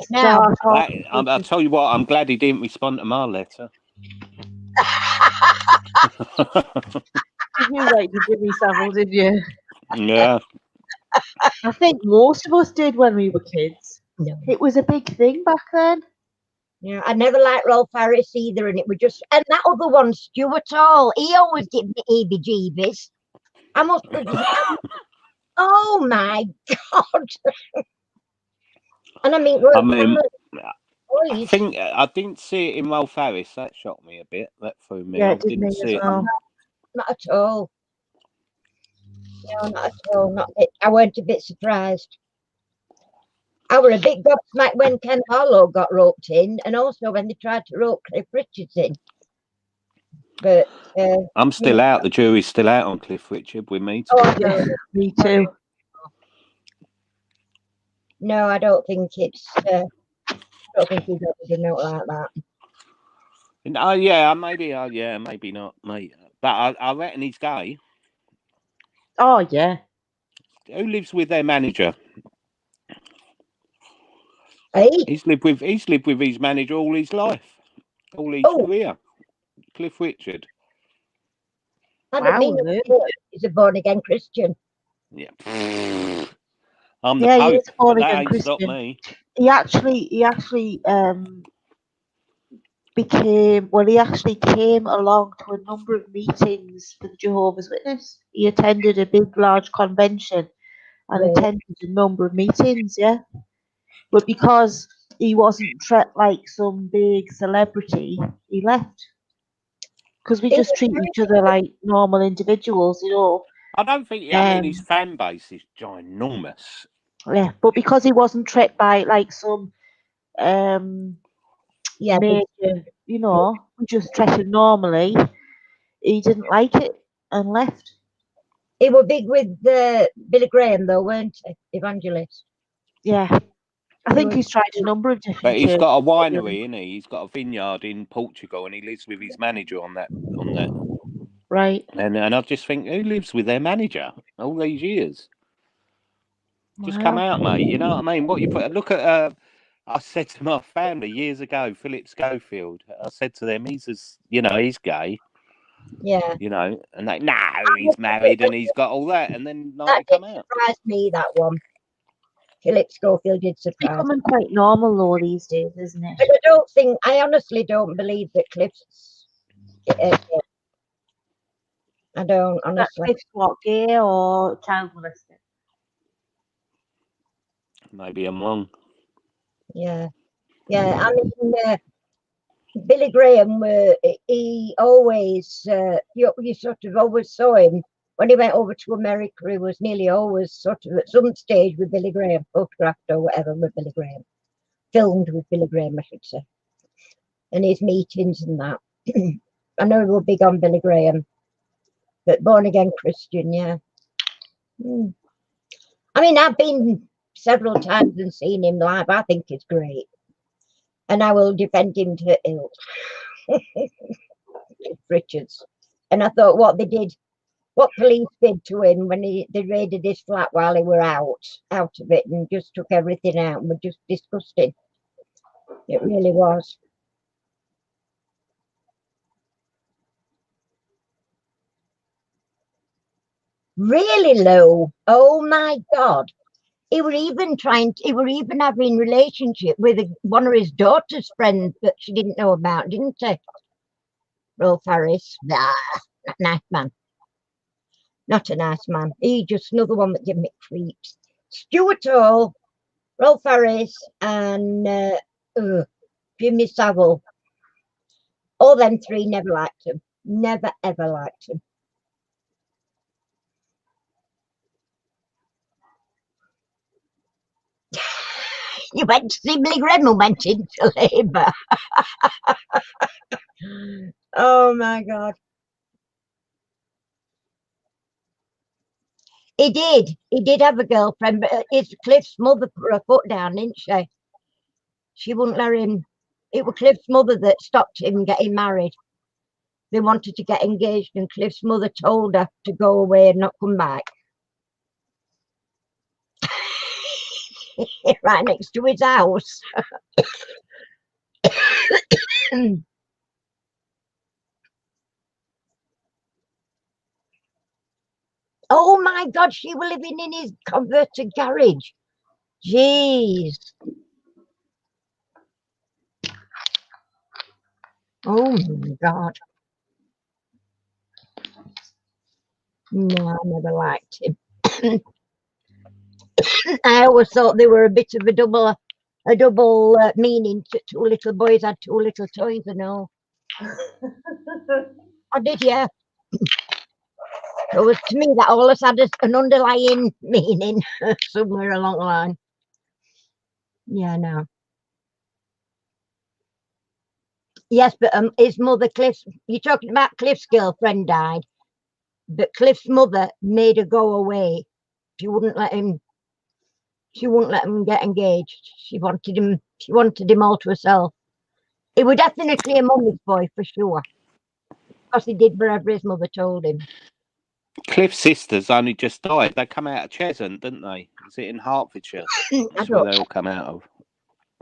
now. start off. I'll tell you what. I'm glad he didn't respond to my letter. Did you write to Jimmy Savile, did you? Yeah. I think most of us did when we were kids. No. It was a big thing back then. Yeah, I never liked Rolf Harris either, and it was just, and that other one, Stuart Hall, he always gave me heebie-jeebies. I must have, oh my God. And I mean, I mean, I boys. think I didn't see it in Rolf Harris. That shocked me a bit. That threw me Yeah, off. it did me Didn't see as it. well. Not at all. No, not at all. Not a bit. I weren't a bit surprised. I were a bit gobsmacked when Ken Harlow got roped in, and also when they tried to rope Cliff Richards in. But I'm still out. The jury's still out on Cliff Richard with me. oh, Yeah, me too. no, I don't think it's. I don't think he's ever done out like that. Yeah, maybe. Yeah, maybe not, mate. But I reckon he's gay. Oh yeah. Who lives with their manager? Hey, He's lived with his manager all his life, all his career. Cliff Richard. I don't mean he's a born again Christian. Yeah. I'm the Yeah, he Pope, is a born but that again ain't stopped Christian. me. He actually he actually came along to a number of meetings for the Jehovah's Witness. He attended a big, large convention and Really? attended a number of meetings, yeah. But because he wasn't like some big celebrity, he left. Because we just treat each other like normal individuals, you know. I don't think. I mean, his fan base is ginormous. Yeah, but because he wasn't treated by like some major, you know, just treated normally, he didn't like it and left. He were big with Billy Graham, though, weren't he? Evangelist. Yeah. I think he's tried a number of different. But he's got a winery, isn't he? He's got a vineyard in Portugal, and he lives with his manager on that. Right. And I just think, who lives with their manager all these years? Just come out, mate. You know what I mean? What you put? Look at. I said to my family years ago, Philip Schofield. I said to them, he's gay. Yeah. You know, and they he's married and he's got all that, and then That come out. surprised me, that one. Philip Schofield did surprise. Becoming quite normal though these days, isn't it? But I honestly don't believe that Cliff's. I don't honestly. Cliff's what, gay or child molested? Maybe I'm wrong. Yeah. I mean, Billy Graham, he always, you sort of always saw him when he went over to America. He was nearly always sort of at some stage with Billy Graham, photographed or whatever with Billy Graham, filmed with Billy Graham, I should say, and his meetings and that. I know he was big on Billy Graham, but born again Christian, yeah. I mean, I've been several times and seen him live. I think it's great. And I will defend him to ill. Richards. And I thought what police did to him when they raided his flat while he were out of it and just took everything out and were just disgusting. It really was. Really low. Oh my God. He were even having relationship with one of his daughter's friends that she didn't know about, didn't she? Rolf Harris. Nah, nice man. Not a nice man. He just another one that gave me creeps. Stuart Hall, Rolf Harris, and Jimmy Savile. All them three never liked him. Never ever liked him. You went to see Billy Graham and went into labour. Oh my God. He did. He did have a girlfriend, but Cliff's mother put her foot down, didn't she? She wouldn't let him. It was Cliff's mother that stopped him getting married. They wanted to get engaged, and Cliff's mother told her to go away and not come back. Right next to his house. Oh my God, she was living in his converted garage. Jeez. Oh my God. No, I never liked him. I always thought they were a bit of a double meaning. Two little boys had two little toys and all. Oh, did you? It was, to me, that always had an underlying meaning somewhere along the line. Yeah, no. Yes, but his mother, Cliff's, you're talking about Cliff's girlfriend died, but Cliff's mother made her go away. She wouldn't let him get engaged. She wanted him all to herself. He was definitely a mummy's boy for sure. Because he did whatever his mother told him. Cliff's sisters only just died. They come out of Cheshunt, didn't they? Is it in Hertfordshire? That's where they all come out of.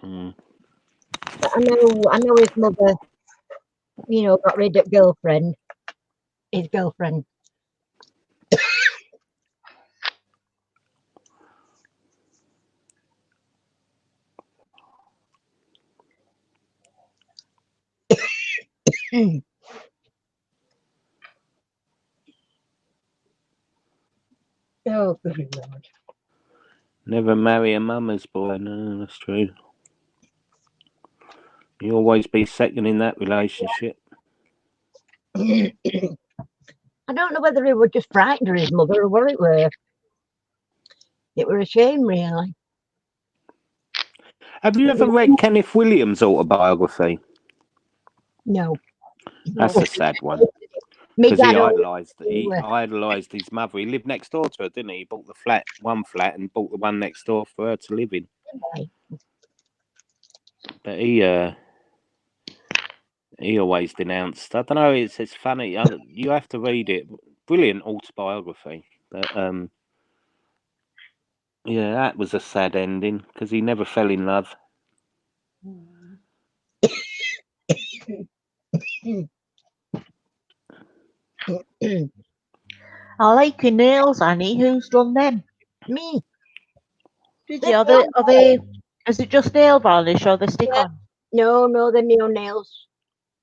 Mm. But I know his mother, got rid of his girlfriend. Oh, good Lord. Never marry a mama's boy. No, that's true. You always be second in that relationship. I don't know whether he was just frightened of his mother or what it were. It were a shame, really. Have you ever read Kenneth Williams' autobiography? No. That's a sad one. Me Because he dad always idolised his mother. He lived next door to her, didn't he? He bought the one flat, and bought the one next door for her to live in. But he always denounced. I don't know. It's funny. You have to read it. Brilliant autobiography. But yeah, that was a sad ending because he never fell in love. I like your nails, Annie. Who's done them? Me. Did you? Are they? Is it just nail varnish or they stick on? No, they're my own nails.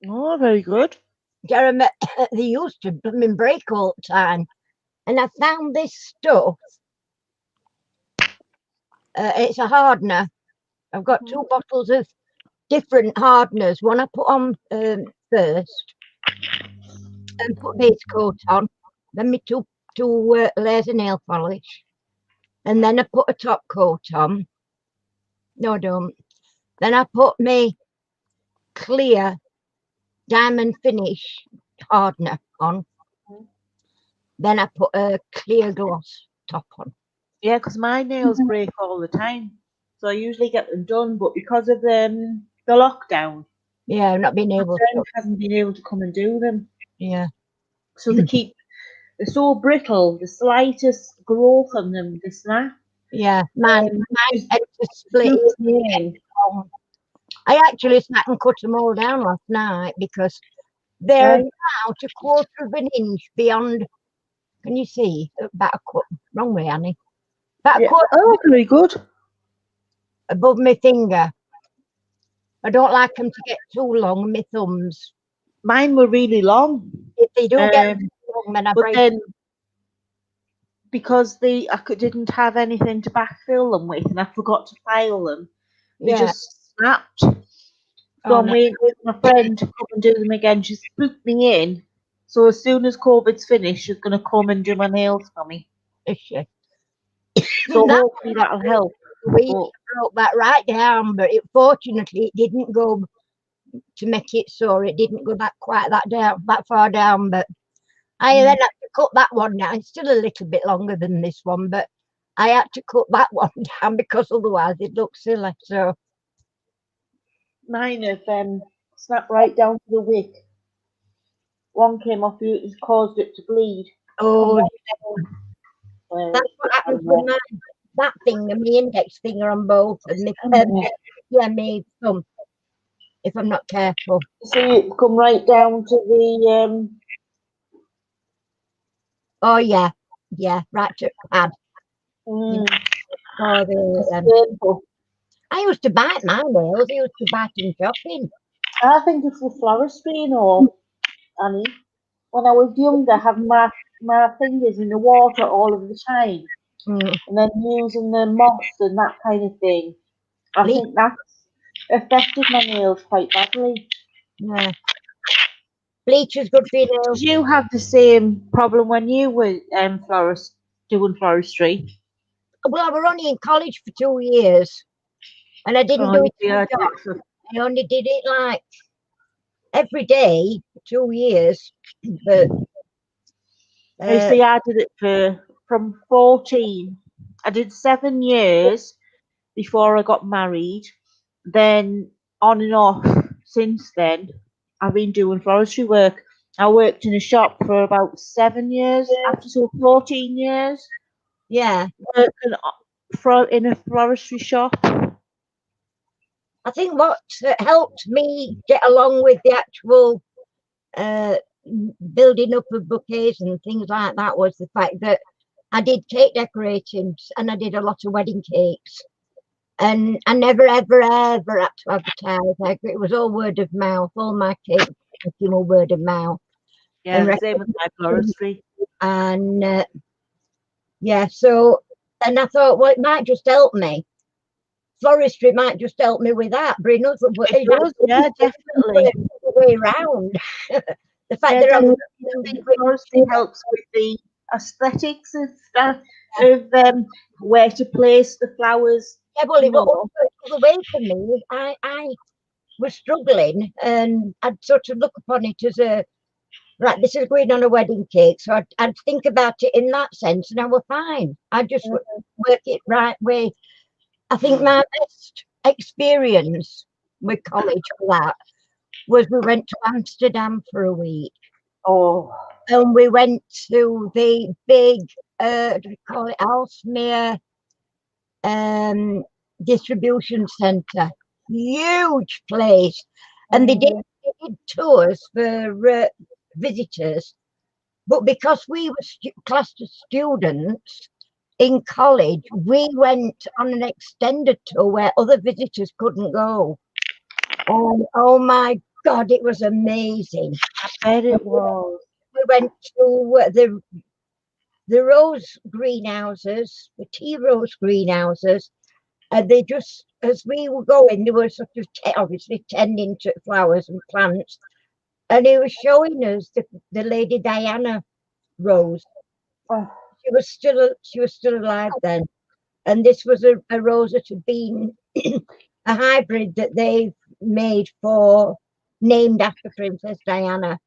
Oh, very good. Jeremy, they used to break all the time. And I found this stuff. It's a hardener. I've got 2 bottles of different hardeners. One I put on first and put base coat on. Then me two layers of nail polish. And then I put a top coat on. No, I don't. Then I put me clear diamond finish hardener on. Then I put a clear gloss top on. Yeah, because my nails break all the time. So I usually get them done, but because of the lockdown, yeah, I've not been able to. Haven't been able to come and do them. Yeah. So they're so brittle, the slightest growth on them, they snap. Yeah, mine had to split. I actually sat and cut them all down last night because they're about a quarter of an inch beyond. Can you see? About a quarter. Wrong way, Annie. About a quarter. Oh, very good. Above my finger. I don't like them to get too long, my thumbs. Mine were really long. If they do get too long, then I break them. Because I didn't have anything to backfill them with, and I forgot to file them, they just snapped. So I'm waiting for my friend to come and do them again. She's booked me in. So as soon as COVID's finished, she's going to come and do my nails for me. Is she? So hopefully that'll help. broke that right down, but fortunately it didn't go to make it sore. It didn't go that far down. But I then had to cut that one down. It's still a little bit longer than this one, but I had to cut that one down because otherwise it looks silly. So Mine have snapped right down to the wick. One came off you, it caused it to bleed. oh, Well, that's what happened with that finger, my index finger on both, and my thumb. If I'm not careful. see it come right down to the Oh yeah, right to pad. mm, Oh, painful. I used to bite my nails. I used to bite in shopping. I think it's the floristry, you know, Annie. When I was younger, having my fingers in the water all of the time, Mm. and then using the moss and that kind of thing. I think that's affected my nails quite badly. Yeah. Bleach is good for your nails. Did you have the same problem when you were doing floristry? Well, I was only in college for 2 years, and I didn't do it. Yeah, I only did it like every day for 2 years. But you see, I did it from 14. I did 7 years before I got married. Then on and off since then, I've been doing floristry work. I worked in a shop for about 7 years, after so 14 years. yeah, Working in a floristry shop. I think what helped me get along with the actual building up of bouquets and things like that was the fact that I did cake decorating and I did a lot of wedding cakes. And I never, ever, ever had to advertise. Like, it was all word of mouth. All my cake were word of mouth. Yeah, and the same with my floristry. And yeah, so, and I thought, well, it might just help me. Floristry might just help me with that. But it does, yeah, definitely. The way around. The fact Yeah, that I'm I think floristry helps with the aesthetics of stuff, of where to place the flowers. yeah, well, You it know. was the way for me. I was struggling, and I'd sort of look upon it as a right. This is going on a wedding cake, so I'd think about it in that sense, and I was fine. I just work it right way. I think my best experience with college for that was we went to Amsterdam for a week. Oh, And we went to the big, do we call it Aalsmeer distribution centre. Huge place. And they did tours for visitors. But because we were classed as students in college, we went on an extended tour where other visitors couldn't go. And oh my God, it was amazing. I bet it was. We went to the rose greenhouses, the tea rose greenhouses, and they just, as we were going, they were sort of obviously tending to flowers and plants, and he was showing us the Lady Diana rose. Oh, She was still alive then, and this was a rose that had been a hybrid that they've made named after Princess Diana,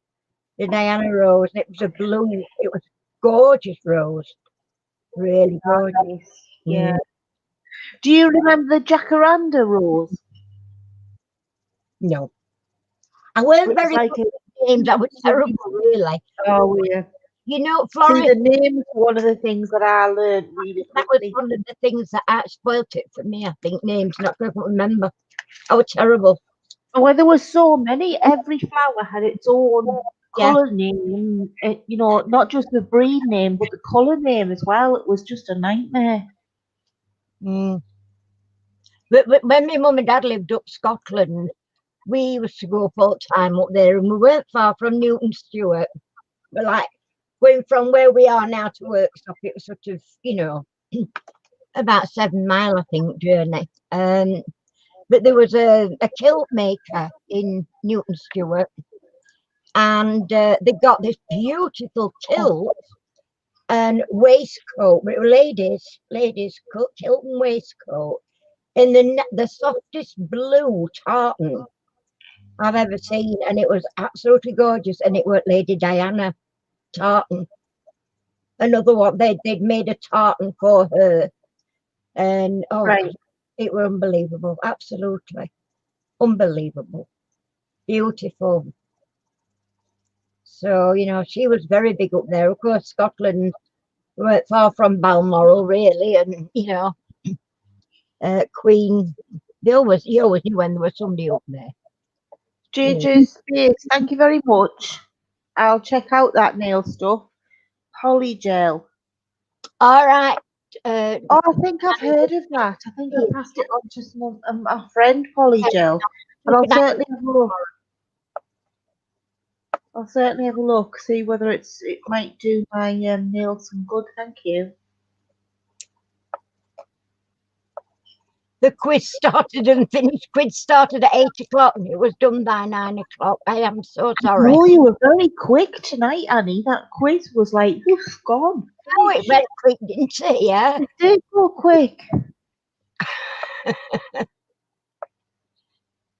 the Diana rose. It was a blue. It was gorgeous rose, really gorgeous. nice. Yeah. Do you remember the jacaranda rose? No, I weren't It was very like good at names. I was terrible, really. Oh, yeah. You know, See, Florence. the names were one of the things that I learned really That was quickly. one of the things that spoilt it for me. I think names, not I can't remember. I was terrible. Well, there were so many. Every flower had its own Yeah. colour name. You know, not just the breed name, but the colour name as well. It was just a nightmare. Mm. But when my mum and dad lived up Scotland, we used to go full time up there, and we weren't far from Newton Stewart. But like going from where we are now to Workstop, it was sort of, about 7 mile, I think, journey. But there was a kilt maker in Newton Stewart, and they got this beautiful kilt and waistcoat, but it was ladies kilt and waistcoat in the softest blue tartan I've ever seen, and it was absolutely gorgeous. And it was Lady Diana tartan. Another one, they'd made a tartan for her, and Right. it was unbelievable, absolutely unbelievable, beautiful. So she was very big up there. Of course, Scotland weren't far from Balmoral, really, and Queen. You always knew when there was somebody up there. JJ Spears, thank you very much. I'll check out that nail stuff. Polygel. All right. Oh, I think I've heard of that. I think I passed it on to a friend, Polygel. But I'll certainly have a look. I'll certainly have a look, see whether it might do my nails some good. Thank you. The quiz started and finished. Quiz started at 8 o'clock and it was done by 9 o'clock. I am so sorry. Oh, you were very quick tonight, Annie. That quiz was like, oof, gone. Oh, it went quick, didn't it? Yeah. It did go quick.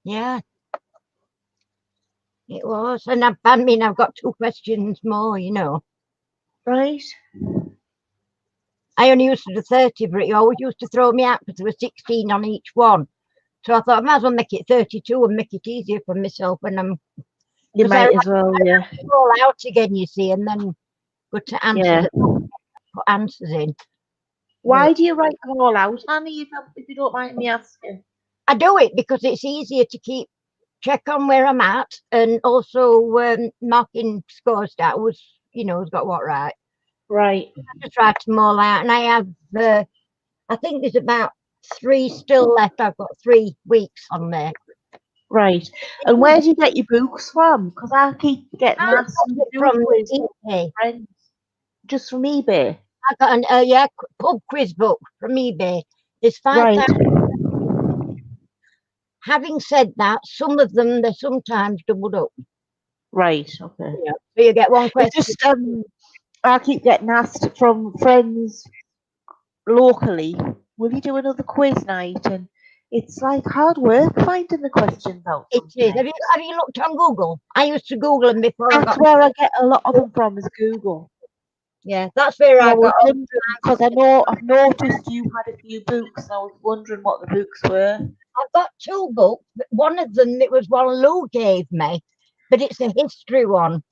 Yeah. It was. And I've got 2 questions more, Right. I only used to do 30, but he always used to throw me out because there was 16 on each one. So I thought I might as well make it 32 and make it easier for myself when I'm. You might as well, yeah. Roll out again, you see, and then go to answer put answers in. Why do you write them all out, Annie, if you don't mind me asking? I do it because it's easier to check on where I'm at, and also marking scores down. Who's got what right. Right. I just write them all out, and I have. I think there's about 3 still left. I've got 3 weeks on there. Right. And where do you get your books from? Because I keep getting asked from eBay. Friends. Just from eBay. I got an pub quiz book from eBay. It's 5,000. Right. Having said that, some of them they're sometimes doubled up. Right. Okay. Yeah. So you get one question. It's just I keep getting asked from friends locally, will you do another quiz night? And it's like hard work finding the questions out. It is. Have you looked on Google? I used to Google them before. That's where I get a lot of them from, is Google. Yeah, that's where I was got. wondering, because I've noticed you had a few books, and I was wondering what the books were. I've got 2 books. One of them, it was one Lou gave me, but it's a history one,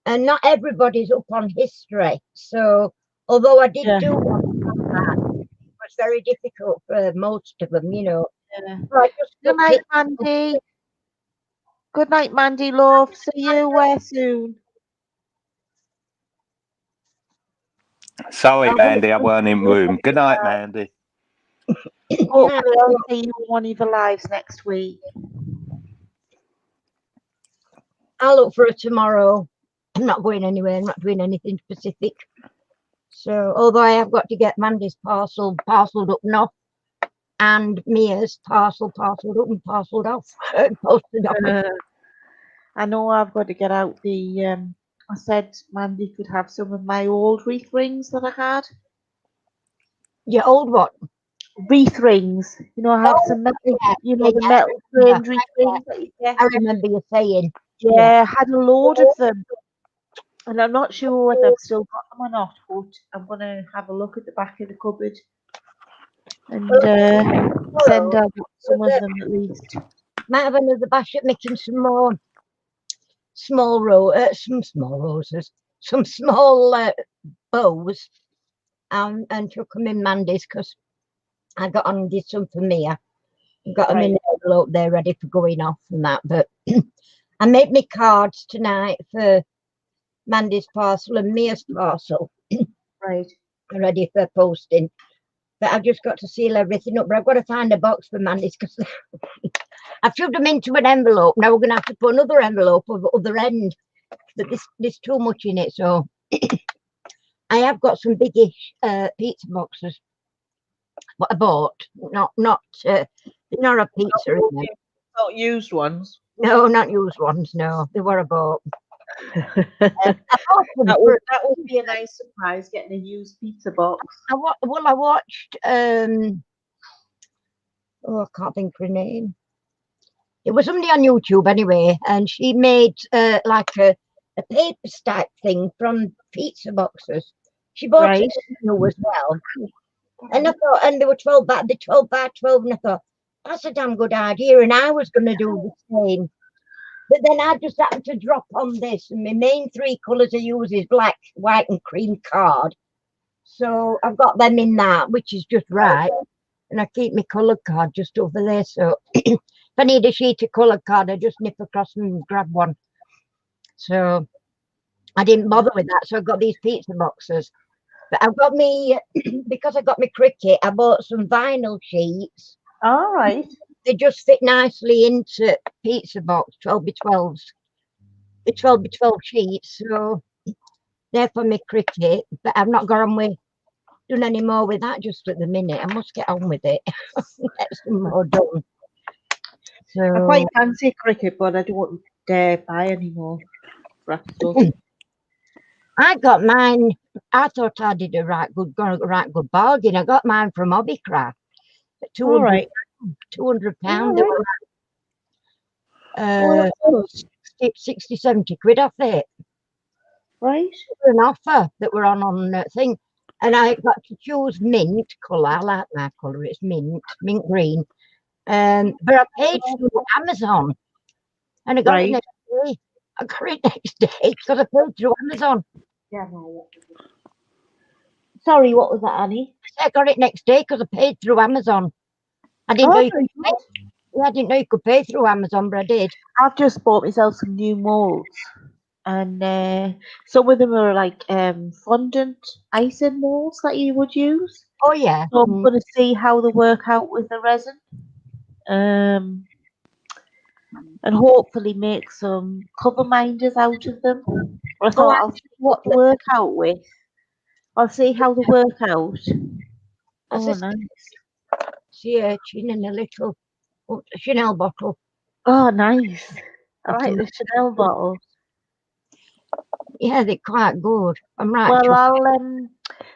and not everybody's up on history. So, although I did do one on that, it was very difficult for most of them, Yeah. So I just Good night, Mandy. Good night, Mandy, love. See you soon. Sorry, Mandy, I weren't in room. Good night, Mandy. Hopefully I'll see you on one of the lives next week. I'll look for it tomorrow. I'm not going anywhere. I'm not doing anything specific. So, although I have got to get Mandy's parceled up and off, and Mia's parceled up and parceled off, posted off. I know I've got to get out the. I said Mandy could have some of my old wreath rings that I had. Your old what? Wreath rings. I have some metal. The metal framed wreath rings that you get. I remember you saying. Yeah, I had a load of them. And I'm not sure whether I've still got them or not, but I'm going to have a look at the back of the cupboard and send out some of them at least. Might have another bash at making some more small roses, some small bows, and chuck them in Mandy's, because I got on and did some for Mia. Got them in the envelope there ready for going off and that. But I made me cards tonight for Mandy's parcel and Mia's parcel. Right. Ready for posting. But I've just got to seal everything up. But I've got to find a box for Mandy's, because I've shoved them into an envelope. Now we're going to have to put another envelope at the other end. But there's too much in it. So I have got some biggish pizza boxes. What I bought, not a pizza in them. Not used ones. No, not used ones. No, they were I bought. That would be a nice surprise, getting a used pizza box. I watched Oh, I can't think of her name. It was somebody on YouTube anyway, and she made like a paper stack thing from pizza boxes. She bought Right. it new as well. And I thought, and they were 12 by 12, and I thought, that's a damn good idea, and I was going to do the same. But then I just happened to drop on this, and my main three colours I use is black, white, and cream card. So I've got them in that, which is just right. And I keep my coloured card just over there. So if I need a sheet of coloured card, I just nip across and grab one. So I didn't bother with that. So I've got these pizza boxes. But I've got me, because I got my cricket, I bought some vinyl sheets. All right. They just fit nicely into pizza box, 12 by 12s. The 12 by 12 sheets. So they're for my cricket. But I've not got on with done any more with that just at the minute. I must get on with it. Get some more done. I So quite fancy cricket, but I don't dare buy any more crap stuff. I got mine. I thought I did got a right good bargain. I got mine from Hobbycraft at All right. £200. All They right. were Well, that's good. 60, 70 quid off it. Right. An offer that were on thing, and I got to choose mint colour. I like my colour. It's mint green. But I paid through Amazon, and I got it Right. next day. I got it next day because I paid through Amazon. Yeah, no. Sorry, what was that, Annie? I got it next day because I paid through Amazon. I didn't know you could pay, I didn't know you could pay through Amazon, but I did. I've just bought myself some new molds, and some of them are like fondant icing molds that you would use. Oh yeah. So I'm going to see how they work out with the resin, and hopefully make some cover minders out of them. I thought I'll see what they work out with. I'll see how they work out. Oh, nice. Sea urchin in a little Chanel bottle. Oh, nice. I like the Chanel bottles. Yeah, they're quite good. I'm right. Well, I'll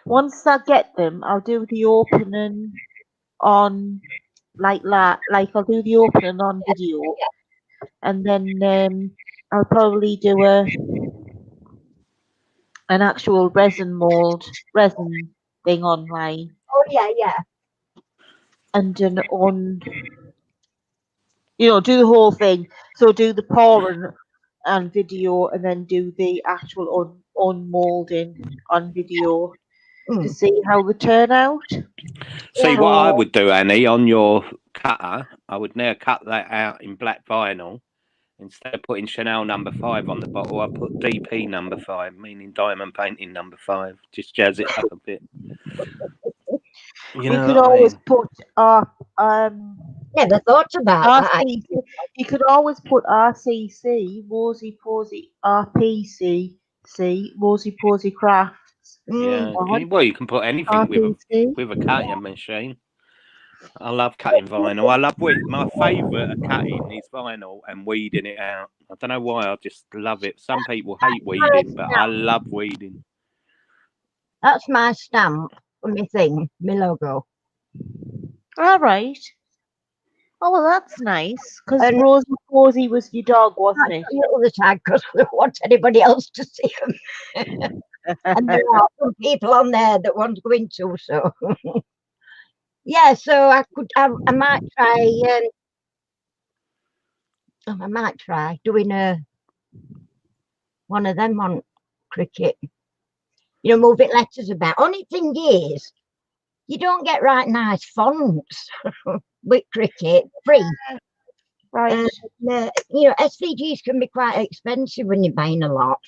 once I get them, I'll do the opening on like I'll do the opening on video, and then I'll probably do an actual resin thing online. Oh yeah. And do the whole thing. So do the pouring and video, and then do the actual unmolding on video to see how they turn out. See, what I would do, Annie, on your cutter, I would now cut that out in black vinyl. Instead of putting Chanel number 5 on the bottle, I put DP number 5, meaning diamond painting number 5. Just jazz it up a bit. You could always put never thought about that. You could always put RCC, Rosie Posy, RPCC, Rosie Posy Crafts. Yeah, well, you can put anything with a cutting machine. I love cutting vinyl. I love my favourite of cutting is vinyl and weeding it out. I don't know why, I just love it. Some people hate weeding, but I love weeding. That's my stamp on my thing, my logo. All right. Oh, well, that's nice, because Rosie Posy was your dog, wasn't it? All the time, because we don't want anybody else to see them. And there are some people on there that want to go into, so... Yeah, so I might try. I might try doing one of them on cricket. Moving letters about. Only thing is, you don't get right nice fonts with cricket free. Right. SVGs can be quite expensive when you're buying a lot.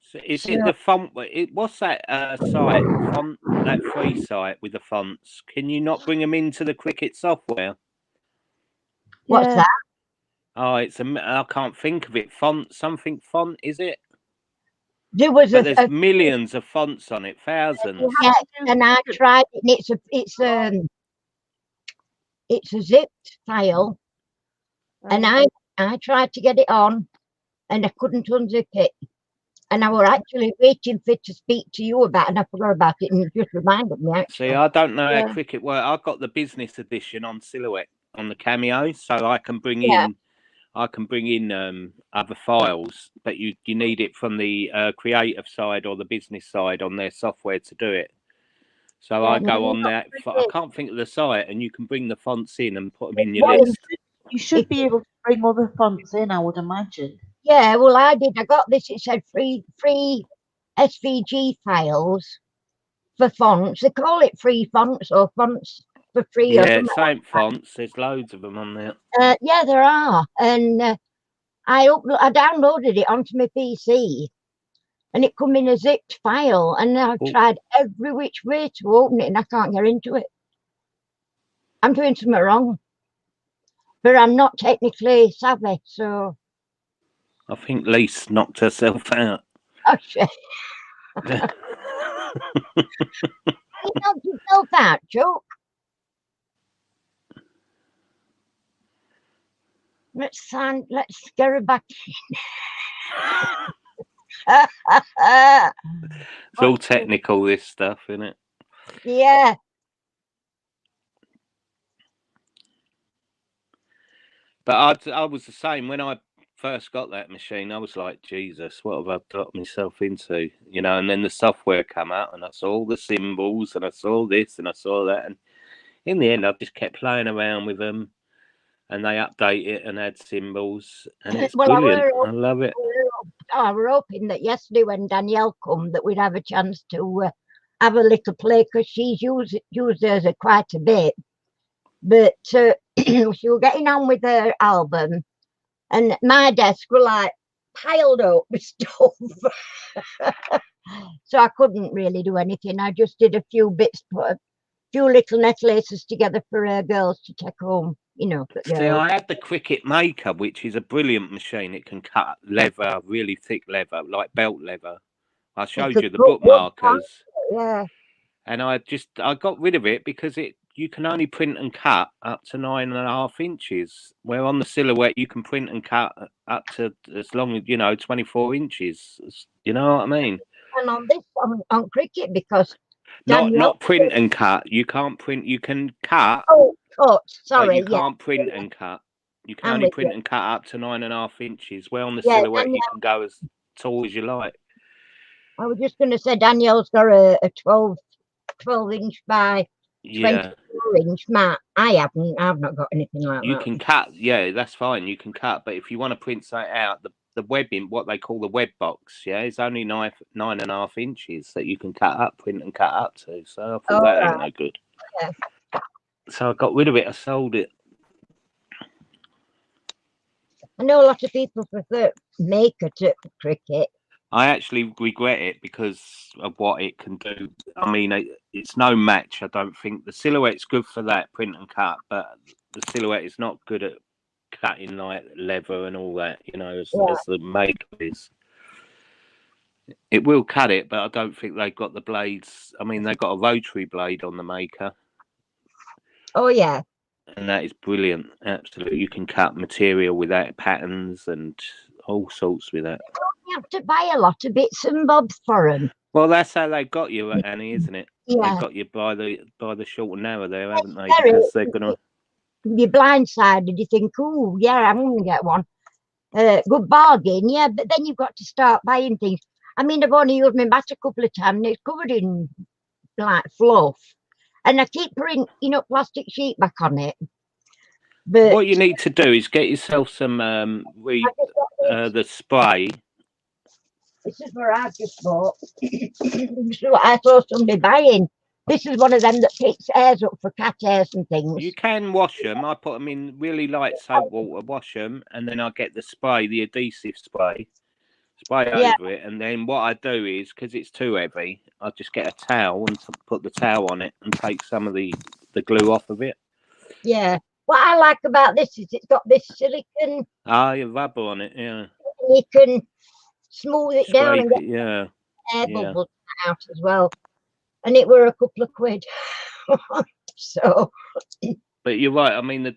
So is it the font? What's that site? Font, that free site with the fonts. Can you not bring them into the cricket software? What's that? Oh, I can't think of it. Font, is it? There's millions of fonts on it, thousands. Yeah, and I tried it. And it's a zipped file, and I tried to get it on, and I couldn't unzip it. And I were actually waiting for to speak to you about, and I forgot about it, and you just reminded me. Actually, See, I don't know Yeah. how cricket works. I've got the business edition on Silhouette on the Cameo, so I can bring Yeah. in other files, but you need it from the creative side or the business side on their software to do it. So Yeah, I no, go you're on not there. I brilliant. can't think of the site, and you can bring the fonts in and put them in your Well, list. You should be able to bring other fonts in, I would imagine. yeah, well, I did. I got this. It said free SVG files for fonts. They call it free fonts or fonts for free or Yeah, something. same fonts. There's loads of them on there. Yeah, there are. And I downloaded it onto my PC, and it come in a zipped file. And I've Oh. tried every which way to open it, and I can't get into it. I'm doing something wrong, but I'm not technically savvy, so I think Lise knocked herself out. oh shit. You knocked yourself out, Joe. Let's get her back. It's all technical, this stuff, isn't it? Yeah. But I was the same when I first got that machine. I was like, Jesus, what have I got myself into? You know, and then the software came out, and I saw all the symbols, and I saw this, and I saw that, and in the end, I just kept playing around with them, and they update it and add symbols, and it's Well, brilliant. I love it. I were hoping that yesterday when Danielle come that we'd have a chance to have a little play, because she's used hers quite a bit. But she was getting on with her album, and my desk were like piled up with stuff. So I couldn't really do anything. I just did a few bits, put a few little necklaces together for her girls to take home, you know. For See, girls. I had the Cricket Maker, which is a brilliant machine. It can cut leather, really thick leather, like belt leather. I showed could you the cut wood, bookmarkers, Yeah. and I got rid of it because you can only print and cut up to 9.5 inches. Where on the Silhouette you can print and cut up to as long as 24 inches. You know what I mean? And on this, on Cricket, because Not Danielle. print and cut. You can't print. You can cut, Oh, but sorry. you can't print and cut. You can I'm only with print you. and cut up to 9.5 inches. Where on the Yeah, Silhouette you Danielle, can go as tall as you like. I was just going to say Danielle's got a 12 inch by Yeah, 24-inch mat. I've not got anything like you that. can cut. Yeah, that's fine. You can cut, but if you want to print something out, the webbing, what they call the web box, yeah, is only 9.5 inches that you can cut up, print and cut up to. So I thought that ain't no good. Yeah. So I got rid of it. I sold it. I know a lot of people prefer Maker to Cricket. I actually regret it because of what it can do. I mean, it's no match. I don't think the Silhouette's good for that print and cut, but the Silhouette is not good at cutting like leather and all that. As the Maker is. It will cut it, but I don't think they've got the blades. I mean, they've got a rotary blade on the Maker. Oh yeah. And that is brilliant. Absolutely, you can cut material without patterns and all sorts with that. You have to buy a lot of bits and bobs for them. Well, that's how they got you, Annie, isn't it? Yeah. They got you by the short and narrow there, haven't they? Very. Because they're gonna. You're blindsided. You think, "Oh, yeah, I'm going to get one. Good bargain, yeah." But then you've got to start buying things. I mean, I've only used my mat a couple of times, and it's covered in like fluff, and I keep putting, plastic sheet back on it. But What you need to do is get yourself some the spray. This is where I've just bought. This is what I saw somebody buying. This is one of them that picks hairs up for cat hairs and things. You can wash them. I put them in really light soap water, wash them, and then I get the spray, the adhesive spray over it. And then what I do is, because it's too heavy, I just get a towel and put the towel on it and take some of the glue off of it. Yeah. What I like about this is it's got this silicone. Rubber on it, yeah. You can smooth it down and get air bubbles out as well. And it were a couple of quid. So. But you're right. I mean,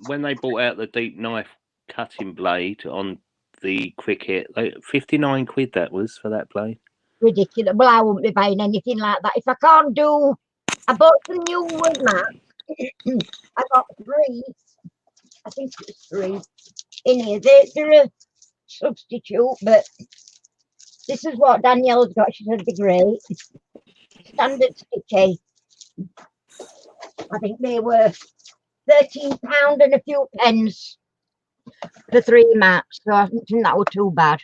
when they brought out the deep knife cutting blade on the cricket. Like 59 quid that was for that plane. Ridiculous. Well, I wouldn't be buying anything like that. If I can't do, I bought some new wood mats. I got 3. I think it's 3 in here. They're a substitute, but this is what Danielle's got. She said they're great. Standard sticky. I think they were £13 and a few pence for 3 mats. So I didn't think that was too bad.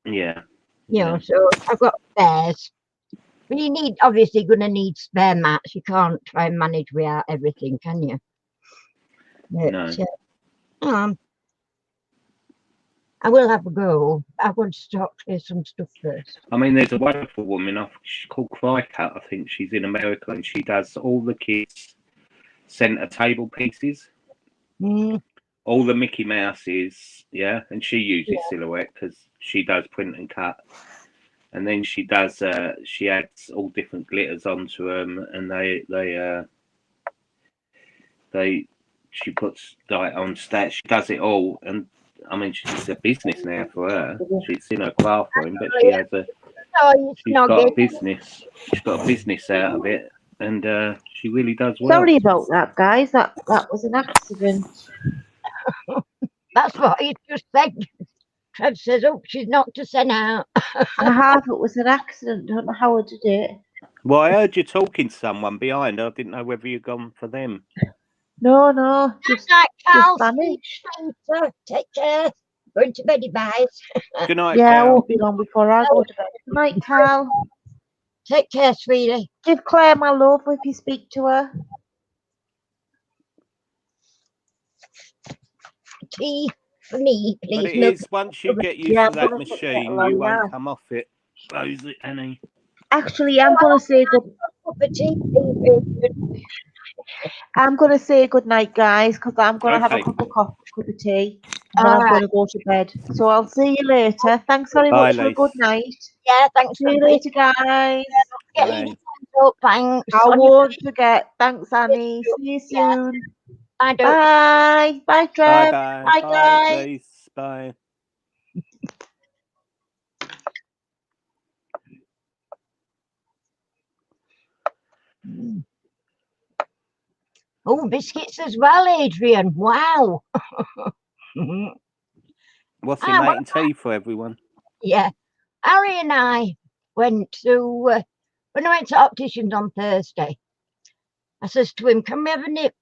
Yeah. You know, so I've got spares. But you need, obviously, going to need spare mats. You can't try and manage without everything, can you? But, No. I will have a go. I want to start clear some stuff first. I mean, there's a wonderful woman. She's called Crycat. I think she's in America, and she does all the kids' centre table pieces. All the Mickey Mouses, yeah, and she uses Silhouette because she does print and cut, and then she does. She adds all different glitters onto them, and she puts like on stats. She does it all, and I mean, it's a business now for her. She's in her craft room, but she has she's got a business. She's got a business out of it, and she really does well. Sorry about that, guys. That was an accident. That's what he just said. Trev says, "Oh, she's knocked us out." I have. It was an accident. Don't know how I did it. Well, I heard you talking to someone behind. I didn't know whether you'd gone for them. No. Just Carl. vanished. Take care. Going to bed, guys. Good night, Yeah, I Cal. won't be long before I go to bed. Good night, Cal. Take care, sweetie. Give Claire my love if you speak to her. Tea for me, please. But it is, once you get used to that machine, you won't come off it. Close it, Annie. Actually, I'm going to say good night, guys, because I'm going to have a cup of tea, and I'm going to go to bed. So I'll see you later. Thanks very much for a good night. Yeah, thanks. See you later, guys. Thanks. I won't forget. Thanks, Annie. See you soon. Bye. Bye, Trev. Bye, guys. Please. Bye. Oh, biscuits as well, Adrian. Wow. What's he making tea for everyone? Yeah. Harry and I went to, when I went to opticians on Thursday, I says to him, "Can we have a nip?"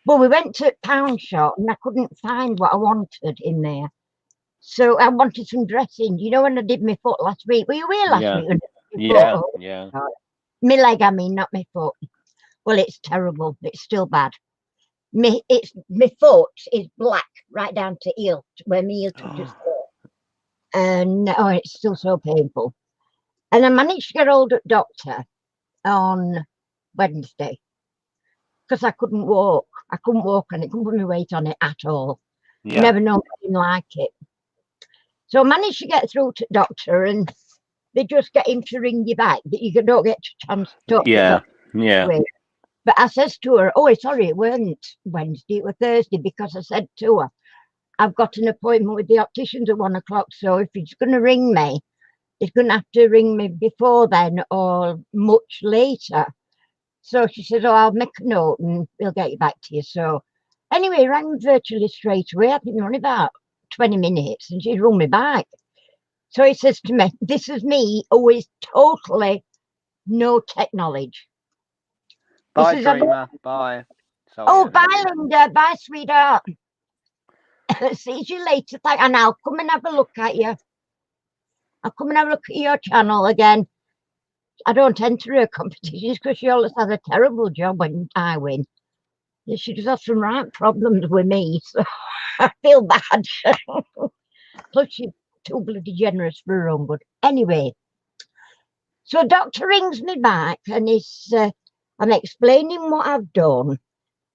Well, we went to Pound Shop and I couldn't find what I wanted in there. So I wanted some dressing. You know, when I did my foot last week, were you here last week? Yeah. My leg, I mean, not my foot. Well, it's terrible. It's still bad. My foot is black right down to heel, where my heel touches. And it's still so painful. And I managed to get hold of the doctor on Wednesday because I couldn't walk. I couldn't walk and it couldn't put my weight on it at all. Yeah. Never known anything like it. So I managed to get through to the doctor and they just get him to ring you back, that you don't get a chance to talk to the doctor. But I says to her, "Oh, sorry, it weren't Wednesday, it was Thursday," because I said to her, "I've got an appointment with the opticians at 1 o'clock, so if he's going to ring me, he's going to have to ring me before then or much later." So she said, "Oh, I'll make a note and we'll get you back to you." So anyway, he rang virtually straight away. I think only about 20 minutes and she'd rung me back. So he says to me, "This is me, always totally no tech knowledge." Bye, Dreamer. Bye. Sorry, oh, bye, Linda. Bye, sweetheart. See you later. And I'll come and have a look at you. I'll come and have a look at your channel again. I don't enter her competitions because she always has a terrible job when I win. She just has some right problems with me, so I feel bad. Plus, she's too bloody generous for her own good. Anyway, so doctor rings me back and I'm explaining what I've done.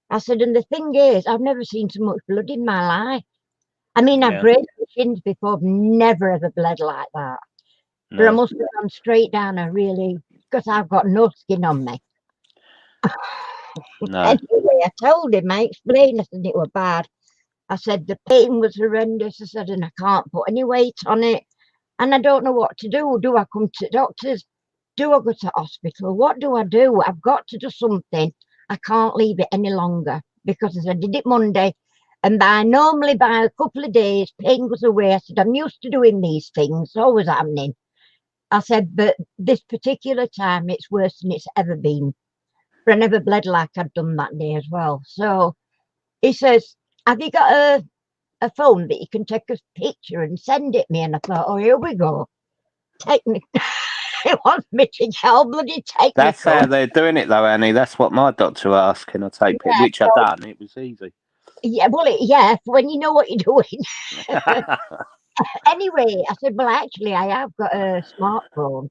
I said, and the thing is, I've never seen so much blood in my life. I mean, I've grazed my shins before, I've never ever bled like that. No. But I must have gone straight down because I've got no skin on me. No. Anyway, I told him, I explained, I said it was bad. I said, the pain was horrendous. I said, and I can't put any weight on it. And I don't know what to do. Do I come to doctors? Do I go to hospital? What do I do? I've got to do something. I can't leave it any longer because as I did it Monday, and normally by a couple of days, pain goes away. I said, I'm used to doing these things, always happening. I said, but this particular time, it's worse than it's ever been. But I never bled like I'd done that day as well. So he says, have you got a phone that you can take a picture and send it me? And I thought, oh, here we go. Technical. It wants me to get all bloody technical. That's how they're doing it, though, Annie. That's what my doctor asked. Can I take it? Which I done. It was easy. Yeah, well, yeah, when you know what you're doing. Anyway, I said, well, actually, I have got a smartphone.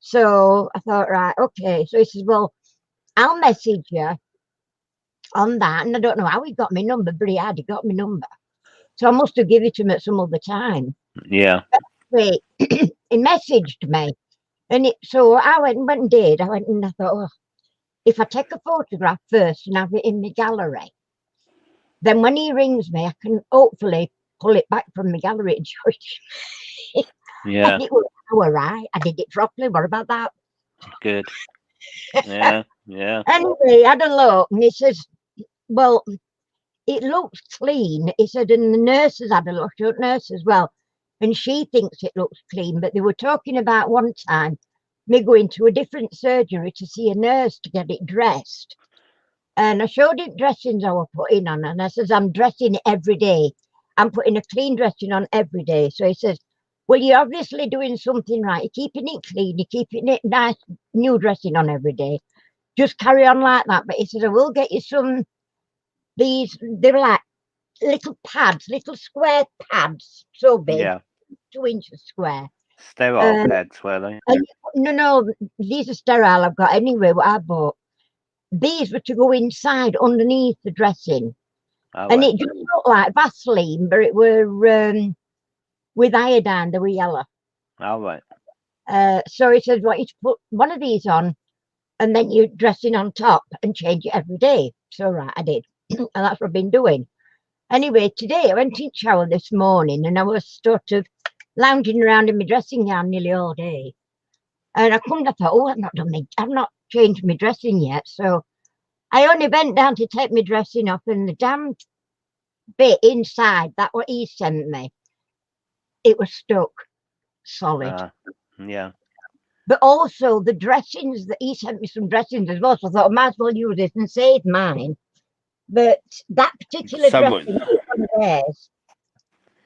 So I thought, right, okay. So he says, well, I'll message you on that. And I don't know how he got my number, but he got my number. So I must have given it to him at some other time. Yeah. Wait, he messaged me. And so I went and did. I went and I thought, oh, if I take a photograph first and have it in my gallery, then when he rings me, I can hopefully pull it back from my gallery and show it. Yeah. And it was all right. I did it properly. What about that? Good. Yeah. Yeah. Anyway, I had a look and he says, well, it looks clean. He said, and the nurses had a look, nurse as well. And she thinks it looks clean, but they were talking about one time me going to a different surgery to see a nurse to get it dressed. And I showed him dressings I was putting on, and I says, I'm dressing it every day. I'm putting a clean dressing on every day. So he says, well, you're obviously doing something right. You're keeping it clean. You're keeping it nice, new dressing on every day. Just carry on like that. But he says, I will get you some, they're like little pads, little square pads, so big, Yeah. 2 inches square. Sterile pads, were they? No, these are sterile I've got anyway, what I bought. These were to go inside underneath the dressing. Oh, And right. it just looked like Vaseline, but it were with iodine, they were yellow. Oh, right. So he said, well, you to put one of these on and then you're dressing on top and change it every day. So right, I did. And that's what I've been doing. Anyway, today I went in shower this morning and I was sort of lounging around in my dressing gown nearly all day. And I come and I thought, oh, I've not changed my dressing yet. So I only bent down to take my dressing off, and the damn bit inside, that what he sent me, it was stuck solid. Yeah. But also the dressings that he sent me, some dressings as well. So I thought I might as well use this and save mine. But that particular dressing was one of theirs,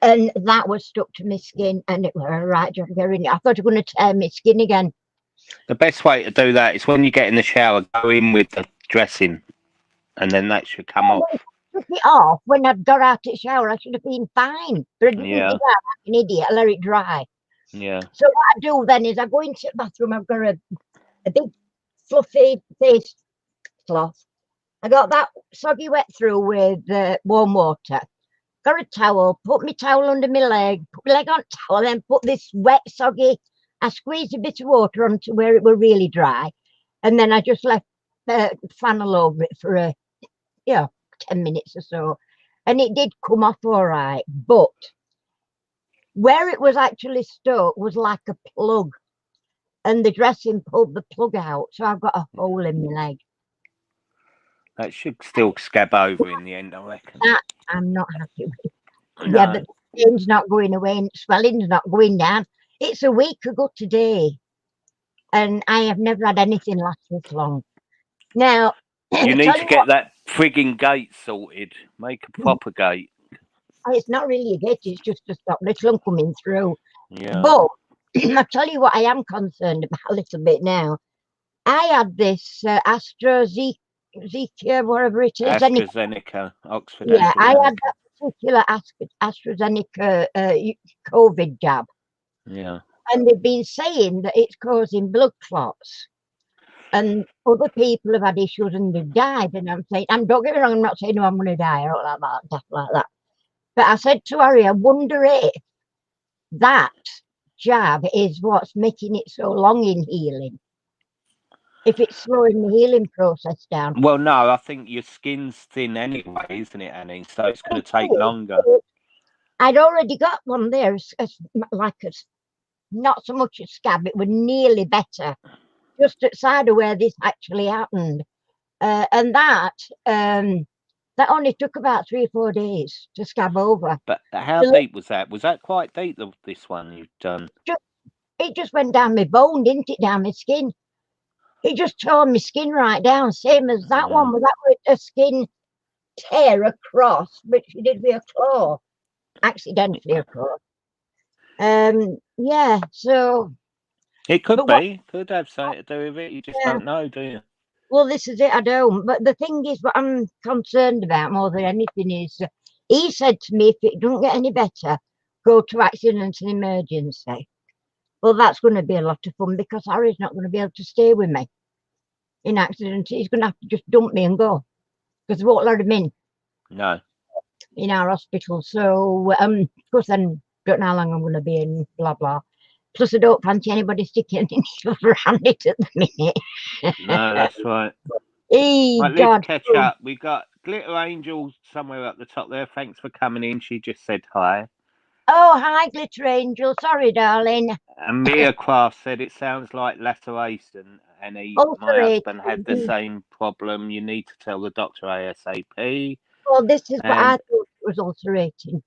and that was stuck to my skin, and it was a right job getting it. I thought I was going to tear my skin again. The best way to do that is when you get in the shower, go in with the dressing, and then that should come off. Took it off when I'd got out of the shower. I should have been fine, but I didn't do that like an idiot. I let it dry. Yeah. So what I do then is I go into the bathroom. I've got a big fluffy face cloth. I got that soggy wet through with warm water. Got a towel, put my towel under my leg, put my leg on towel, then put this wet soggy. I squeezed a bit of water onto where it were really dry, and then I just left flannel over it for 10 minutes or so, and it did come off all right. But where it was actually stuck was like a plug, and the dressing pulled the plug out, so I've got a hole in my leg. That should still scab over in the end, I reckon. That I'm not happy with. No. Yeah, but the pain's not going away and swelling's not going down. It's a week ago today, and I have never had anything last this long. Now, you need to get that frigging gate sorted. Make a proper gate. It's not really a gate, it's just to stop little one coming through. Yeah. But I'll tell you what I am concerned about a little bit now. I had this AstraZeneca, whatever it is. AstraZeneca, Oxford. Yeah, I had that particular AstraZeneca COVID jab. Yeah. And they've been saying that it's causing blood clots. And other people have had issues and they've died. And I'm saying, don't get me wrong, I'm not saying, no, I'm going to die or like that, stuff like that. But I said to Harry, I wonder if that jab is what's making it so long in healing. if it's slowing the healing process down. Well, no, I think your skin's thin anyway, isn't it, Annie? So it's going to take longer. I'd already got one there, not so much a scab, it was nearly better, just outside of where this actually happened. And that only took about 3 or 4 days to scab over. But how deep was that? Was that quite deep, this one you've done? It just went down my bone, didn't it, down my skin. It just tore my skin right down, same as that one, but that was a skin tear across, but she did with a claw, accidentally, of course. Yeah, so... It could be. Could have something to do with it. You just don't know, do you? Well, this is it, I don't. But the thing is, what I'm concerned about more than anything is, he said to me, if it doesn't get any better, go to accident and emergency. Well, that's going to be a lot of fun because Harry's not going to be able to stay with me in accident. He's going to have to just dump me and go because they won't let him in. No. In our hospital. So, of course, then don't know how long I'm going to be in, blah, blah. Plus, I don't fancy anybody sticking any stuff around it at the minute. No, that's right. Right, let's catch up. We got Glitter Angel somewhere up the top there. Thanks for coming in. She just said hi. Oh, hi, Glitter Angel. Sorry, darling. And Mia Craft said it sounds like laceration. And my husband had the same problem. You need to tell the doctor ASAP. Well, this is what I thought was ulcerating.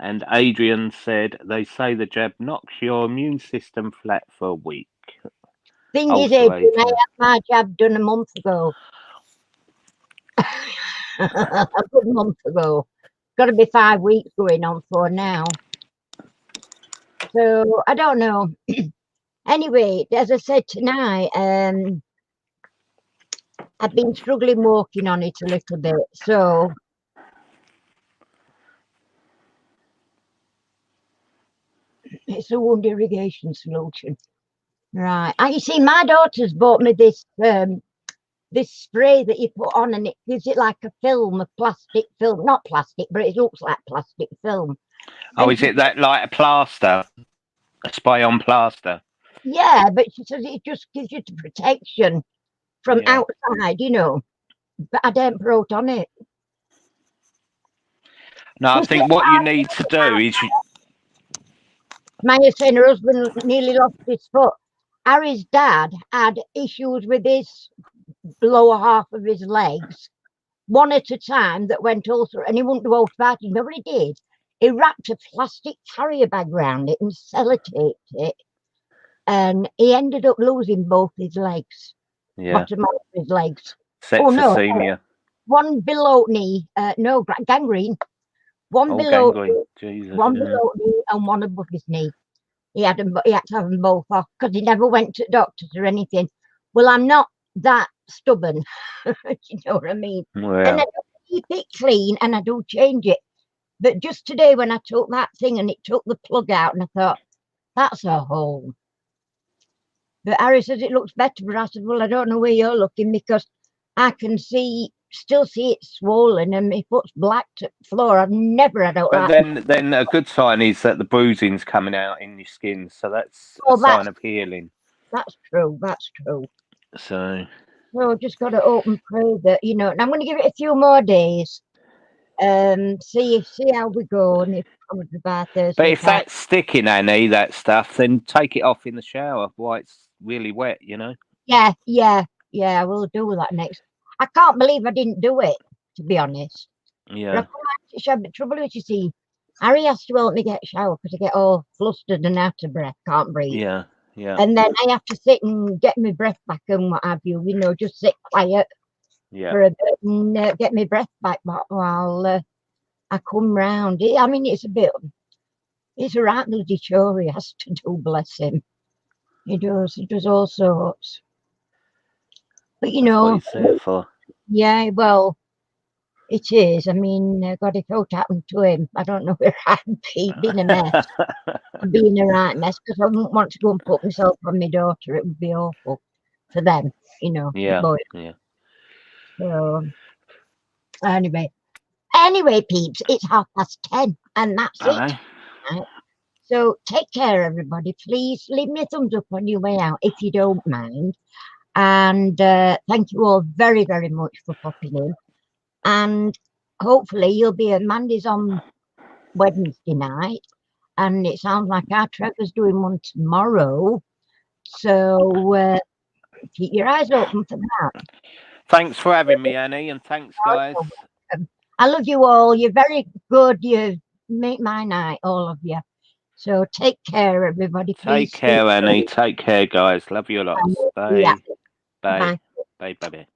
And Adrian said they say the jab knocks your immune system flat for a week. Thing is, Adrian, I had my jab done a month ago. A good month ago. Got to be 5 weeks going on for now. So I don't know. Anyway, as I said tonight, I've been struggling walking on it a little bit. So it's a wound irrigation solution. Right. And you see, my daughter's bought me this this spray that you put on and it gives it like a film, a plastic film. Not plastic, but it looks like plastic film. Oh, is it that like a plaster? A spray on plaster? Yeah, but she says it just gives you the protection from outside, you know. But I don't put on it. No, I think what you need to do is... Maya saying her husband nearly lost his foot. Harry's dad had issues with his lower half of his legs, one at a time, that went all through, and he wouldn't do all fighting. You know what he did? He wrapped a plastic carrier bag around it and sellotaped it, and he ended up losing both his legs. Bottom of his legs. Septicemia. One below knee, no, gangrene. One below knee, one below knee and one above his knee. He had to have them both off because he never went to doctors or anything. Well, I'm not that stubborn. You know what I mean? Well. And I do keep it clean and I do change it. But just today when I took that thing and it took the plug out and I thought, that's a hole. But Harry says it looks better, but I said, well, I don't know where you're looking because I can still see it swollen and my foot's black to the floor. I've never had that. But then a good sign is that the bruising's coming out in your skin, so that's a sign of healing. That's true. That's true. So just got to hope and pray that, you know, and I'm going to give it a few more days. See how we go, and if probably by Thursday. But if that's sticking, Annie, that stuff, then take it off in the shower while it's really wet, you know. Yeah. We'll do that next. I can't believe I didn't do it, to be honest. Yeah. But I come out to shower, but trouble is, you see, Harry has to help me get a shower because I get all flustered and out of breath, can't breathe. Yeah. And then I have to sit and get my breath back and what have you, just sit quiet for a bit and get my breath back while I come round. I mean, it's a right bloody chore he has to do, bless him. He does all sorts. But you know, that's what he's there for. Yeah, well, it is. I mean, God, if it happened to him, I don't know where I'd be. Being a mess. I'd be in a right mess because I wouldn't want to go and put myself on my daughter. It would be awful for them, you know. Yeah. So, anyway, peeps, it's 10:30 and that's it. Right? So take care, everybody. Please leave me a thumbs up on your way out if you don't mind. And thank you all very, very much for popping in. And hopefully you'll be at Mandy's on Wednesday night. And it sounds like our Trevor's doing one tomorrow. So keep your eyes open for that. Thanks for having me, Annie, and thanks, guys. I love you all. You're very good. You make my night, all of you. So take care, everybody. Take Please care, Annie. Take care, guys. Love you lots. Bye. Yeah. Bye. Bye. Bye. Bye. Bye.